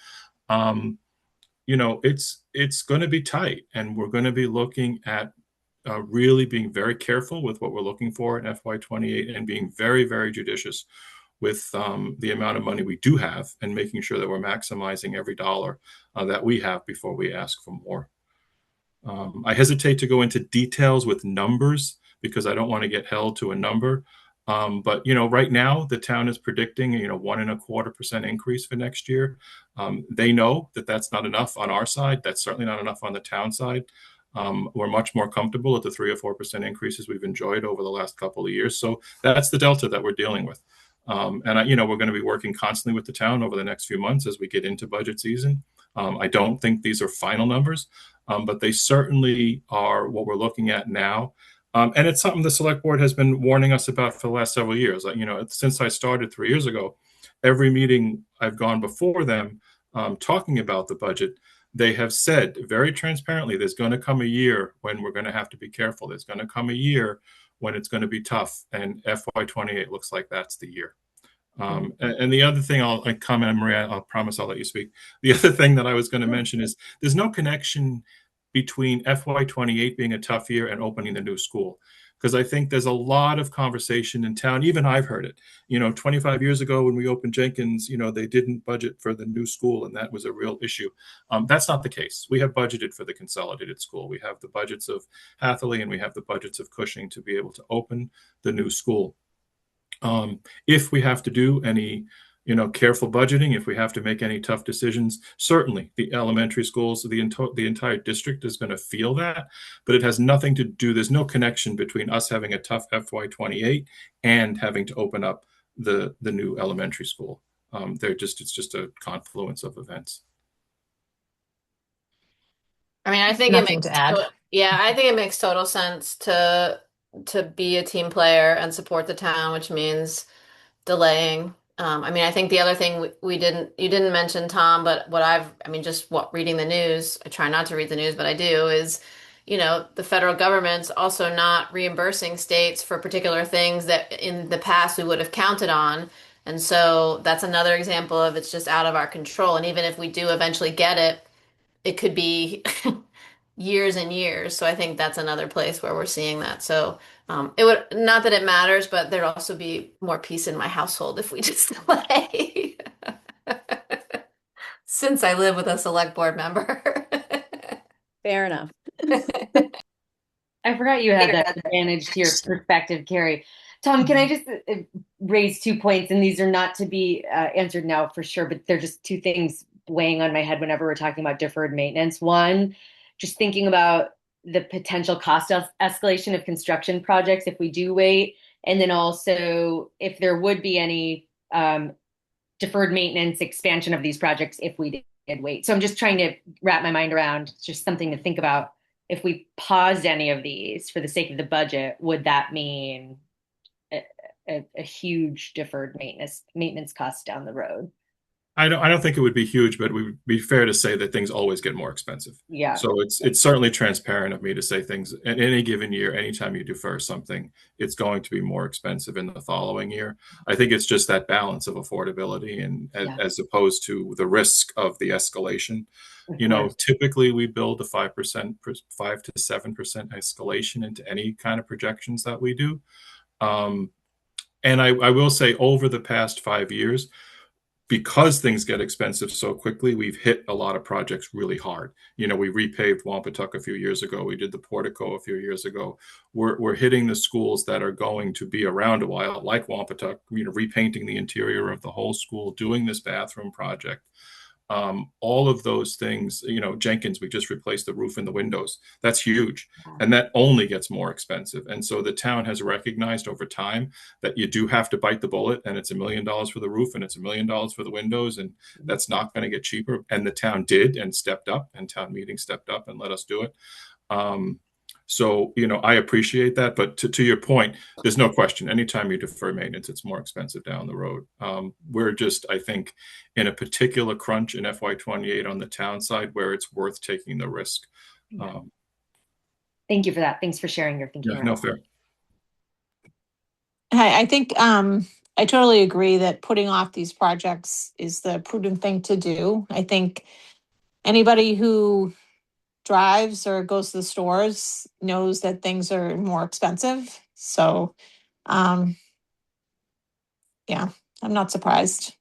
It's going to be tight, and we're going to be looking at really being very careful with what we're looking for in FY28 and being very, very judicious with the amount of money we do have and making sure that we're maximizing every dollar that we have before we ask for more. I hesitate to go into details with numbers because I don't want to get held to a number. But right now the town is predicting 1.25% increase for next year. They know that that's not enough on our side. That's certainly not enough on the town side. We're much more comfortable at the 3 or 4% increases we've enjoyed over the last couple of years. So that's the delta that we're dealing with. And we're going to be working constantly with the town over the next few months as we get into budget season. I don't think these are final numbers, but they certainly are what we're looking at now. And it's something the select board has been warning us about for the last several years. Since I started 3 years ago, every meeting I've gone before them talking about the budget, they have said very transparently, there's going to come a year when we're going to have to be careful. There's going to come a year when it's going to be tough. And FY28 looks like that's the year. And the other thing I'll comment, Maria, I promise I'll let you speak. The other thing that I was going to mention is there's no connection between FY28 being a tough year and opening the new school. Because I think there's a lot of conversation in town. Even I've heard it. 25 years ago when we opened Jenkins, they didn't budget for the new school, and that was a real issue. That's not the case. We have budgeted for the consolidated school. We have the budgets of Hatherley and we have the budgets of Cushing to be able to open the new school. If we have to do any careful budgeting, if we have to make any tough decisions, certainly the elementary schools, the entire district is going to feel that, but it has nothing to do, there's no connection between us having a tough FY28 and having to open up the new elementary school. It's just a confluence of events. I mean, I think Nothing it makes to add. I think it makes total sense to be a team player and support the town, which means delaying. I think the other thing you didn't mention, Tom, but reading the news, I try not to read the news, but I do, is, the federal government's also not reimbursing states for particular things that in the past we would have counted on. And so that's another example of it's just out of our control. And even if we do eventually get it, it could be years and years. So I think that's another place where we're seeing that. So it would, not that it matters, but there'd also be more peace in my household if we just delay. Since I live with a select board member. Fair enough. I forgot you had that advantage to your perspective, Carrie. Tom, can I just raise 2 points? And these are not to be answered now for sure, but they're just two things weighing on my head whenever we're talking about deferred maintenance. One, just thinking about the potential cost escalation of construction projects if we do wait. And then also if there would be any deferred maintenance expansion of these projects if we did wait. So I'm just trying to wrap my mind around just something to think about. If we paused any of these for the sake of the budget, would that mean a huge deferred maintenance cost down the road? I don't think it would be huge, but it would be fair to say that things always get more expensive. Yeah. So it's certainly transparent of me to say things in any given year, anytime you defer something, it's going to be more expensive in the following year. I think it's just that balance of affordability and Yeah. as opposed to the risk of the escalation. Of You know, course. typically we build a 5%, 5 to 7% escalation into any kind of projections that we do. Um, and I will say over the past 5 years, because things get expensive so quickly, we've hit a lot of projects really hard. You know, we repaved Wampatuck a few years ago. We did the portico a few years ago. We're hitting the schools that are going to be around a while, like Wampatuck, you know, repainting the interior of the whole school, doing this bathroom project. All of those things, you know, Jenkins, we just replaced the roof and the windows. That's huge. And that only gets more expensive. And so the town has recognized over time that you do have to bite the bullet, and it's $1 million for the roof and it's $1 million for the windows. And that's not going to get cheaper. And the town did and stepped up, and town meeting stepped up and let us do it. So, you know, I appreciate that. But to your point, there's no question. Anytime you defer maintenance, it's more expensive down the road. We're just, I think, in a particular crunch in FY28 on the town side where it's worth taking the risk. Thank you for that. Thanks for sharing your thinking. Yeah, no, fair. I think I totally agree that putting off these projects is the prudent thing to do. I think anybody who drives or goes to the stores knows that things are more expensive. So, yeah, I'm not surprised.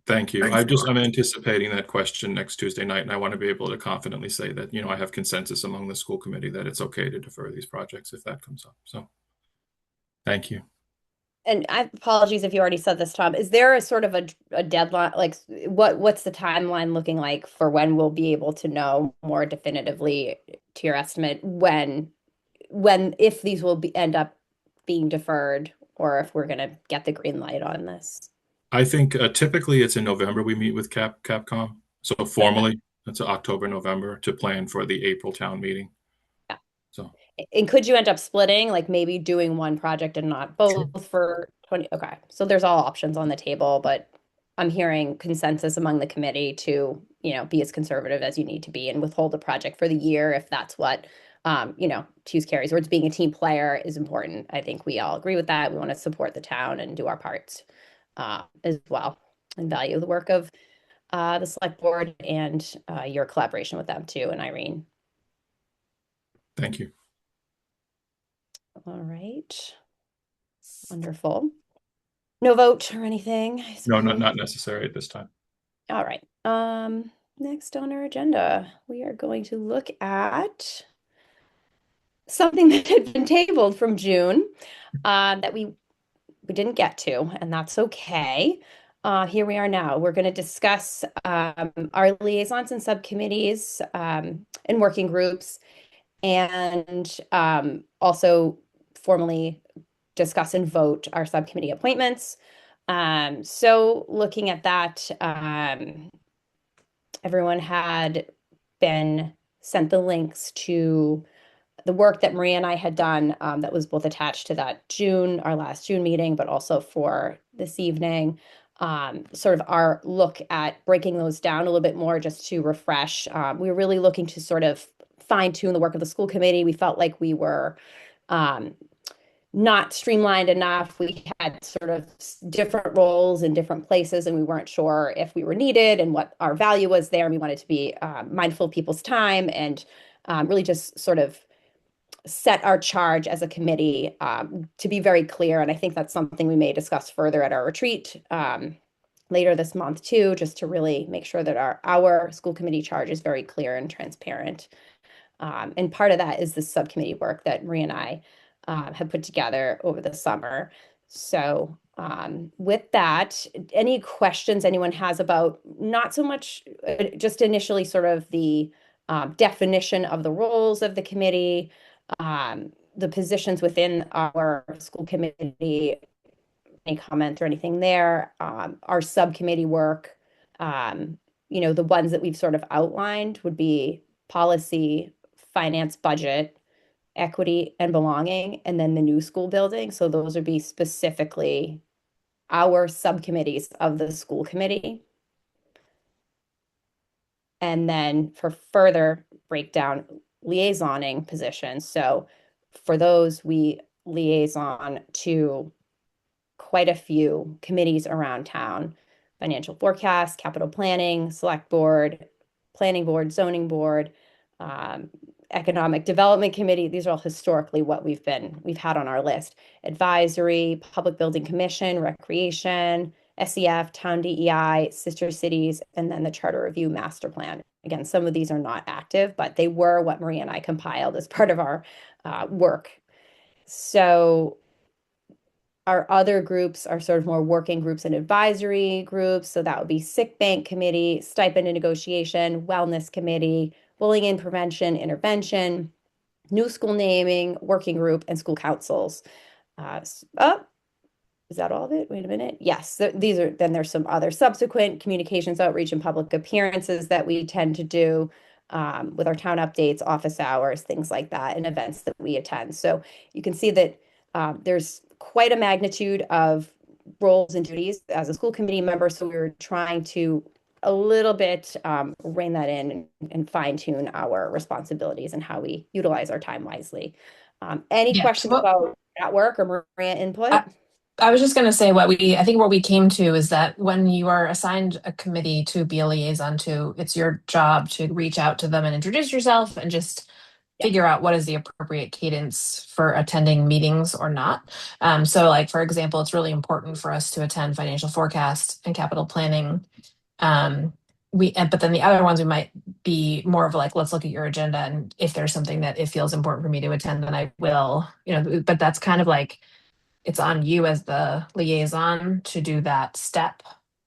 Thank you. I'm anticipating that question next Tuesday night, and I want to be able to confidently say that, you know, I have consensus among the school committee that it's okay to defer these projects if that comes up. So, thank you. And apologies if you already said this, Tom. Is there a sort of a deadline? Like, what's the timeline looking like for when we'll be able to know more definitively, to your estimate, if these will end up being deferred, or if we're going to get the green light on this? I think typically it's in November we meet with Capcom. So formally, it's October, November to plan for the April town meeting. Yeah. So. And could you end up splitting, like maybe doing one project and not both Sure. for 20? Okay, so there's all options on the table, but I'm hearing consensus among the committee to, you know, be as conservative as you need to be and withhold the project for the year if that's what, you know, to use Carrie's words, being a team player is important. I think we all agree with that. We want to support the town and do our parts as well, and value the work of the select board and your collaboration with them too, and Irene. Thank you. All right. Wonderful. No vote or anything? No, not necessary at this time. All right. Next on our agenda, we are going to look at something that had been tabled from June that we didn't get to, and that's okay. Here we are now. We're going to discuss our liaisons and subcommittees and working groups, and also formally discuss and vote our subcommittee appointments. So looking at that, everyone had been sent the links to the work that Maria and I had done that was both attached to that our last June meeting, but also for this evening. Sort of our look at breaking those down a little bit more just to refresh. We were really looking to sort of fine tune the work of the school committee. We felt like we were not streamlined enough. We had sort of different roles in different places, and we weren't sure if we were needed and what our value was there. And we wanted to be mindful of people's time and really just sort of set our charge as a committee to be very clear. And I think that's something we may discuss further at our retreat later this month too, just to really make sure that our school committee charge is very clear and transparent. And part of that is the subcommittee work that Maria and I have put together over the summer. So with that, any questions anyone has about not so much just initially sort of the definition of the roles of the committee, the positions within our school committee, any comments or anything there, our subcommittee work, you know, the ones that we've sort of outlined would be policy, finance, budget, equity and belonging, and then the new school building. So those would be specifically our subcommittees of the school committee. And then for further breakdown, liaisoning positions. So for those, we liaison to quite a few committees around town: financial forecast, capital planning, select board, planning board, zoning board, economic development committee. These are all historically what we've had on our list: advisory, public building commission, recreation, SEF, town DEI, sister cities, and then the charter review master plan. Again, some of these are not active, but they were what Maria and I compiled as part of our work. So our other groups are sort of more working groups and advisory groups. So that would be sick bank committee, stipend and negotiation, wellness committee, bullying and prevention, intervention, new school naming, working group, and school councils. Oh, is that all of it? Wait a minute. Yes, these are, then there's some other subsequent communications, outreach, and public appearances that we tend to do with our town updates, office hours, things like that, and events that we attend. So you can see that there's quite a magnitude of roles and duties as a school committee member. So we were trying to a little bit rein that in and fine tune our responsibilities and how we utilize our time wisely. Any Yeah. questions about that work or Maria input? I was just going to say I think what we came to is that when you are assigned a committee to be a liaison to, it's your job to reach out to them and introduce yourself and just figure out what is the appropriate cadence for attending meetings or not. So like, for example, it's really important for us to attend financial forecast and capital planning. But then the other ones we might be more of like, let's look at your agenda. And if there's something that it feels important for me to attend, then I will, but that's kind of like, it's on you as the liaison to do that step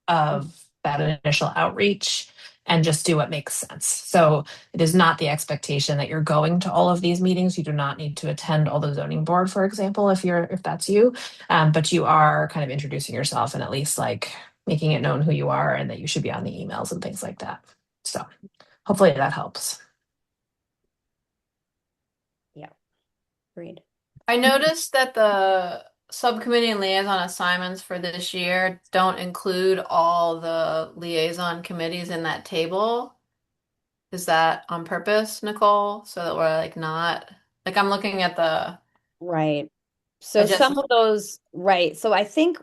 of that initial outreach and just do what makes sense. So it is not the expectation that you're going to all of these meetings. You do not need to attend all the zoning board, for example, if that's you. But you are kind of introducing yourself and at least like making it known who you are and that you should be on the emails and things like that. So hopefully that helps. Yeah, agreed. I noticed that the subcommittee and liaison assignments for this year don't include all the liaison committees in that table. Is that on purpose, Nicole? So that we're like not like I'm looking at the Right. So agenda. some of those, right. So I think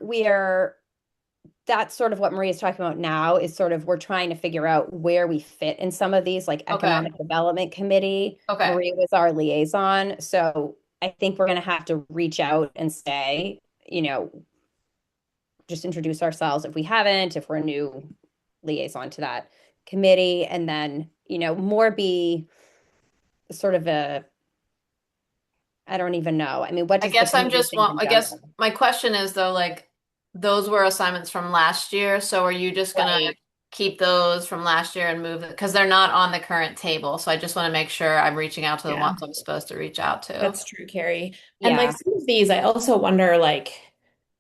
that's sort of what Maria's talking about now is sort of we're trying to figure out where we fit in some of these, like Okay. Economic Development Committee. Okay. Maria was our liaison. So I think we're going to have to reach out and say, just introduce ourselves if we haven't, if we're a new liaison to that committee, and then, more be sort of I don't even know. I mean, what I does the guess I'm committee just think in I guess general? my question is though, like those were assignments from last year, so are you just gonna Right. keep those from last year and move it because they're not on the current table? So I just want to make sure I'm reaching out to the Yeah, ones I'm supposed to reach out to. that's true, Carrie. And like Yeah. some of these, I also wonder, like,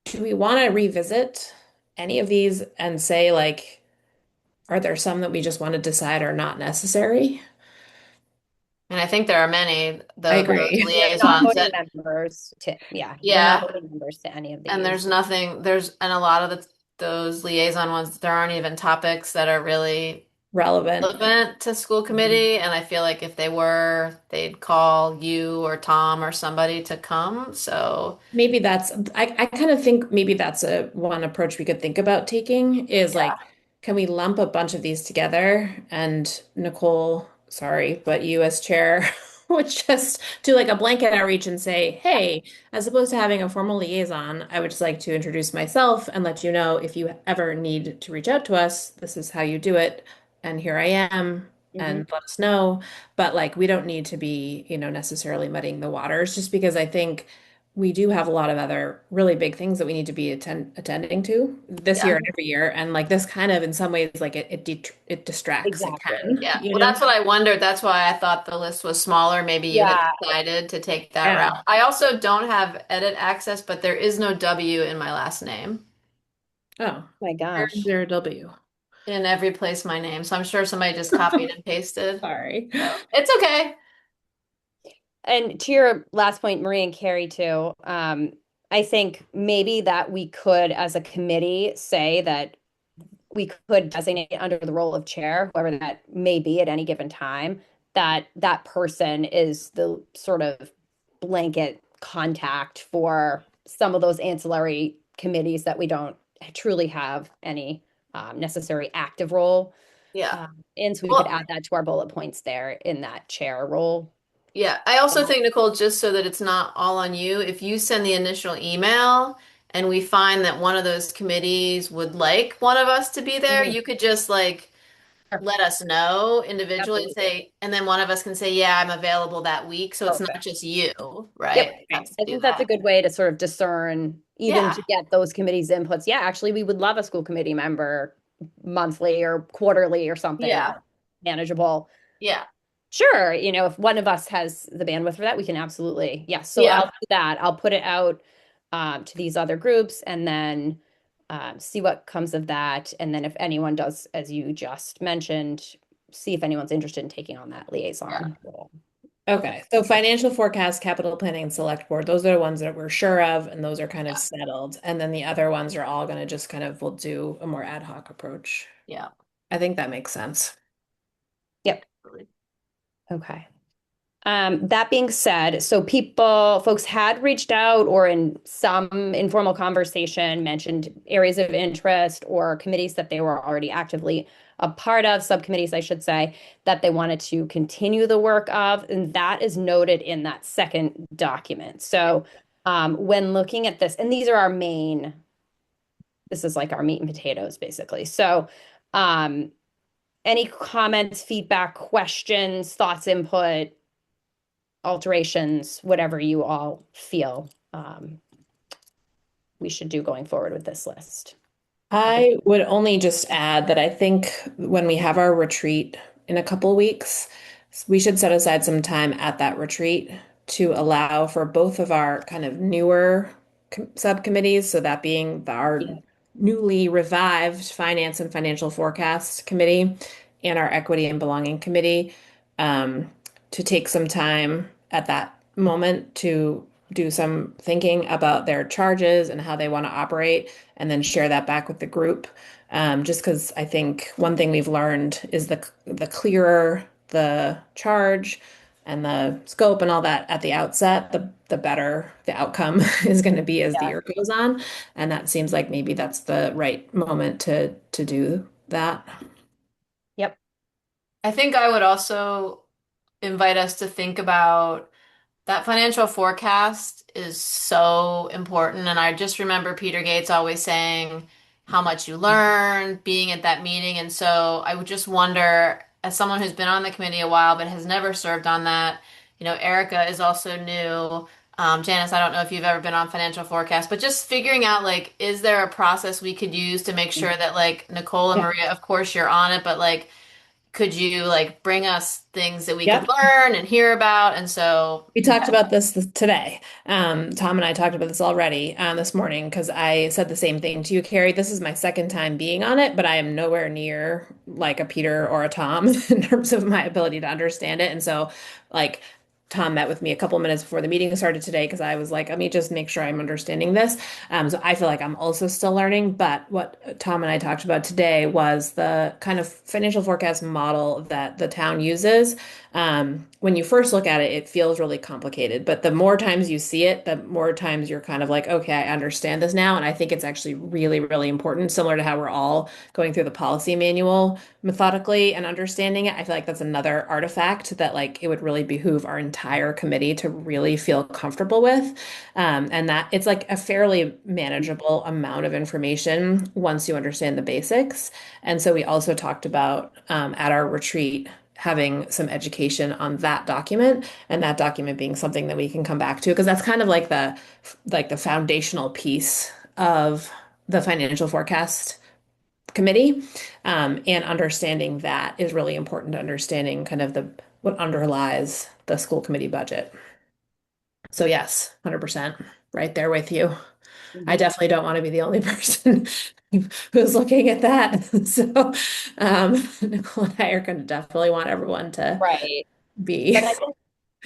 do we want to revisit any of these and say, like, are there some that we just want to decide are not necessary? And I think there are many I those agree. We are not liaisons voting that members we're not yeah, voting members to any of and these. and a lot of those liaison ones there aren't even topics that are really Relevant. relevant to school committee, and I feel like if they were, they'd call you or Tom or somebody to come. So Maybe I kind of think maybe that's a one approach we could think about taking is like, can we lump a bunch of these together? And Nicole, sorry, but you as chair would just do like a blanket outreach and say, hey, as opposed to having a formal liaison, I would just like to introduce myself and let you know if you ever need to reach out to us, this is how you do it. And here I am, Mhm. and let us know. But like, we don't need to be, necessarily muddying the waters just because I think we do have a lot of other really big things that we need to be attending to this yeah. year and every year. And like this kind of in some ways like it distracts. It Exactly. can, Yeah, well, that's what I wondered. That's why I thought the list was smaller. Maybe you had Yeah. decided to take that Yeah. route. I also don't have edit access, but there is no W in my last name Oh, My where is gosh. there a W? in every place my name. So I'm sure somebody just copied and pasted. Sorry. So it's okay. and to your last point, Marie and Carrie too, I think maybe that we could, as a committee, say that we could designate under the role of chair, whoever that may be at any given time, that that person is the sort of blanket contact for some of those ancillary committees that we don't truly have any necessary active role. Yeah. And so we could Well, add that to our bullet points there in that chair role. yeah. I also think, Nicole, just so that it's not all on you, if you send the initial email and we find that one of those committees would like one of us to be there, Mhm. you could just like Sure. let us know individually and Absolutely. say, and then one of us can say, yeah, I'm available that week. So it's not Perfect. just you, Yep. right? Has to I do think that's a that. good way to sort of discern, even Yeah. to get those committees' inputs. Yeah, actually, we would love a school committee member monthly or quarterly or something Yeah. that's manageable. Yeah. Sure, if one of us has the bandwidth for that, we can absolutely. Yes. So Yeah. I'll do that. I'll put it out to these other groups and then see what comes of that. And then if anyone does, as you just mentioned, see if anyone's interested in taking on that liaison role. Okay, so financial forecast, capital planning, and select board, those are the ones that we're sure of, and those are kind of settled. And then the other ones are all going to just kind of, we'll do a more ad hoc approach. Yeah. I think that makes sense. Yep. Okay. That being said, so folks had reached out or in some informal conversation mentioned areas of interest or committees that they were already actively a part of, subcommittees, I should say, that they wanted to continue the work of, and that is noted in that second document. So when looking at this, and this is like our meat and potatoes, basically. So any comments, feedback, questions, thoughts, input, alterations, whatever you all feel we should do going forward with this list. I would only just add that I think when we have our retreat in a couple weeks, we should set aside some time at that retreat to allow for both of our kind of newer subcommittees, so that being our newly revived Finance and Financial Forecast Committee and our Equity and Belonging Committee, to take some time at that moment to do some thinking about their charges and how they want to operate, and then share that back with the group. Just because I think one thing we've learned is the clearer the charge and the scope and all that at the outset, the better the outcome is going to be as the year goes on. And that seems like maybe that's the right moment to do that. Yep. I think I would also invite us to think about that financial forecast is so important. And I just remember Peter Gates always saying how much you learn being at that meeting. And so I would just wonder, as someone who's been on the committee a while but has never served on that, Erica is also new. Janice, I don't know if you've ever been on financial forecast, but just figuring out like, is there a process we could use to make sure that like Nicole and Maria, of course you're on it, but like could you like bring us things that we could Yep. learn and hear about? And so We talked about this today. Tom and I talked about this already this morning because I said the same thing to you, Carrie. This is my second time being on it, but I am nowhere near like a Peter or a Tom in terms of my ability to understand it. And so, like, Tom met with me a couple minutes before the meeting started today because I was like, let me just make sure I'm understanding this. So I feel like I'm also still learning. But what Tom and I talked about today was the kind of financial forecast model that the town uses. When you first look at it, it feels really complicated. But the more times you see it, the more times you're kind of like, okay, I understand this now. And I think it's actually really, really important, similar to how we're all going through the policy manual methodically and understanding it. I feel like that's another artifact that like it would really behoove our entire committee to really feel comfortable with. And that it's like a fairly manageable amount of information once you understand the basics. And so we also talked about at our retreat having some education on that document, and that document being something that we can come back to because that's kind of like the foundational piece of the financial forecast committee. And understanding that is really important to understanding kind of the what underlies the school committee budget. So yes, 100% right there with you. I definitely don't want to be the only person who's looking at that. So Nicole and I are going to definitely want everyone to Right. be. But I think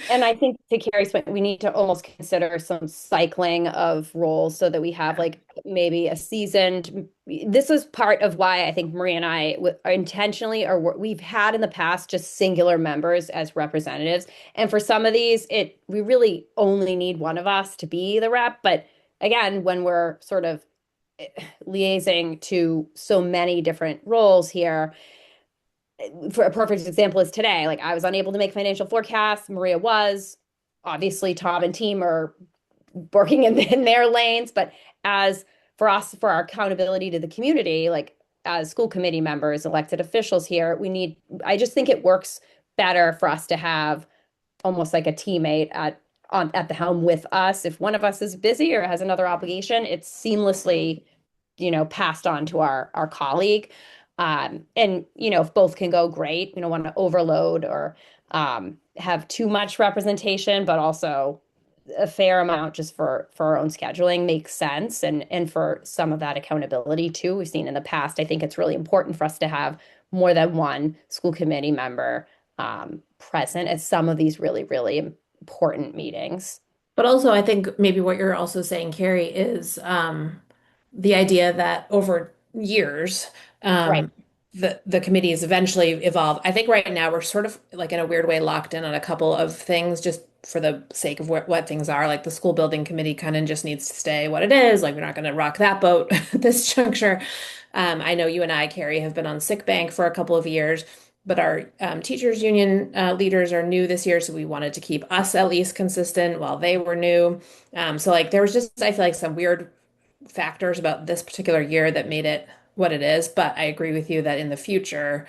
And I think to Carrie's point, we need to almost consider some cycling of roles so that we have like maybe a seasoned. This was part of why I think Marie and I are intentionally, or we've had in the past just singular members as representatives. And for some of these, we really only need one of us to be the rep. But again, when we're sort of liaising to so many different roles here, for a perfect example is today. Like I was unable to make financial forecasts. Maria was. Obviously, Tom and team are working in their lanes. But as for us, for our accountability to the community, like as school committee members, elected officials here, I just think it works better for us to have almost like a teammate at the helm with us. If one of us is busy or has another obligation, it's seamlessly, passed on to our colleague. And if both can go, great. We don't want to overload or have too much representation, but also a fair amount just for our own scheduling makes sense, and for some of that accountability too. We've seen in the past. I think it's really important for us to have more than one school committee member present at some of these really, really important meetings. But also, I think maybe what you're also saying, Carrie, is the idea that over years, Right. the committees eventually evolve. I think right now we're sort of like in a weird way locked in on a couple of things just for the sake of what things are. Like the school building committee kind of just needs to stay what it is. Like we're not going to rock that boat at this juncture. I know you and I, Carrie, have been on sick bank for a couple of years. But our teachers union leaders are new this year, so we wanted to keep us at least consistent while they were new. So like there was just, I feel like, some weird factors about this particular year that made it what it is. But I agree with you that in the future,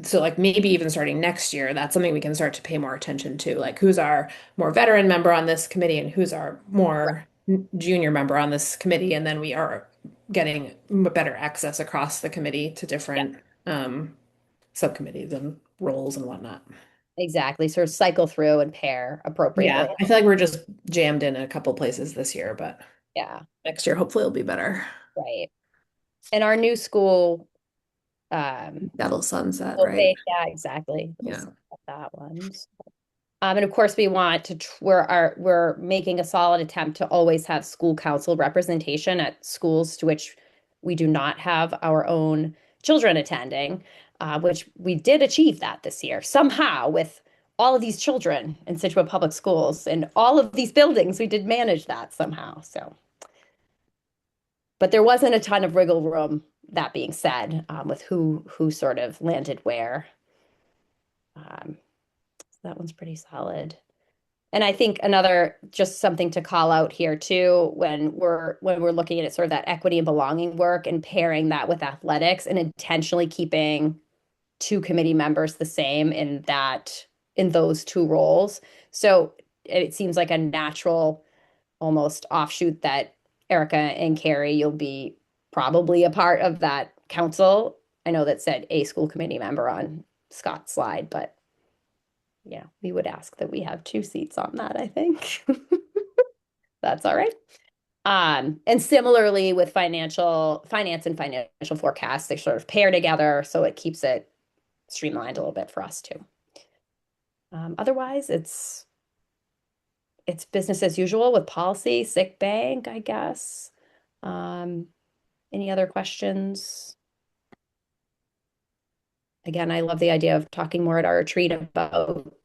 so like maybe even starting next year, that's something we can start to pay more attention to. Like who's our more veteran member on this committee and who's our more junior member on this committee, and then we are getting better access across the committee to different subcommittees and roles and whatnot. Exactly. Sort of cycle through and pair Yeah, appropriately. I feel like we're just jammed in a couple places this year, but Yeah, next year hopefully it'll be better. right. And our new school, That'll sunset, will right? say, yeah, exactly. We'll Yeah. set that one. And of course, we want to, we're making a solid attempt to always have school council representation at schools to which we do not have our own children attending, which we did achieve that this year somehow with all of these children in Scituate Public Schools and all of these buildings. We did manage that somehow. So, but there wasn't a ton of wiggle room, that being said, with who sort of landed where. So that one's pretty solid. And I think another, just something to call out here too, when we're looking at sort of that equity and belonging work and pairing that with athletics and intentionally keeping two committee members the same in those two roles. So it seems like a natural almost offshoot that Erica and Carrie, you'll be probably a part of that council. I know that said a school committee member on Scott's slide, but yeah, we would ask that we have two seats on that, I think. That's all right. And similarly with finance and financial forecasts, they sort of pair together, so it keeps it streamlined a little bit for us too. Otherwise, it's business as usual with policy, sick bank, I guess. Any other questions? Again, I love the idea of talking more at our retreat about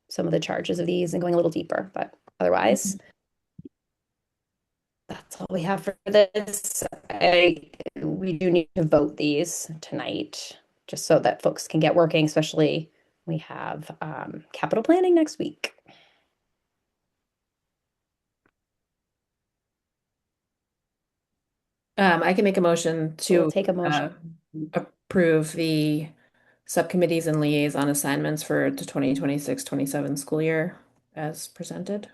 some of the charges of these and going a little deeper, but otherwise, that's all we have for this. We do need to vote these tonight, just so that folks can get working, especially we have capital planning next week. I can make a motion We'll to take a motion. approve the subcommittees and liaison assignments for the 2026-27 school year as presented.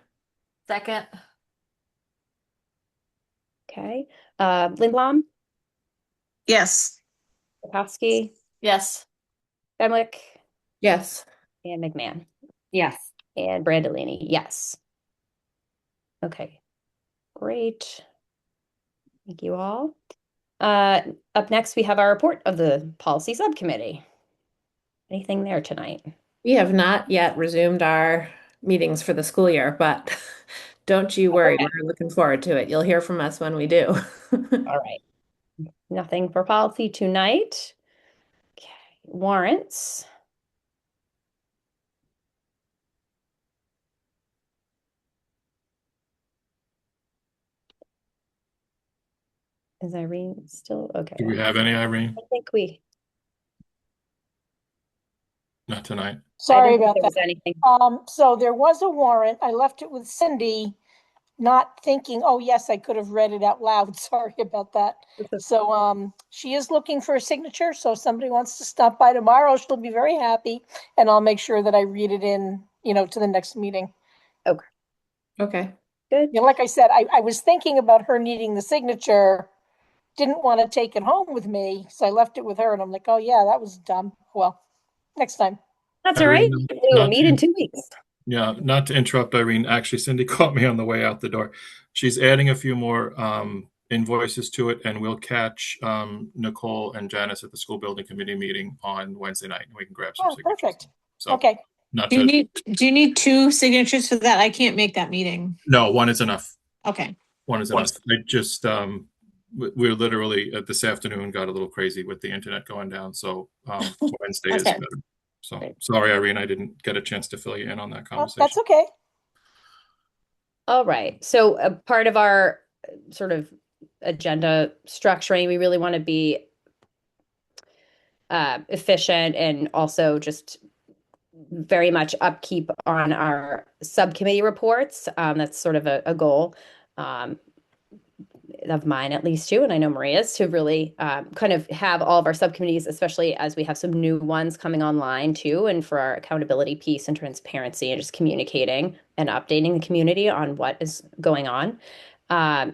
Second. Okay. Lindblom, Yes. Bukowski, Yes. Fenwick, Yes. and McMahon. Yes. And Brandolini, yes. Okay, great. Thank you all. Up next, we have our report of the policy subcommittee. Anything there tonight? We have not yet resumed our meetings for the school year, but don't you worry, Okay. we're looking forward to it. You'll hear from us when we do. All right. Nothing for policy tonight. Okay. Warrants. Is Irene still okay? Do we have any, Irene? I think we. Not tonight. I Sorry didn't think about there was that. anything. So there was a warrant. I left it with Cindy, not thinking, oh, yes, I could have read it out loud. Sorry about that. So she is looking for a signature. So if somebody wants to stop by tomorrow, she'll be very happy. And I'll make sure that I read it in, to the next meeting. Okay. Okay. Good. Like I said, I was thinking about her needing the signature, didn't want to take it home with me. So I left it with her and I'm like, oh, yeah, that was dumb. Well, next time. That's all right. Irene, We'll meet in 2 weeks. Yeah, not to interrupt, Irene. Actually, Cindy caught me on the way out the door. She's adding a few more invoices to it, and we'll catch Nicole and Janice at the school building committee meeting on Wednesday night, and we can grab some Oh, signatures. perfect. So, Okay. not Do you to. need two signatures for that? I can't make that meeting. No, one is enough. Okay. One is enough. I just we're literally this afternoon got a little crazy with the internet going down, so Wednesday is Okay. better. So sorry, Irene, I didn't get a chance to fill you in on that Oh, conversation. that's okay. All right. So a part of our sort of agenda structuring, we really want to be efficient and also just very much upkeep on our subcommittee reports. That's sort of a goal of mine, at least too, and I know Maria's, to really kind of have all of our subcommittees, especially as we have some new ones coming online too, and for our accountability piece and transparency and just communicating and updating the community on what is going on.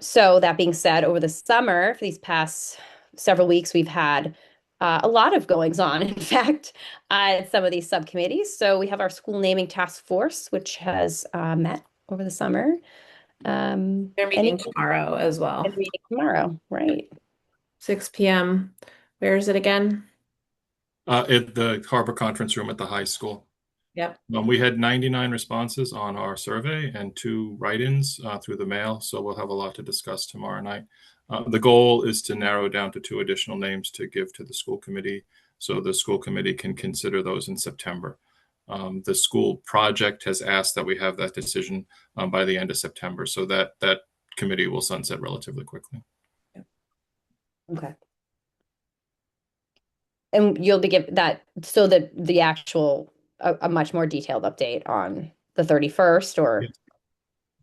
So that being said, over the summer, for these past several weeks, we've had a lot of goings on, in fact, at some of these subcommittees. So we have our school naming task force, which has met over the summer. They're meeting tomorrow as well. They're meeting tomorrow, right? 6 p.m. Where is it again? At the Harbor Conference Room at the high school. Yep. We had 99 responses on our survey and 2 write-ins through the mail, so we'll have a lot to discuss tomorrow night. The goal is to narrow down to 2 additional names to give to the school committee, so the school committee can consider those in September. The school project has asked that we have that decision by the end of September, so that committee will sunset relatively quickly. Okay. And you'll be given that, so that the actual, a much more detailed update on the 31st, or? Yes.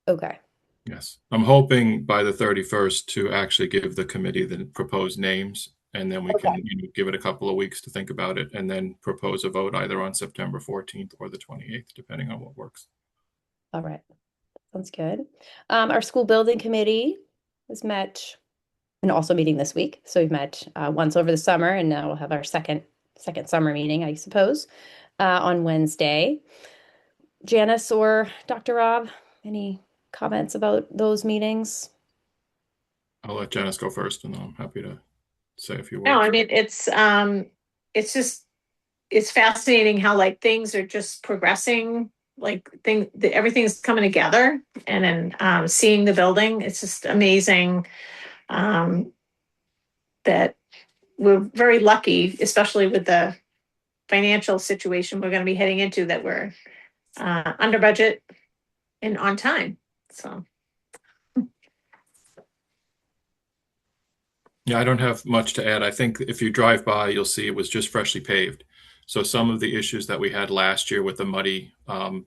Okay. Yes. I'm hoping by the 31st to actually give the committee the proposed names, and then we can give it a couple of weeks to think about it, and then propose a vote either on September 14th or the 28th, depending on what works. All right. Sounds good. Our school building committee has met and also meeting this week. So we've met once over the summer, and now we'll have our second summer meeting, I suppose, on Wednesday. Janice or Dr. Rob, any comments about those meetings? I'll let Janice go first, and then I'm happy to say a few words. No, I mean, it's fascinating how like things are just progressing, like everything's coming together, and then seeing the building, it's just amazing that we're very lucky, especially with the financial situation we're going to be heading into, that we're under budget and on time. So. Yeah, I don't have much to add. I think if you drive by, you'll see it was just freshly paved. So some of the issues that we had last year with the muddy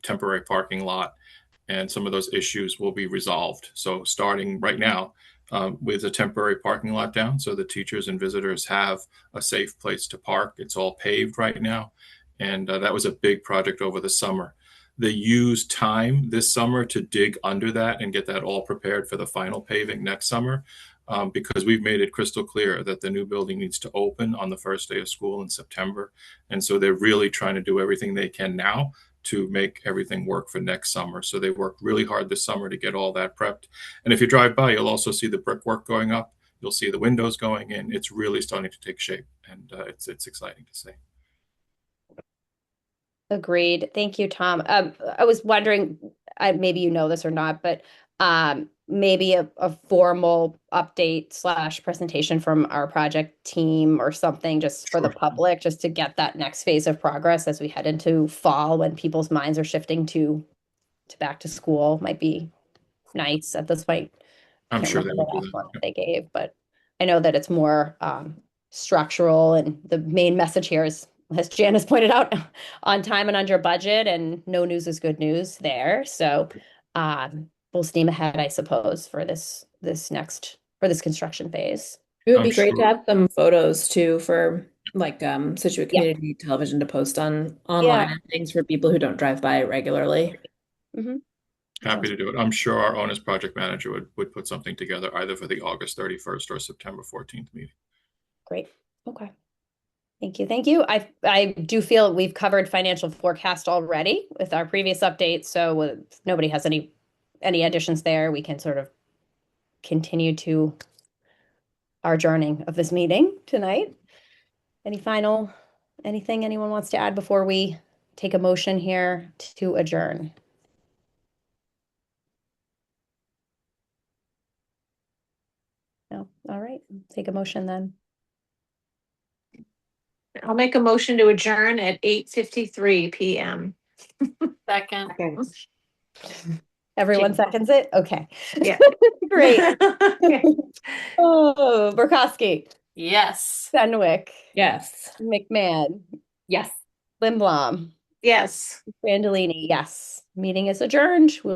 temporary parking lot and some of those issues will be resolved. So starting right now with a temporary parking lot down, so the teachers and visitors have a safe place to park. It's all paved right now. And that was a big project over the summer. They used time this summer to dig under that and get that all prepared for the final paving next summer. Because we've made it crystal clear that the new building needs to open on the first day of school in September. And so they're really trying to do everything they can now to make everything work for next summer. So they worked really hard this summer to get all that prepped. And if you drive by, you'll also see the brickwork going up. You'll see the windows going in. It's really starting to take shape, and it's exciting to see. Agreed. Thank you, Tom. I was wondering, maybe you know this or not, but maybe a formal update slash presentation from our project team or something just for the Sure. public, just to get that next phase of progress as we head into fall when people's minds are shifting to back to school might be nice at this point. I I'm can't sure they remember would the do last one that. they gave, but I know that it's more structural, and the main message here is, as Janice pointed out, on time and under budget, and no news is good news there. So we'll steam ahead, I suppose, for this construction phase. It would I'm be great to sure. have some photos too for like Scituate Yep. Community Television to post online Yeah. and things for people who don't drive by regularly. Mm-hmm. Happy to do it. I'm sure our owner's project manager would put something together either for the August 31st or September 14th meeting. Great. Okay. Thank you. Thank you. I do feel we've covered financial forecast already with our previous updates. So if nobody has any additions there, we can sort of continue to our journey of this meeting tonight. Anything anyone wants to add before we take a motion here to adjourn? No. All right. Take a motion then. I'll make a motion to adjourn at 8:53 p.m. Second. Everyone seconds it? Okay. Yeah. Great. Okay. Oh, Burkowski, Yes. Fenwick, Yes. McMahon, Yes. Limblom, Yes. Brandolini, yes. Meeting is adjourned. We'll